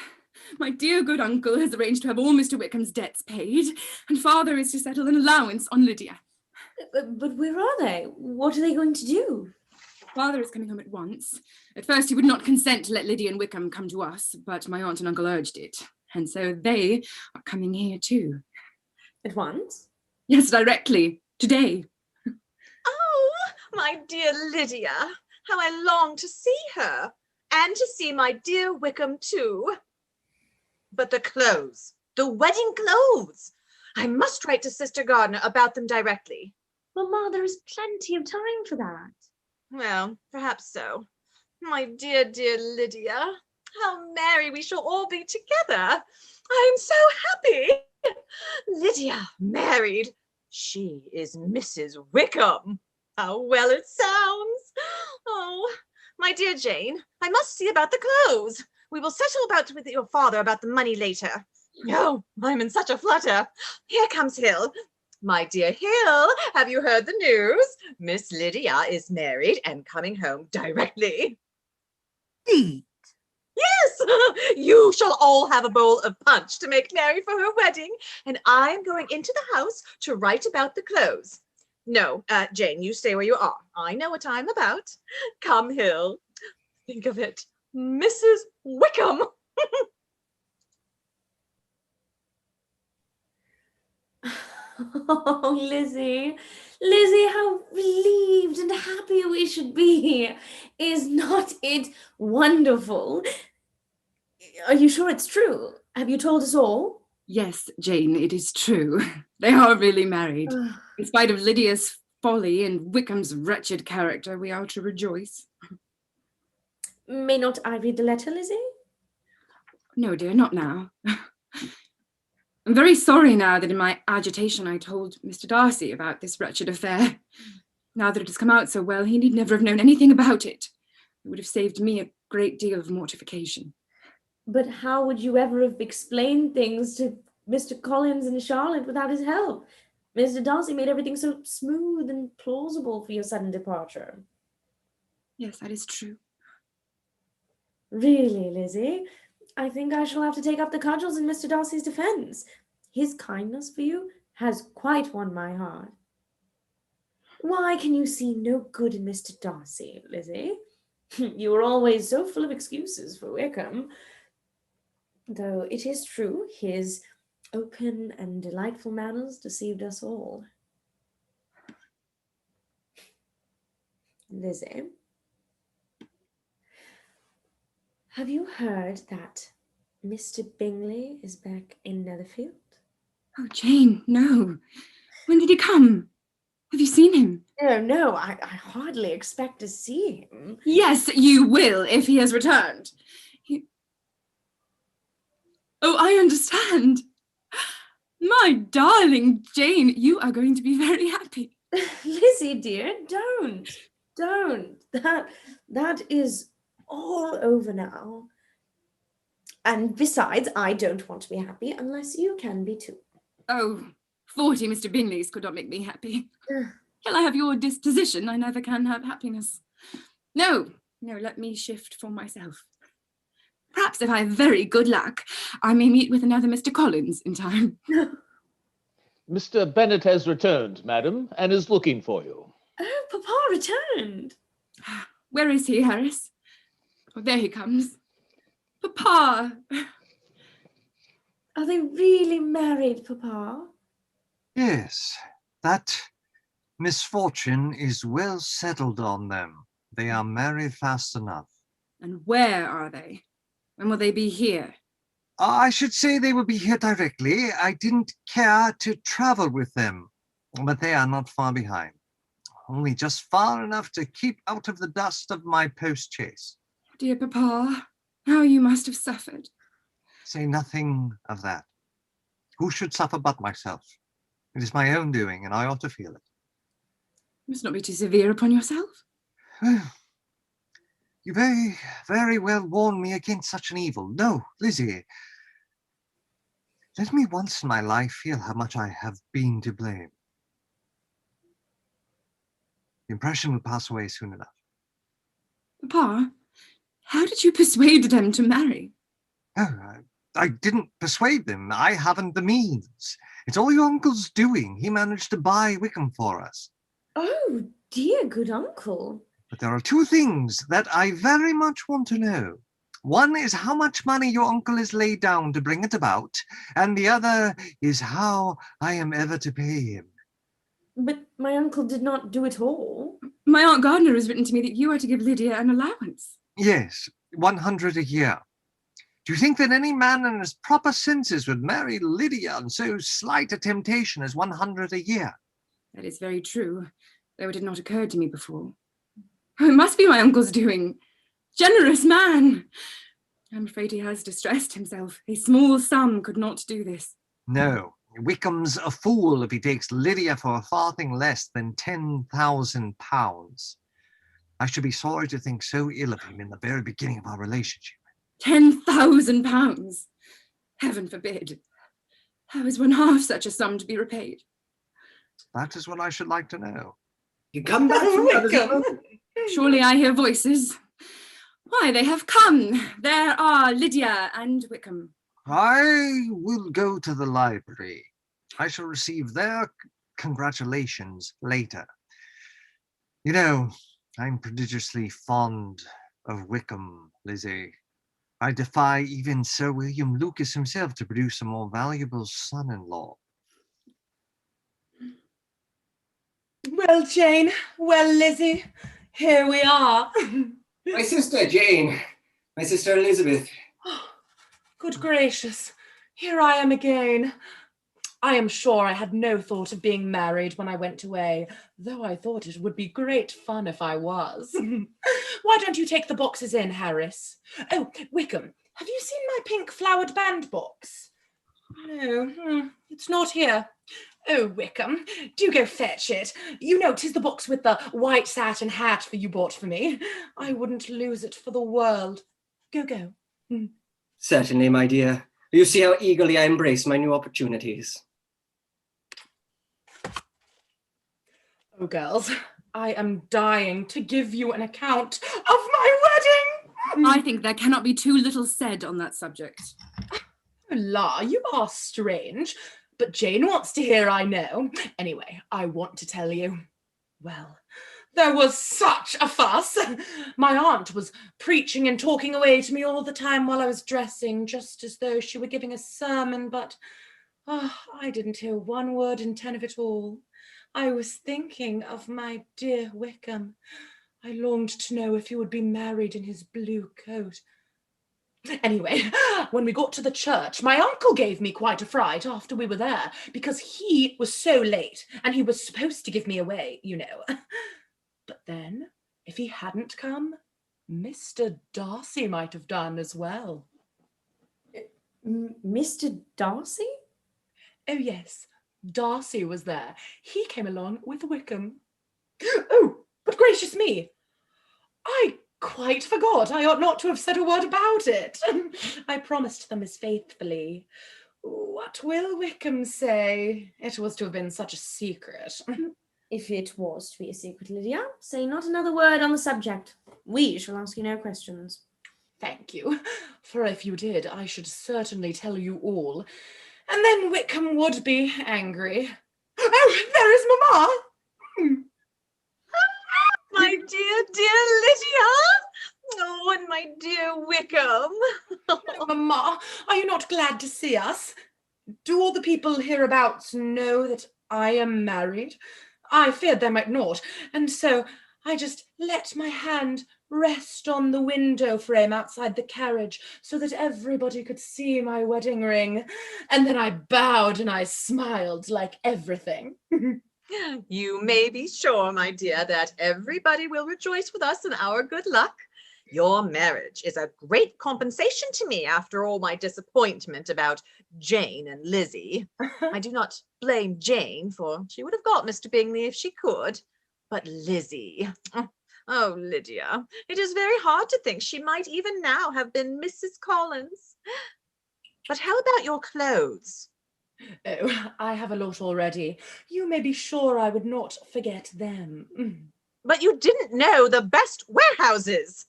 my dear good uncle has arranged to have all Mr. Wickham's debts paid, and Father is to settle an allowance on Lydia. But where are they? What are they going to do? Father is coming home at once. At first he would not consent to let Lydia and Wickham come to us, but my aunt and uncle urged it. And so they are coming here too. At once? Yes, directly. Today. Oh, my dear Lydia, how I long to see her, and to see my dear Wickham too. But the clothes, the wedding clothes. I must write to Sister Gardner about them directly. Mamma, there is plenty of time for that. Well, perhaps so. My dear, dear Lydia, how merry we shall all be together. I am so happy. Lydia married. She is Mrs. Wickham. How well it sounds. Oh, my dear Jane, I must see about the clothes. We will settle with your father about the money later. Oh, I'm in such a flutter. Here comes Hill. My dear Hill, have you heard the news? Miss Lydia is married and coming home directly. Indeed. Yes, you shall all have a bowl of punch to make merry for her wedding, and I'm going into the house to write about the clothes. No, Jane, you stay where you are. I know what I'm about. Come, Hill. Think of it, Mrs. Wickham. Oh, Lizzie, how relieved and happy we should be. Is not it wonderful? Are you sure it's true? Have you told us all? Yes, Jane, it is true. They are really married. In spite of Lydia's folly and Wickham's wretched character, we are to rejoice. May not I read the letter, Lizzie? No, dear, not now. I'm very sorry now that in my agitation I told Mr. Darcy about this wretched affair. Now that it has come out so well, he need never have known anything about it. It would have saved me a great deal of mortification. But how would you ever have explained things to Mr. Collins and Charlotte without his help? Mr. Darcy made everything so smooth and plausible for your sudden departure. Yes, that is true. Really, Lizzie, I think I shall have to take up the cudgels in Mr. Darcy's defence. His kindness for you has quite won my heart. Why can you see no good in Mr. Darcy, Lizzie? You were always so full of excuses for Wickham. Though it is true, his open and delightful manners deceived us all. Lizzie, have you heard that Mr. Bingley is back in Netherfield? Oh, Jane, no. When did he come? Have you seen him? Oh, no, I hardly expect to see him. Yes, you will, if he has returned. Oh, I understand. My darling Jane, you are going to be very happy. Lizzie, dear, don't. That is all over now. And besides, I don't want to be happy unless you can be too. Oh, 40 Mr. Bingleys could not make me happy. Till I have your disposition, I never can have happiness. No, let me shift for myself. Perhaps if I have very good luck, I may meet with another Mr. Collins in time. Mr. Bennet has returned, madam, and is looking for you. Oh, Papa returned. Where is he, Harris? Oh, there he comes. Papa! Are they really married, Papa? Yes, that misfortune is well settled on them. They are married fast enough. And where are they? When will they be here? I should say they will be here directly. I didn't care to travel with them, but they are not far behind. Only just far enough to keep out of the dust of my post-chase. Dear Papa, how you must have suffered. Say nothing of that. Who should suffer but myself? It is my own doing, and I ought to feel it. You must not be too severe upon yourself. You very, very well warned me against such an evil. No, Lizzie. Let me once in my life feel how much I have been to blame. The impression will pass away soon enough. Papa, how did you persuade them to marry? Oh, I didn't persuade them. I haven't the means. It's all your uncle's doing. He managed to buy Wickham for us. Oh, dear good uncle. But there are two things that I very much want to know. One is how much money your uncle has laid down to bring it about, and the other is how I am ever to pay him. But my uncle did not do it all. My Aunt Gardiner has written to me that you are to give Lydia an allowance. Yes, 100 a year. Do you think that any man in his proper senses would marry Lydia on so slight a temptation as 100 a year? That is very true, though it had not occurred to me before. Oh, it must be my uncle's doing. Generous man! I'm afraid he has distressed himself. A small sum could not do this. No, Wickham's a fool if he takes Lydia for a farthing less than £10,000. I should be sorry to think so ill of him in the very beginning of our relationship. £10,000! Heaven forbid. How is one half such a sum to be repaid? That is what I should like to know. You come back from Wickham. Surely I hear voices. Why, they have come. There are Lydia and Wickham. I will go to the library. I shall receive their congratulations later. You know, I'm prodigiously fond of Wickham, Lizzie. I defy even Sir William Lucas himself to produce a more valuable son-in-law. Well, Jane, well, Lizzie, here we are. My sister, Jane. My sister, Elizabeth. Good gracious, here I am again. I am sure I had no thought of being married when I went away, though I thought it would be great fun if I was. Why don't you take the boxes in, Harris? Oh, Wickham, have you seen my pink flowered bandbox? No, it's not here. Oh, Wickham, do go fetch it. You know, 'tis the box with the white satin hat for you bought for me. I wouldn't lose it for the world. Go. Certainly, my dear. You see how eagerly I embrace my new opportunities. Oh, girls, I am dying to give you an account of my wedding. I think there cannot be too little said on that subject. La, you are strange, but Jane wants to hear, I know. Anyway, I want to tell you. Well, there was such a fuss. My aunt was preaching and talking away to me all the time while I was dressing, just as though she were giving a sermon, but I didn't hear one word in 10 of it all. I was thinking of my dear Wickham. I longed to know if he would be married in his blue coat. Anyway, when we got to the church, my uncle gave me quite a fright after we were there, because he was so late, and he was supposed to give me away, you know. But then, if he hadn't come, Mr. Darcy might have done as well. Mr. Darcy? Oh, yes. Darcy was there. He came along with Wickham. Oh, but gracious me! I quite forgot. I ought not to have said a word about it. I promised them as faithfully. What will Wickham say? It was to have been such a secret. If it was to be a secret, Lydia, say not another word on the subject. We shall ask you no questions. Thank you, for if you did, I should certainly tell you all, and then Wickham would be angry. Oh, there is Mamma! My dear Lydia! Oh, and my dear Wickham! Oh, Mamma, are you not glad to see us? Do all the people hereabouts know that I am married? I feared they might not, and so I just let my hand rest on the window frame outside the carriage so that everybody could see my wedding ring. And then I bowed and I smiled like everything. You may be sure, my dear, that everybody will rejoice with us in our good luck. Your marriage is a great compensation to me after all my disappointment about Jane and Lizzie. I do not blame Jane, for she would have got Mr. Bingley if she could. But Lizzie, oh, Lydia, it is very hard to think she might even now have been Mrs. Collins. But how about your clothes? Oh, I have a lot already. You may be sure I would not forget them. But you didn't know the best warehouses.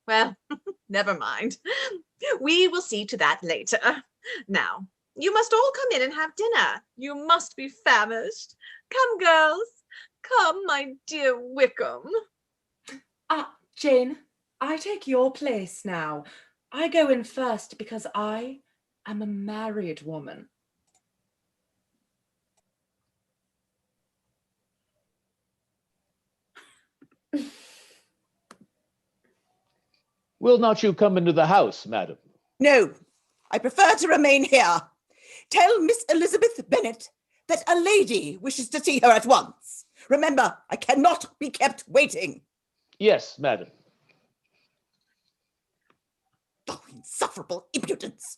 Well, never mind. We will see to that later. Now, you must all come in and have dinner. You must be famished. Come, girls. Come, my dear Wickham. Jane, I take your place now. I go in first because I am a married woman. Will not you come into the house, madam? No, I prefer to remain here. Tell Miss Elizabeth Bennet that a lady wishes to see her at once. Remember, I cannot be kept waiting. Yes, madam. Oh, insufferable impudence.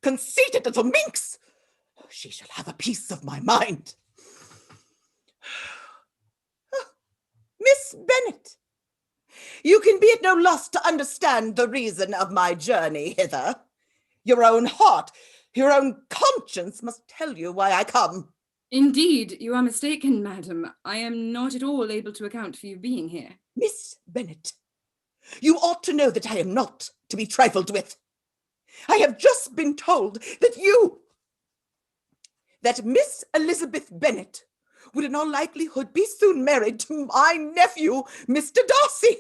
Conceited little minx. She shall have a piece of my mind. Miss Bennet, you can be at no loss to understand the reason of my journey hither. Your own heart, your own conscience must tell you why I come. Indeed, you are mistaken, madam. I am not at all able to account for you being here. Miss Bennet, you ought to know that I am not to be trifled with. I have just been told that Miss Elizabeth Bennet would in all likelihood be soon married to my nephew, Mr. Darcy.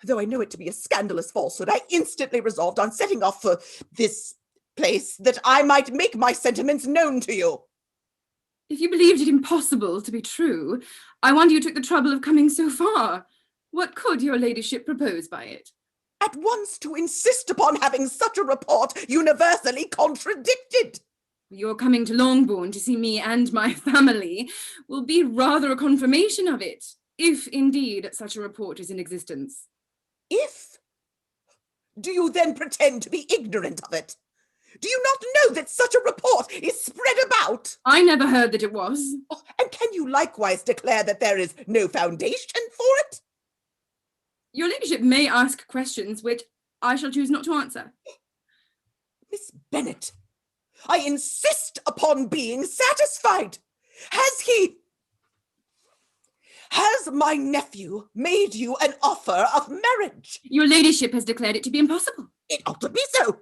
Though I know it to be a scandalous falsehood, I instantly resolved on setting off for this place that I might make my sentiments known to you. If you believed it impossible to be true, I wonder you took the trouble of coming so far. What could your ladyship propose by it? At once to insist upon having such a report universally contradicted. Your coming to Longbourn to see me and my family will be rather a confirmation of it, if indeed such a report is in existence. If? Do you then pretend to be ignorant of it? Do you not know that such a report is spread about? I never heard that it was. Oh, and can you likewise declare that there is no foundation for it? Your ladyship may ask questions which I shall choose not to answer. Miss Bennet, I insist upon being satisfied. Has my nephew made you an offer of marriage? Your ladyship has declared it to be impossible. It ought to be so.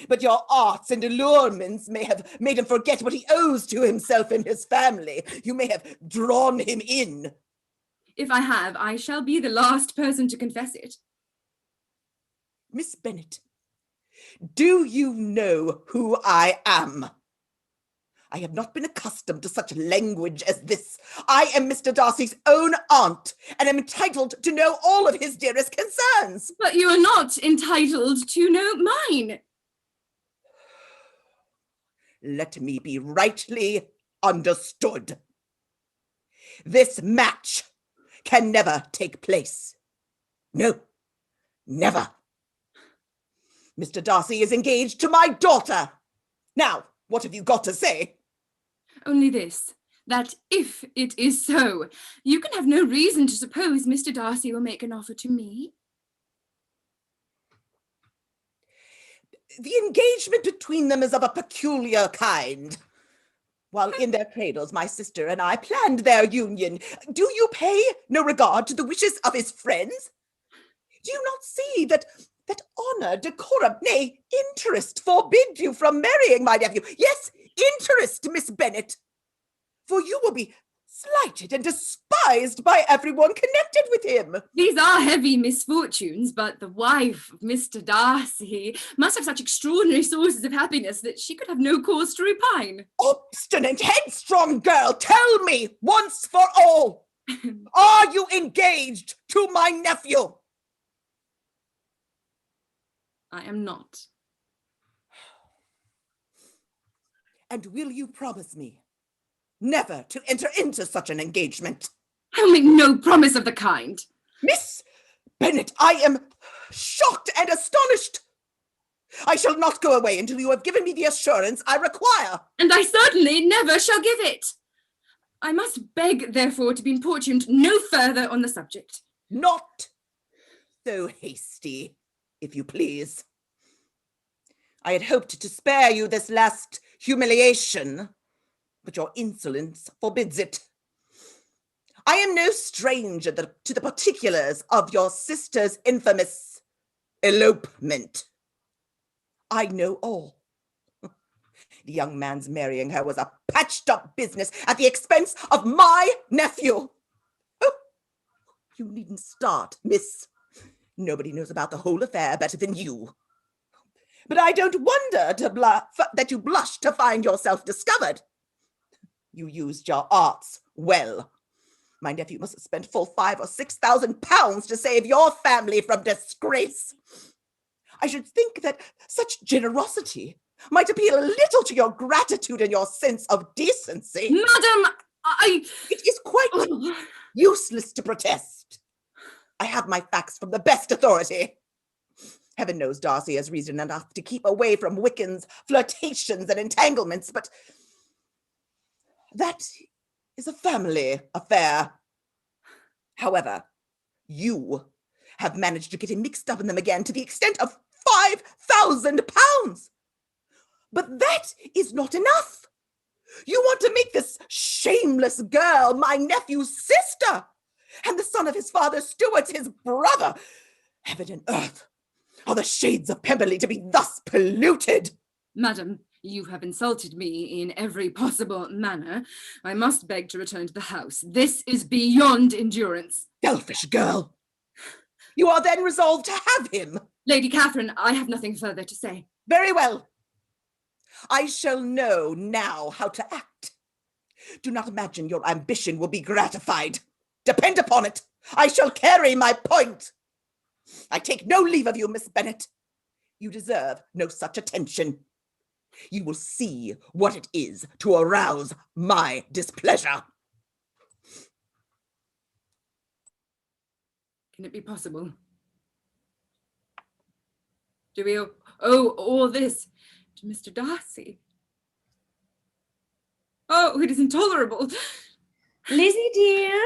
But your arts and allurements may have made him forget what he owes to himself and his family. You may have drawn him in. If I have, I shall be the last person to confess it. Miss Bennet, do you know who I am? I have not been accustomed to such language as this. I am Mr. Darcy's own aunt, and am entitled to know all of his dearest concerns. But you are not entitled to know mine. Let me be rightly understood. This match can never take place. No, never. Mr. Darcy is engaged to my daughter. Now, what have you got to say? Only this, that if it is so, you can have no reason to suppose Mr. Darcy will make an offer to me. The engagement between them is of a peculiar kind. While in their cradles, my sister and I planned their union. Do you pay no regard to the wishes of his friends? Do you not see that honour, decorum, nay, interest forbid you from marrying my nephew? Yes, interest, Miss Bennet. For you will be slighted and despised by everyone connected with him. These are heavy misfortunes, but the wife of Mr. Darcy must have such extraordinary sources of happiness that she could have no cause to repine. Obstinate, headstrong girl, tell me once for all, are you engaged to my nephew? I am not. And will you promise me never to enter into such an engagement? I'll make no promise of the kind. Miss Bennet, I am shocked and astonished. I shall not go away until you have given me the assurance I require. And I certainly never shall give it. I must beg, therefore, to be importuned no further on the subject. Not so hasty, if you please. I had hoped to spare you this last humiliation, but your insolence forbids it. I am no stranger to the particulars of your sister's infamous elopement. I know all. The young man's marrying her was a patched-up business at the expense of my nephew. Oh, you needn't start, miss. Nobody knows about the whole affair better than you. But I don't wonder that you blush to find yourself discovered. You used your arts well. My nephew must have spent full £5,000 or £6,000 to save your family from disgrace. I should think that such generosity might appeal a little to your gratitude and your sense of decency. Madam, It is quite useless to protest. I have my facts from the best authority. Heaven knows Darcy has reason enough to keep away from Wickham's flirtations and entanglements, but that is a family affair. However, you have managed to get him mixed up in them again to the extent of £5,000. But that is not enough. You want to make this shameless girl my nephew's sister, and the son of his father Stuart his brother. Heaven and earth, are the shades of Pemberley to be thus polluted? Madam, you have insulted me in every possible manner. I must beg to return to the house. This is beyond endurance. Selfish girl. You are then resolved to have him? Lady Catherine, I have nothing further to say. Very well. I shall know now how to act. Do not imagine your ambition will be gratified. Depend upon it, I shall carry my point. I take no leave of you, Miss Bennet. You deserve no such attention. You will see what it is to arouse my displeasure. Can it be possible? Do we owe all this to Mr. Darcy? Oh, it is intolerable. Lizzie, dear?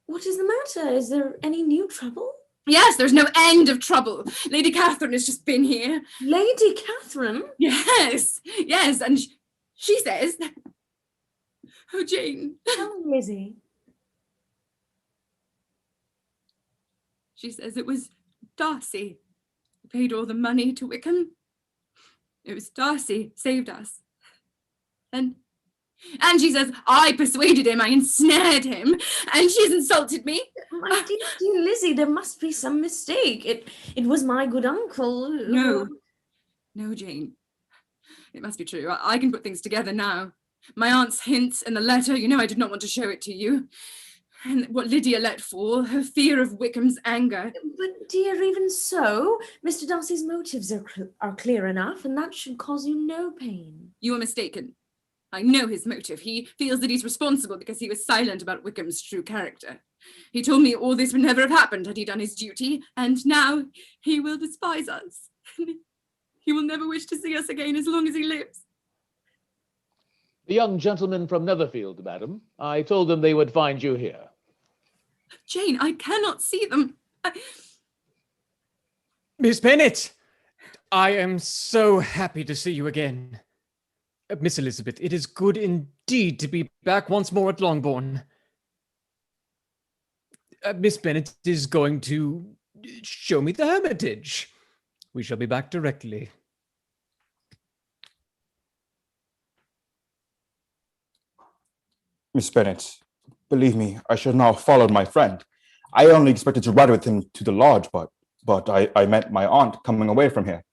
What is the matter? Is there any new trouble? Yes, there's no end of trouble. Lady Catherine has just been here. Lady Catherine? Yes, and she says... Oh, Jane. Tell me, Lizzie. She says it was Darcy who paid all the money to Wickham. It was Darcy saved us. And she says I persuaded him, I ensnared him, and she's insulted me. My dear Lizzie, there must be some mistake. It was my good uncle. No, Jane. It must be true. I can put things together now. My aunt's hints in the letter, you know I did not want to show it to you. And what Lydia let fall, her fear of Wickham's anger. But dear, even so, Mr. Darcy's motives are clear enough, and that should cause you no pain. You are mistaken. I know his motive. He feels that he's responsible because he was silent about Wickham's true character. He told me all this would never have happened had he done his duty, and now he will despise us. He will never wish to see us again as long as he lives. The young gentlemen from Netherfield, madam. I told them they would find you here. Jane, I cannot see them. Miss Bennet! I am so happy to see you again. Miss Elizabeth, it is good indeed to be back once more at Longbourn. Miss Bennet is going to show me the Hermitage. We shall be back directly. Miss Bennet, believe me, I should not have followed my friend. I only expected to ride with him to the lodge, but I met my aunt coming away from here.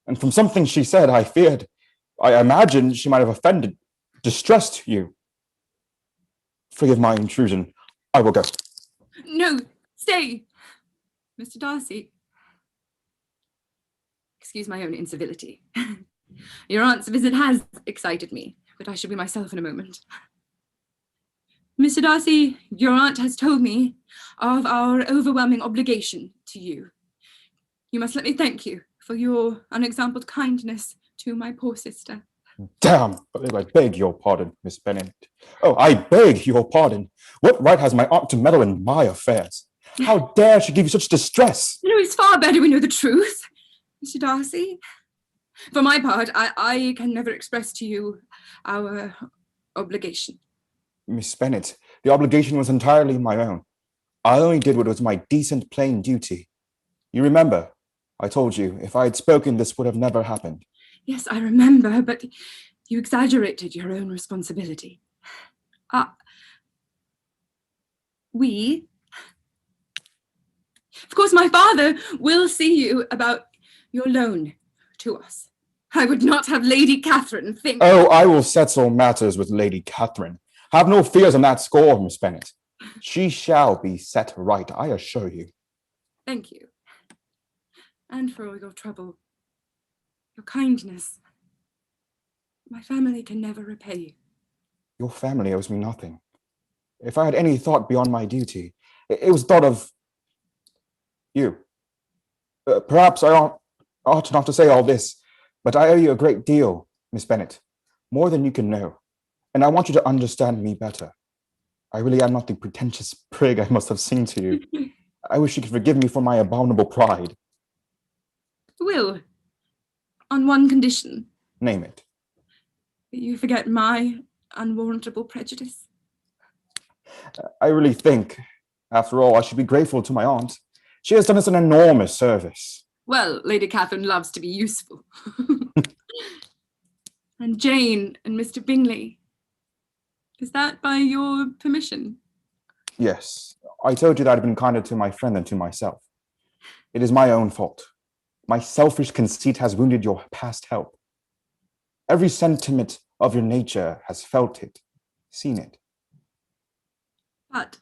And from something she said, I imagined she might have offended, distressed you. Forgive my intrusion. I will go. No, stay. Mr. Darcy. Excuse my own incivility. Your aunt's visit has excited me, but I shall be myself in a moment. Mr. Darcy, your aunt has told me of our overwhelming obligation to you. You must let me thank you for your unexampled kindness to my poor sister. Damn, I beg your pardon, Miss Bennet. Oh, I beg your pardon. What right has my aunt to meddle in my affairs? How dare she give you such distress? You know, it's far better we know the truth, Mr. Darcy. For my part, I can never express to you our obligation. Miss Bennet, the obligation was entirely my own. I only did what was my decent, plain duty. You remember, I told you, if I had spoken, this would have never happened. Yes, I remember, but you exaggerated your own responsibility. Of course, my father will see you about your loan to us. I would not have Lady Catherine think... Oh, I will settle matters with Lady Catherine. Have no fears on that score, Miss Bennet. She shall be set right, I assure you. Thank you. And for all your trouble, your kindness. My family can never repay you. Your family owes me nothing. If I had any thought beyond my duty, it was thought of You. Perhaps I ought not to say all this, but I owe you a great deal, Miss Bennet, more than you can know, and I want you to understand me better. I really am not the pretentious prig I must have seemed to you. I wish you could forgive me for my abominable pride. Will, on one condition. Name it. That you forget my unwarrantable prejudice. I really think, after all, I should be grateful to my aunt. She has done us an enormous service. Well, Lady Catherine loves to be useful. And Jane and Mr. Bingley. Is that by your permission? Yes, I told you that I'd been kinder to my friend than to myself. It is my own fault. My selfish conceit has wounded your past help. Every sentiment of your nature has felt it, seen it. But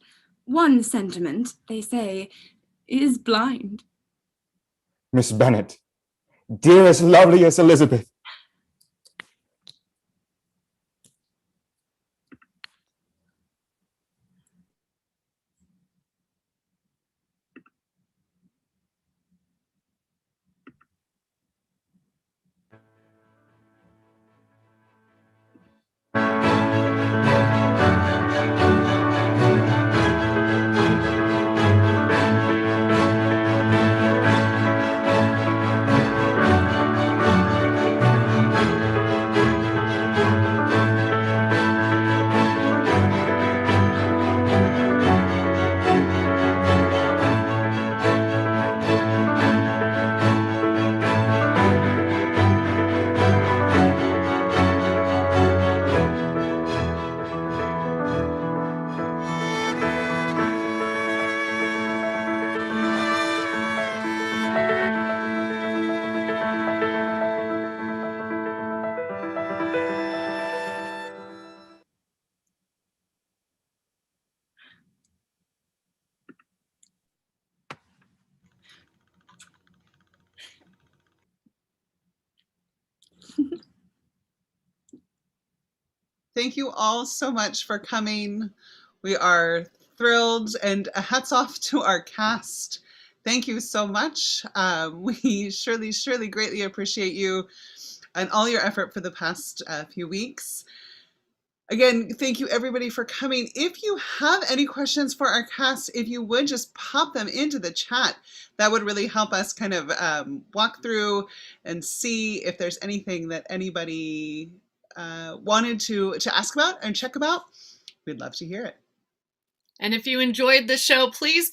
one sentiment, they say, is blind. Miss Bennet, dearest, loveliest Elizabeth. Thank you all so much for coming. We are thrilled, and hats off to our cast. Thank you so much. We surely greatly appreciate you and all your effort for the past few weeks. Again, thank you everybody for coming. If you have any questions for our cast, if you would just pop them into the chat, that would really help us kind of walk through and see if there's anything that anybody wanted to ask about and check about. We'd love to hear it. And if you enjoyed the show, please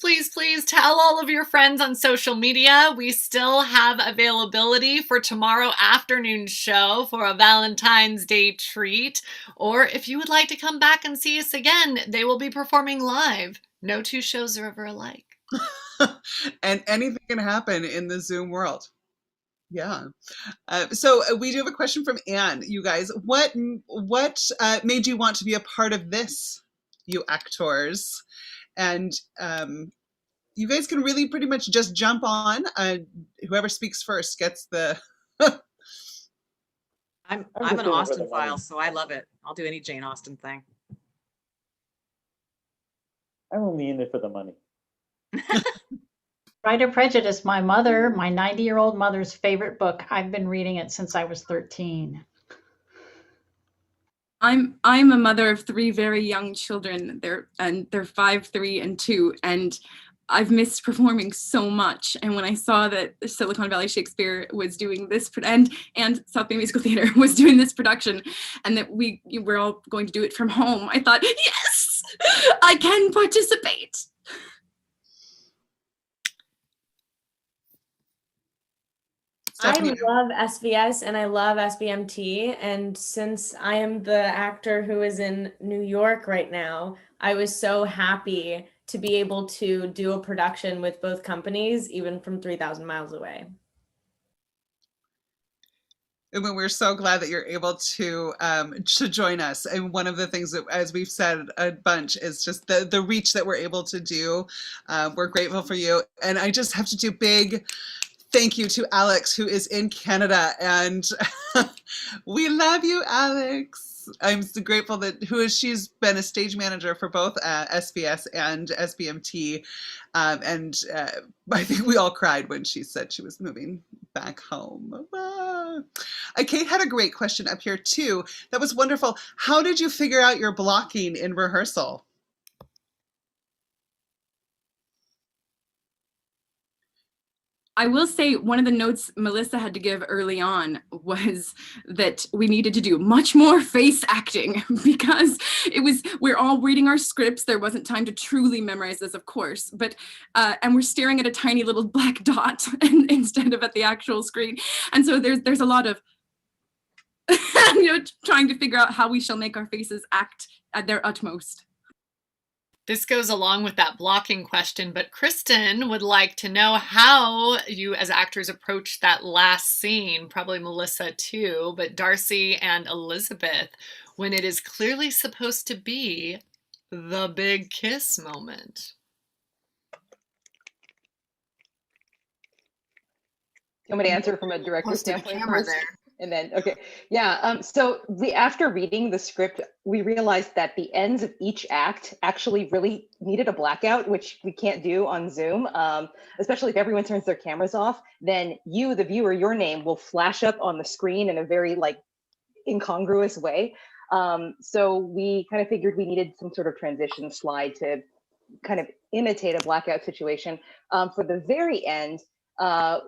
tell all of your friends on social media. We still have availability for tomorrow afternoon's show for a Valentine's Day treat. Or if you would like to come back and see us again, they will be performing live. No two shows are ever alike. And anything can happen in the Zoom world. Yeah. So we do have a question from Anne. You guys, what made you want to be a part of this, you actors? And you guys can really pretty much just jump on. Whoever speaks first gets the. I'm an Austen file, so I love it. I'll do any Jane Austen thing. I'm only in it for the money. Pride or Prejudice, my 90-year-old mother's favorite book. I've been reading it since I was 13. I'm a mother of 3 very young children. They're 5, 3, and 2, and I've missed performing so much. And when I saw that Silicon Valley Shakespeare was doing this, and South Bay Musical Theatre was doing this production, and that we're all going to do it from home, I thought, yes, I can participate. I love SVS and I love SBMT, and since I am the actor who is in New York right now, I was so happy to be able to do a production with both companies, even from 3,000 miles away. And we're so glad that you're able to join us. And one of the things that, as we've said a bunch, is just the reach that we're able to do. We're grateful for you. And I just have to do big thank you to Alex, who is in Canada. And we love you, Alex. I'm so grateful that she's been a stage manager for both SBS and SBMT. And I think we all cried when she said she was moving back home. Kate had a great question up here too. That was wonderful. How did you figure out your blocking in rehearsal? I will say one of the notes Melissa had to give early on was that we needed to do much more face acting because we're all reading our scripts. There wasn't time to truly memorize this, of course, but and we're staring at a tiny little black dot instead of at the actual screen. And so there's a lot of trying to figure out how we shall make our faces act at their utmost. This goes along with that blocking question, but Kristen would like to know how you as actors approach that last scene, probably Melissa too, but Darcy and Elizabeth, when it is clearly supposed to be the big kiss moment. You want me to answer from a director's standpoint camera first? there. And then, okay, yeah. So after reading the script, we realized that the ends of each act actually really needed a blackout, which we can't do on Zoom, especially if everyone turns their cameras off. Then you, the viewer, your name will flash up on the screen in a very incongruous way. So we kind of figured we needed some sort of transition slide to kind of imitate a blackout situation. For the very end,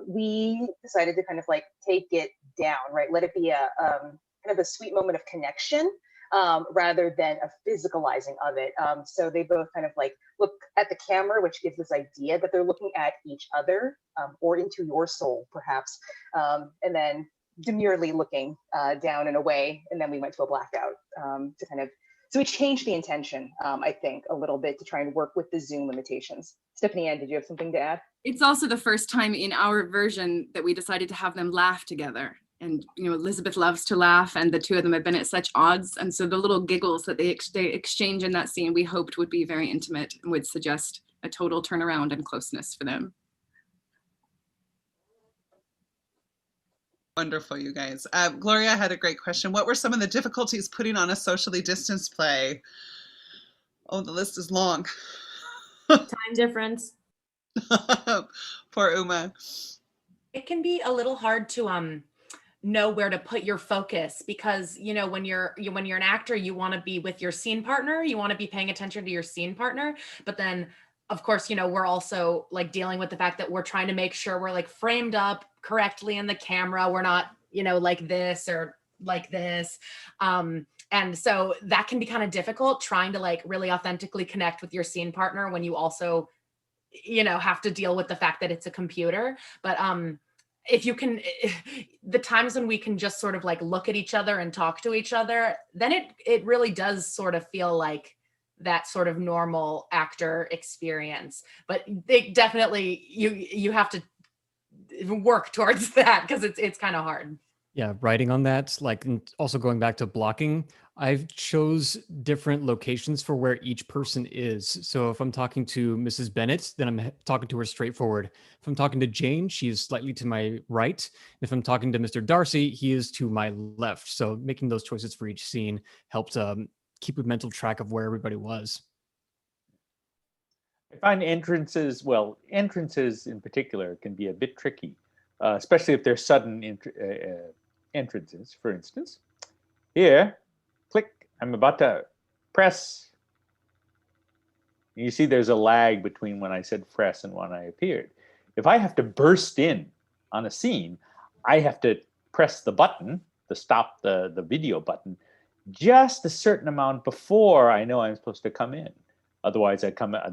we decided to kind of take it down, right? Let it be a kind of a sweet moment of connection rather than a physicalizing of it. So they both kind of look at the camera, which gives this idea that they're looking at each other or into your soul, perhaps, and then demurely looking down and away. And then we went to a blackout to kind of, so we changed the intention, I think, a little bit to try and work with the Zoom limitations. Stephanie Ann, did you have something to add? It's also the first time in our version that we decided to have them laugh together. And, Elizabeth loves to laugh, and the two of them have been at such odds. And so the little giggles that they exchange in that scene, we hoped would be very intimate and would suggest a total turnaround and closeness for them. Wonderful, you guys. Gloria had a great question. What were some of the difficulties putting on a socially distanced play? Oh, the list is long. Time difference. Poor Uma. It can be a little hard to know where to put your focus because when you're an actor, you want to be with your scene partner, you want to be paying attention to your scene partner, but then of course we're also dealing with the fact that we're trying to make sure we're framed up correctly in the camera, we're not like this or like this, and so that can be kind of difficult trying to really authentically connect with your scene partner when you also have to deal with the fact that it's a computer. But if you can, the times when we can just sort of look at each other and talk to each other, then it really does sort of feel like that sort of normal actor experience. But they definitely, you have to work towards that because it's kind of hard. Yeah, writing on that, and also going back to blocking, I've chose different locations for where each person is. So if I'm talking to Mrs. Bennet, then I'm talking to her straightforward. If I'm talking to Jane, she is slightly to my right. If I'm talking to Mr. Darcy, he is to my left. So making those choices for each scene helped keep a mental track of where everybody was. I find entrances in particular can be a bit tricky, especially if they're sudden entrances. For instance, here, click, I'm about to press. You see there's a lag between when I said press and when I appeared. If I have to burst in on a scene, I have to press the button, the stop the video button, just a certain amount before I know I'm supposed to come in. Otherwise,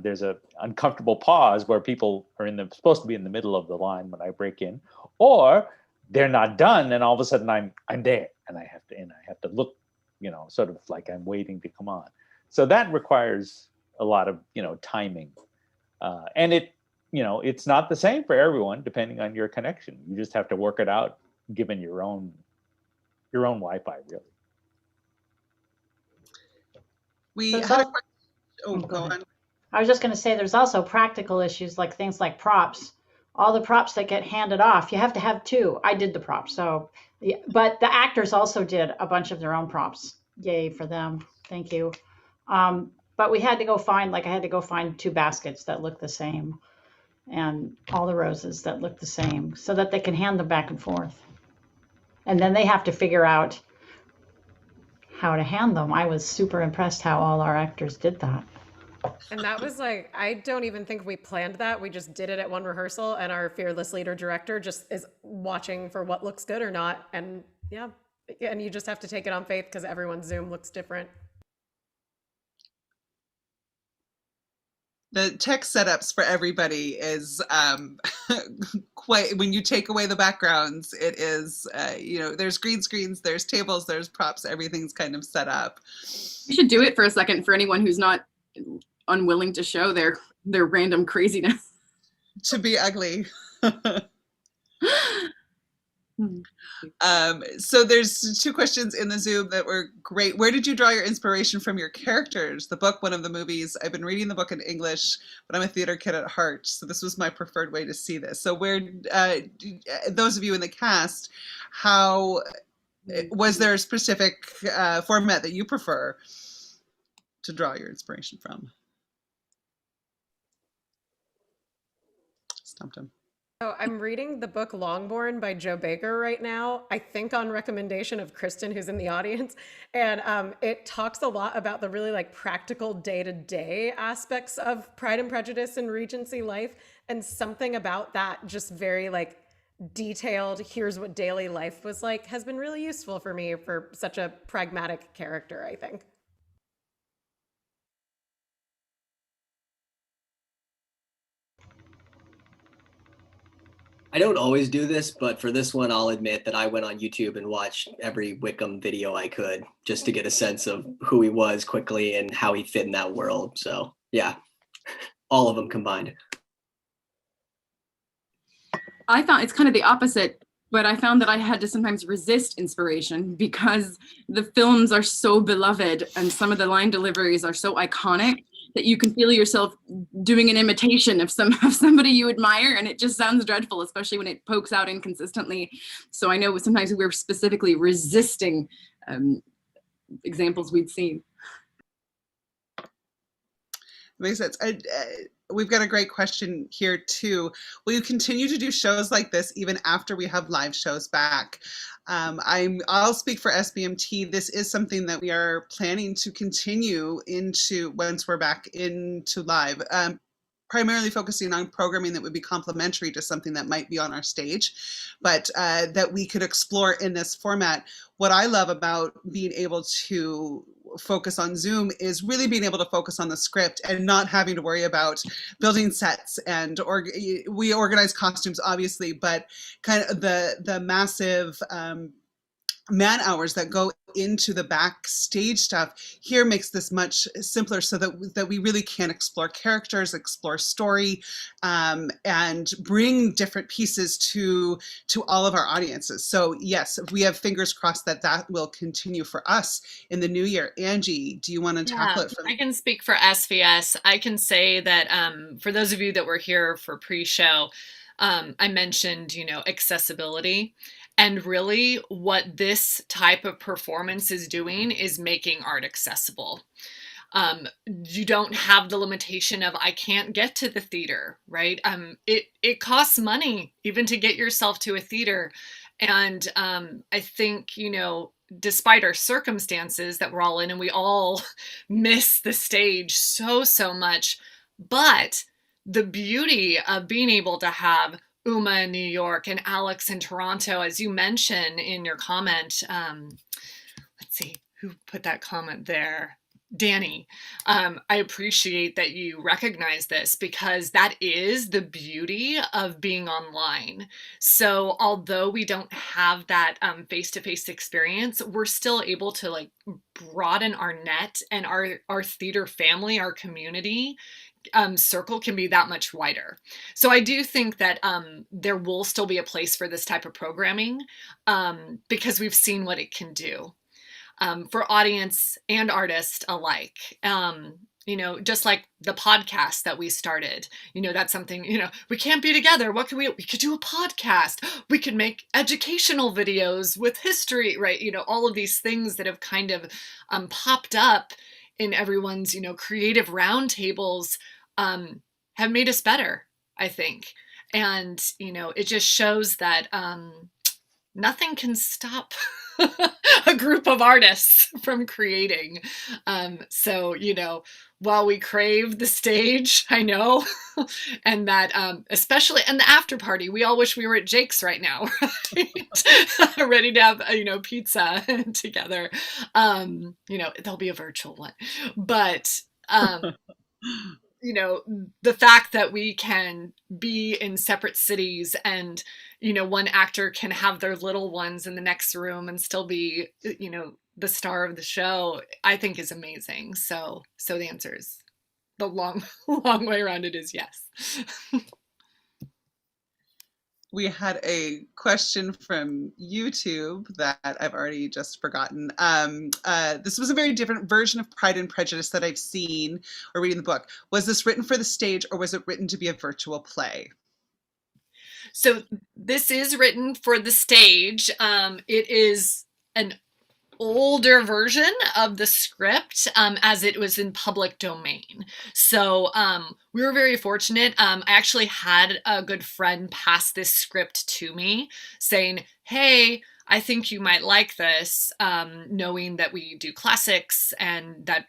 there's an uncomfortable pause where people are supposed to be in the middle of the line when I break in, or they're not done, and all of a sudden I'm there, and I have to look, sort of like I'm waiting to come on. So that requires a lot of timing, and it's not the same for everyone depending on your connection. You just have to work it out given your own Wi-Fi, really. We So had a question. Oh, go on. I was just going to say there's also practical issues like things like props. All the props that get handed off, you have to have two. I did the props, so, but the actors also did a bunch of their own props Yay for them. Thank you. But we had to go find, like I had to go find 2 baskets that look the same and all the roses that look the same so that they can hand them back and forth. And then they have to figure out how to hand them. I was super impressed how all our actors did that. And that was like, I don't even think we planned that. We just did it at one rehearsal, and our fearless leader director just is watching for what looks good or not. And yeah, and you just have to take it on faith because everyone's Zoom looks different. The tech setups for everybody is quite, when you take away the backgrounds, it is, there's green screens, there's tables, there's props, everything's kind of set up. We should do it for a second for anyone who's not unwilling to show their random craziness. To be ugly. So there's 2 questions in the Zoom that were great. Where did you draw your inspiration from your characters? The book, one of the movies. I've been reading the book in English, but I'm a theater kid at heart, so this was my preferred way to see this. So where, those of you in the cast, how, was there a specific format that you prefer to draw your inspiration from? Stumped him. Oh, I'm reading the book Longbourn by Joe Baker right now, I think on recommendation of Kristen, who's in the audience. And it talks a lot about the really like practical day-to-day aspects of Pride and Prejudice and Regency life. And something about that just very like detailed, here's what daily life was like, has been really useful for me for such a pragmatic character, I think. I don't always do this, but for this one, I'll admit that I went on YouTube and watched every Wickham video I could just to get a sense of who he was quickly and how he fit in that world. So yeah, all of them combined. I found it's kind of the opposite, but I found that I had to sometimes resist inspiration because the films are so beloved and some of the line deliveries are so iconic that you can feel yourself doing an imitation of somebody you admire, and it just sounds dreadful, especially when it pokes out inconsistently. So I know sometimes we're specifically resisting examples we've seen. Makes sense. We've got a great question here too. Will you continue to do shows like this even after we have live shows back? I'll speak for SBMT. This is something that we are planning to continue into once we're back into live. Primarily focusing on programming that would be complementary to something that might be on our stage, but that we could explore in this format. What I love about being able to focus on Zoom is really being able to focus on the script and not having to worry about building sets and we organize costumes obviously, but kind of the massive man hours that go into the backstage stuff here makes this much simpler so that we really can explore characters, explore story, and bring different pieces to all of our audiences. So yes, we have fingers crossed that will continue for us in the new year. Angie, do you want to tackle it? I can speak for SVS. I can say that for those of you that were here for pre-show, I mentioned, accessibility. And really what this type of performance is doing is making art accessible. You don't have the limitation of, I can't get to the theater, right? It costs money even to get yourself to a theater. And I think, despite our circumstances that we're all in, and we all miss the stage so much, but the beauty of being able to have Uma in New York and Alex in Toronto, as you mentioned in your comment, let's see, who put that comment there? Danny. I appreciate that you recognize this because that is the beauty of being online. So although we don't have that face-to-face experience, we're still able to broaden our net, and our theater family, our community circle can be that much wider. So I do think that there will still be a place for this type of programming because we've seen what it can do for audience and artist alike. just like the podcast that we started, that's something, we can't be together. What can we could do a podcast. We could make educational videos with history, right? All of these things that have kind of popped up in everyone's, creative roundtables have made us better, I think. And, it just shows that nothing can stop a group of artists from creating. So, while we crave the stage, I know, and that especially, and the after party, we all wish we were at Jake's right now, right? Ready to have, pizza together. There'll be a virtual one, but, the fact that we can be in separate cities and, one actor can have their little ones in the next room and still be, the star of the show, I think is amazing. So the answer is, the long way around it is yes. We had a question from YouTube that I've already just forgotten. This was a very different version of Pride and Prejudice that I've seen or reading the book. Was this written for the stage or was it written to be a virtual play? So this is written for the stage. It is an older version of the script as it was in public domain. So we were very fortunate. I actually had a good friend pass this script to me saying, hey, I think you might like this, knowing that we do classics and that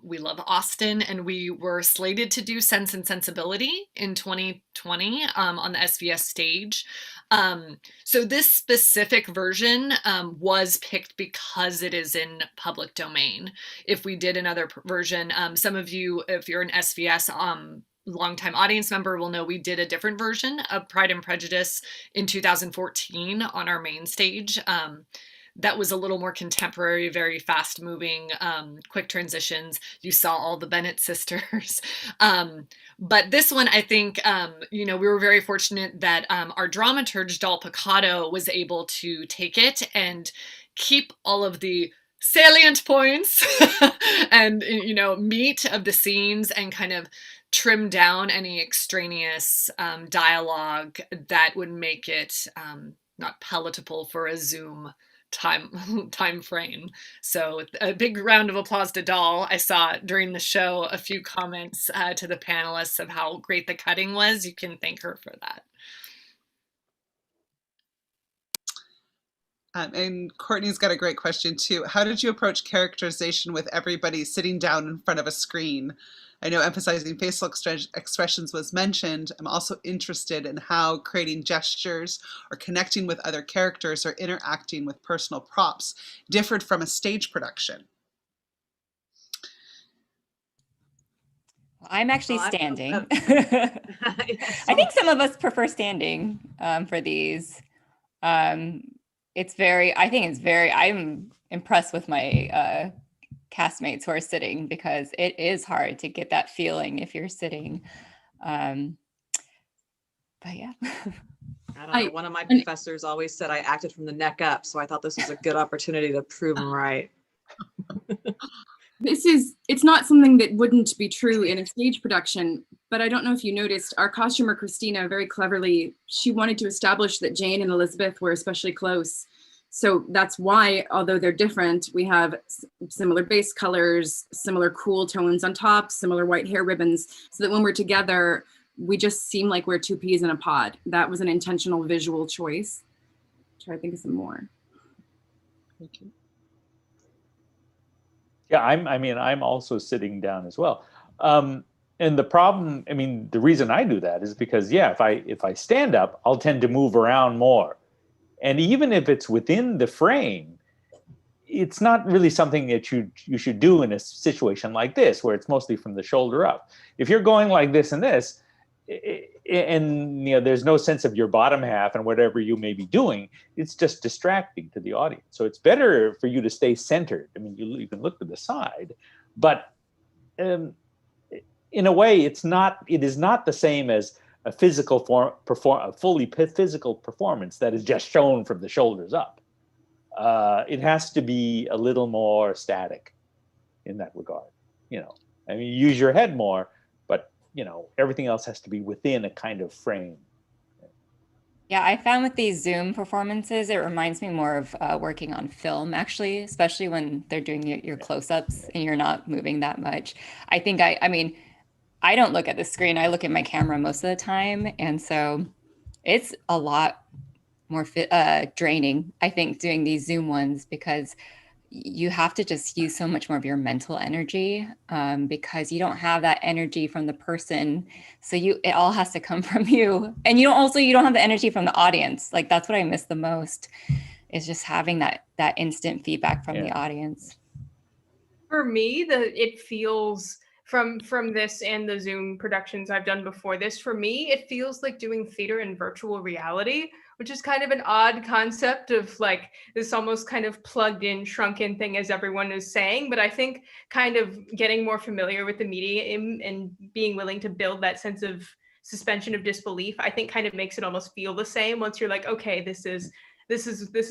we love Austen, and we were slated to do Sense and Sensibility in 2020 on the SVS stage. So this specific version was picked because it is in public domain. If we did another version, some of you, if you're an SVS longtime audience member, will know we did a different version of Pride and Prejudice in 2014 on our main stage. That was a little more contemporary, very fast moving, quick transitions. You saw all the Bennet sisters. But this one, I think, we were very fortunate that our dramaturge, Dal Picado, was able to take it and keep all of the salient points and, meat of the scenes and kind of trim down any extraneous dialogue that would make it not palatable for a Zoom time frame. So a big round of applause to Dal. I saw during the show a few comments to the panelists of how great the cutting was. You can thank her for that. And Courtney's got a great question too. How did you approach characterization with everybody sitting down in front of a screen? I know emphasizing facial expressions was mentioned. I'm also interested in how creating gestures or connecting with other characters or interacting with personal props differed from a stage production. I'm actually standing. I think some of us prefer standing for these. I'm impressed with my castmates who are sitting, because it is hard to get that feeling if you're sitting. But yeah. I don't know. One of my professors always said I acted from the neck up, so I thought this was a good opportunity to prove him right. It's not something that wouldn't be true in a stage production, but I don't know if you noticed, our costumer, Christina, very cleverly, she wanted to establish that Jane and Elizabeth were especially close. So that's why, although they're different, we have similar base colors, similar cool tones on top, similar white hair ribbons, so that when we're together, we just seem like we're two peas in a pod. That was an intentional visual choice. Try to think of some more. Thank you. Yeah, I'm also sitting down as well. And the problem, the reason I do that is because, yeah, if I stand up, I'll tend to move around more. And even if it's within the frame, it's not really something that you should do in a situation like this, where it's mostly from the shoulder up. If you're going like this and this, and there's no sense of your bottom half and whatever you may be doing, it's just distracting to the audience. So it's better for you to stay centered. You can look to the side, but in a way, it is not the same as a fully physical performance that is just shown from the shoulders up. It has to be a little more static in that regard. I mean, you use your head more, but everything else has to be within a kind of frame. Yeah, I found with these Zoom performances, it reminds me more of working on film, actually, especially when they're doing your close-ups and you're not moving that much. I think I mean, I don't look at the screen. I look at my camera most of the time. And so it's a lot more draining, I think, doing these Zoom ones, because you have to just use so much more of your mental energy, because you don't have that energy from the person. So it all has to come from you. And you don't have the energy from the audience. Like, that's what I miss the most, is just having that instant feedback from the audience. For me, it feels from this and the Zoom productions I've done before this, for me, it feels like doing theater in virtual reality, which is kind of an odd concept of like this almost kind of plugged in, shrunken thing, as everyone is saying. But I think kind of getting more familiar with the medium and being willing to build that sense of suspension of disbelief, I think kind of makes it almost feel the same once you're like, okay, this is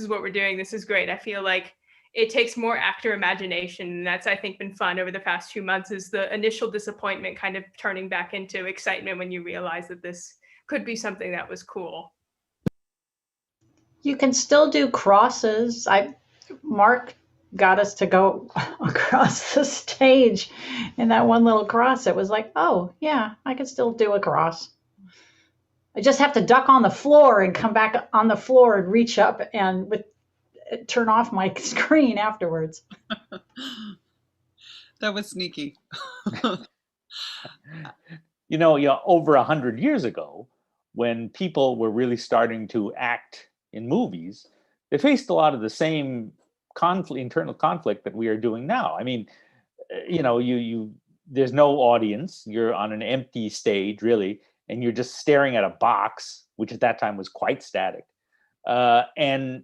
what we're doing. This is great. I feel like it takes more actor imagination. And that's, I think, been fun over the past 2 months, is the initial disappointment kind of turning back into excitement when you realize that this could be something that was cool. You can still do crosses. Mark got us to go across the stage in that one little cross. It was like, oh yeah, I can still do a cross. I just have to duck on the floor and come back on the floor and reach up and turn off my screen afterwards. That was sneaky. Over 100 years ago, when people were really starting to act in movies, they faced a lot of the same internal conflict that we are doing now. I mean, there's no audience. You're on an empty stage, really, and you're just staring at a box, which at that time was quite static. And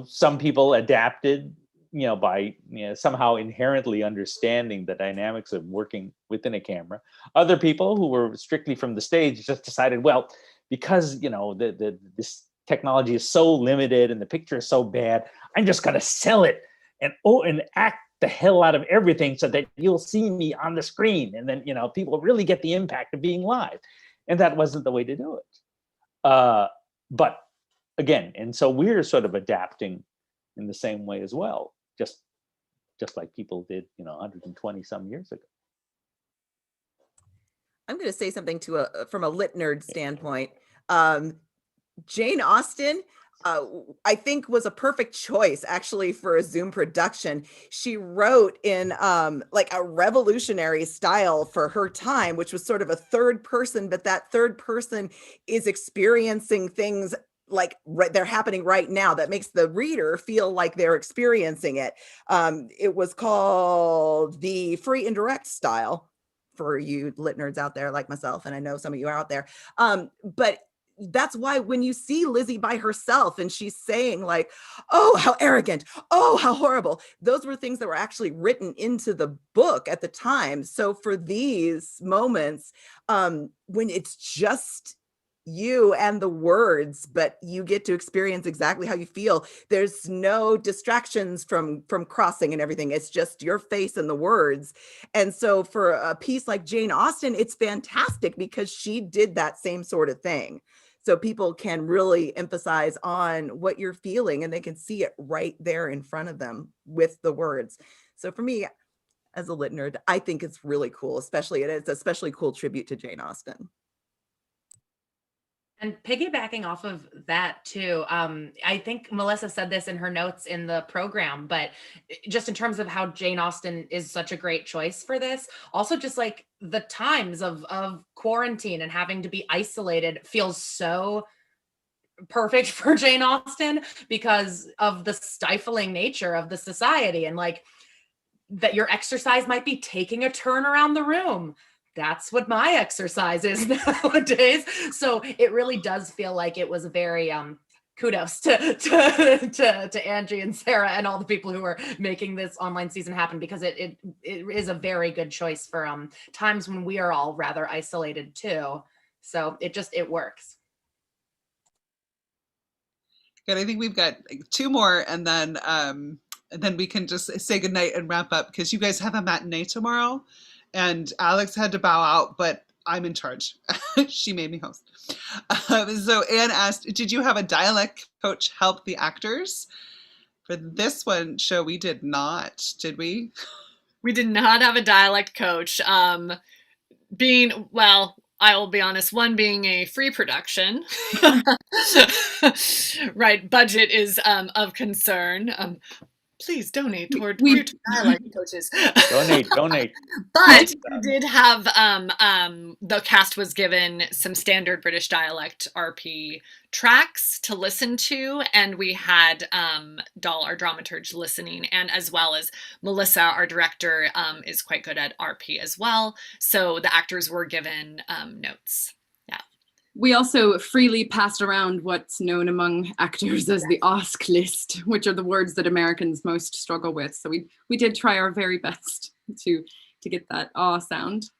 some people adapted, by somehow inherently understanding the dynamics of working within a camera. Other people who were strictly from the stage just decided, well, because this technology is so limited and the picture is so bad, I'm just going to sell it and act the hell out of everything so that you'll see me on the screen, and then people really get the impact of being live. And that wasn't the way to do it. But again, and so we're sort of adapting in the same way as well, just like people did 120 some years ago. I'm going to say something from a lit nerd standpoint. Jane Austen, I think, was a perfect choice actually for a Zoom production. She wrote in like a revolutionary style for her time, which was sort of a third person, but that third person is experiencing things like they're happening right now. That makes the reader feel like they're experiencing it. It was called the free indirect style for you lit nerds out there like myself, and I know some of you are out there. But that's why when you see Lizzie by herself and she's saying like, oh, how arrogant, oh, how horrible, those were things that were actually written into the book at the time. So for these moments, when it's just you and the words, but you get to experience exactly how you feel, there's no distractions from crossing and everything. It's just your face and the words. And so for a piece like Jane Austen, it's fantastic because she did that same sort of thing. So people can really emphasize on what you're feeling and they can see it right there in front of them with the words. So for me, as a lit nerd, I think it's really cool, it's a especially cool tribute to Jane Austen. And piggybacking off of that too, I think Melissa said this in her notes in the program, but just in terms of how Jane Austen is such a great choice for this, also just like the times of quarantine and having to be isolated feels so perfect for Jane Austen because of the stifling nature of the society, and like that your exercise might be taking a turn around the room. That's what my exercise is nowadays. So it really does feel like it was a very kudos to Angie and Sarah and all the people who are making this online season happen, because it is a very good choice for times when we are all rather isolated too. So it works. Good. I think we've got 2 more, and then we can just say goodnight and wrap up, because you guys have a matinee tomorrow. and Alex had to bow out, but I'm in charge. She made me host. So Anne asked, did you have a dialect coach help the actors? For this one show, we did not, did we? We did not have a dialect coach. Well, I will be honest, one being a free production, right? Budget is of concern. Please donate toward future dialect coaches. Donate. But we did have the cast was given some standard British dialect RP tracks to listen to, and we had Doll, our dramaturge, listening, and as well as Melissa, our director, is quite good at RP as well. So the actors were given notes. Yeah. We also freely passed around what's known among actors as the ask list, which are the words that Americans most struggle with. So we did try our very best to get that ah sound.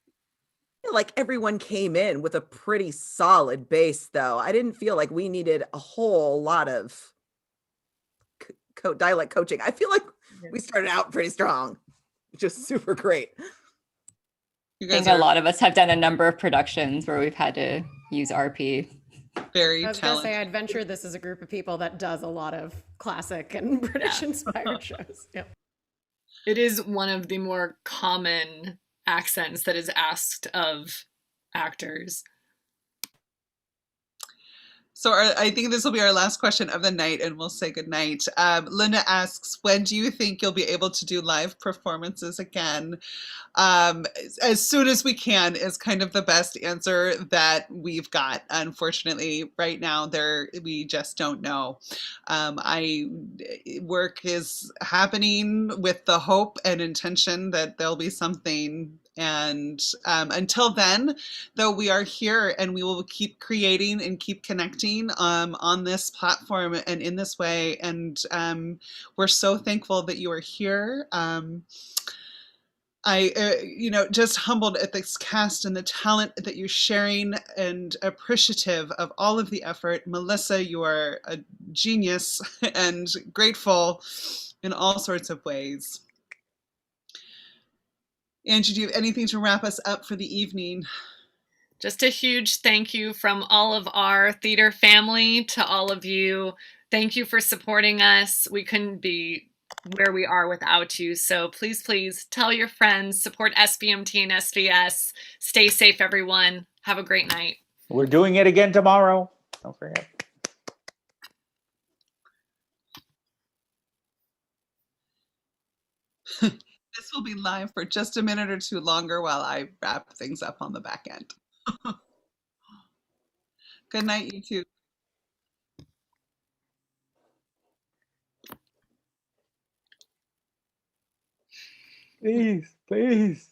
I feel like everyone came in with a pretty solid base, though. I didn't feel like we needed a whole lot of dialect coaching. I feel like we started out pretty strong, which is super great. I think a lot of us have done a number of productions where we've had to use RP. Very I was going to say, I'd venture this is a group of people that does a lot of classic and British-inspired shows. Yep. It is one of the more common accents that is asked of actors. So I think this will be our last question of the night, and we'll say goodnight. Linda asks, when do you think you'll be able to do live performances again? As soon as we can is kind of the best answer that we've got. Unfortunately, right now, we just don't know. Work is happening with the hope and intention that there'll be something. And until then, though, we are here and we will keep creating and keep connecting on this platform and in this way. And we're so thankful that you are here. Just humbled at this cast and the talent that you're sharing, and appreciative of all of the effort. Melissa, you are a genius, and grateful in all sorts of ways. Angie, do you have anything to wrap us up for the evening? Just a huge thank you from all of our theater family to all of you. Thank you for supporting us. We couldn't be where we are without you. So please, please tell your friends, support SBMT and SVS. Stay safe, everyone. Have a great night. We're doing it again tomorrow. Don't forget. This will be live for just a minute or two longer while I wrap things up on the back end. Good night, you two. Please, please.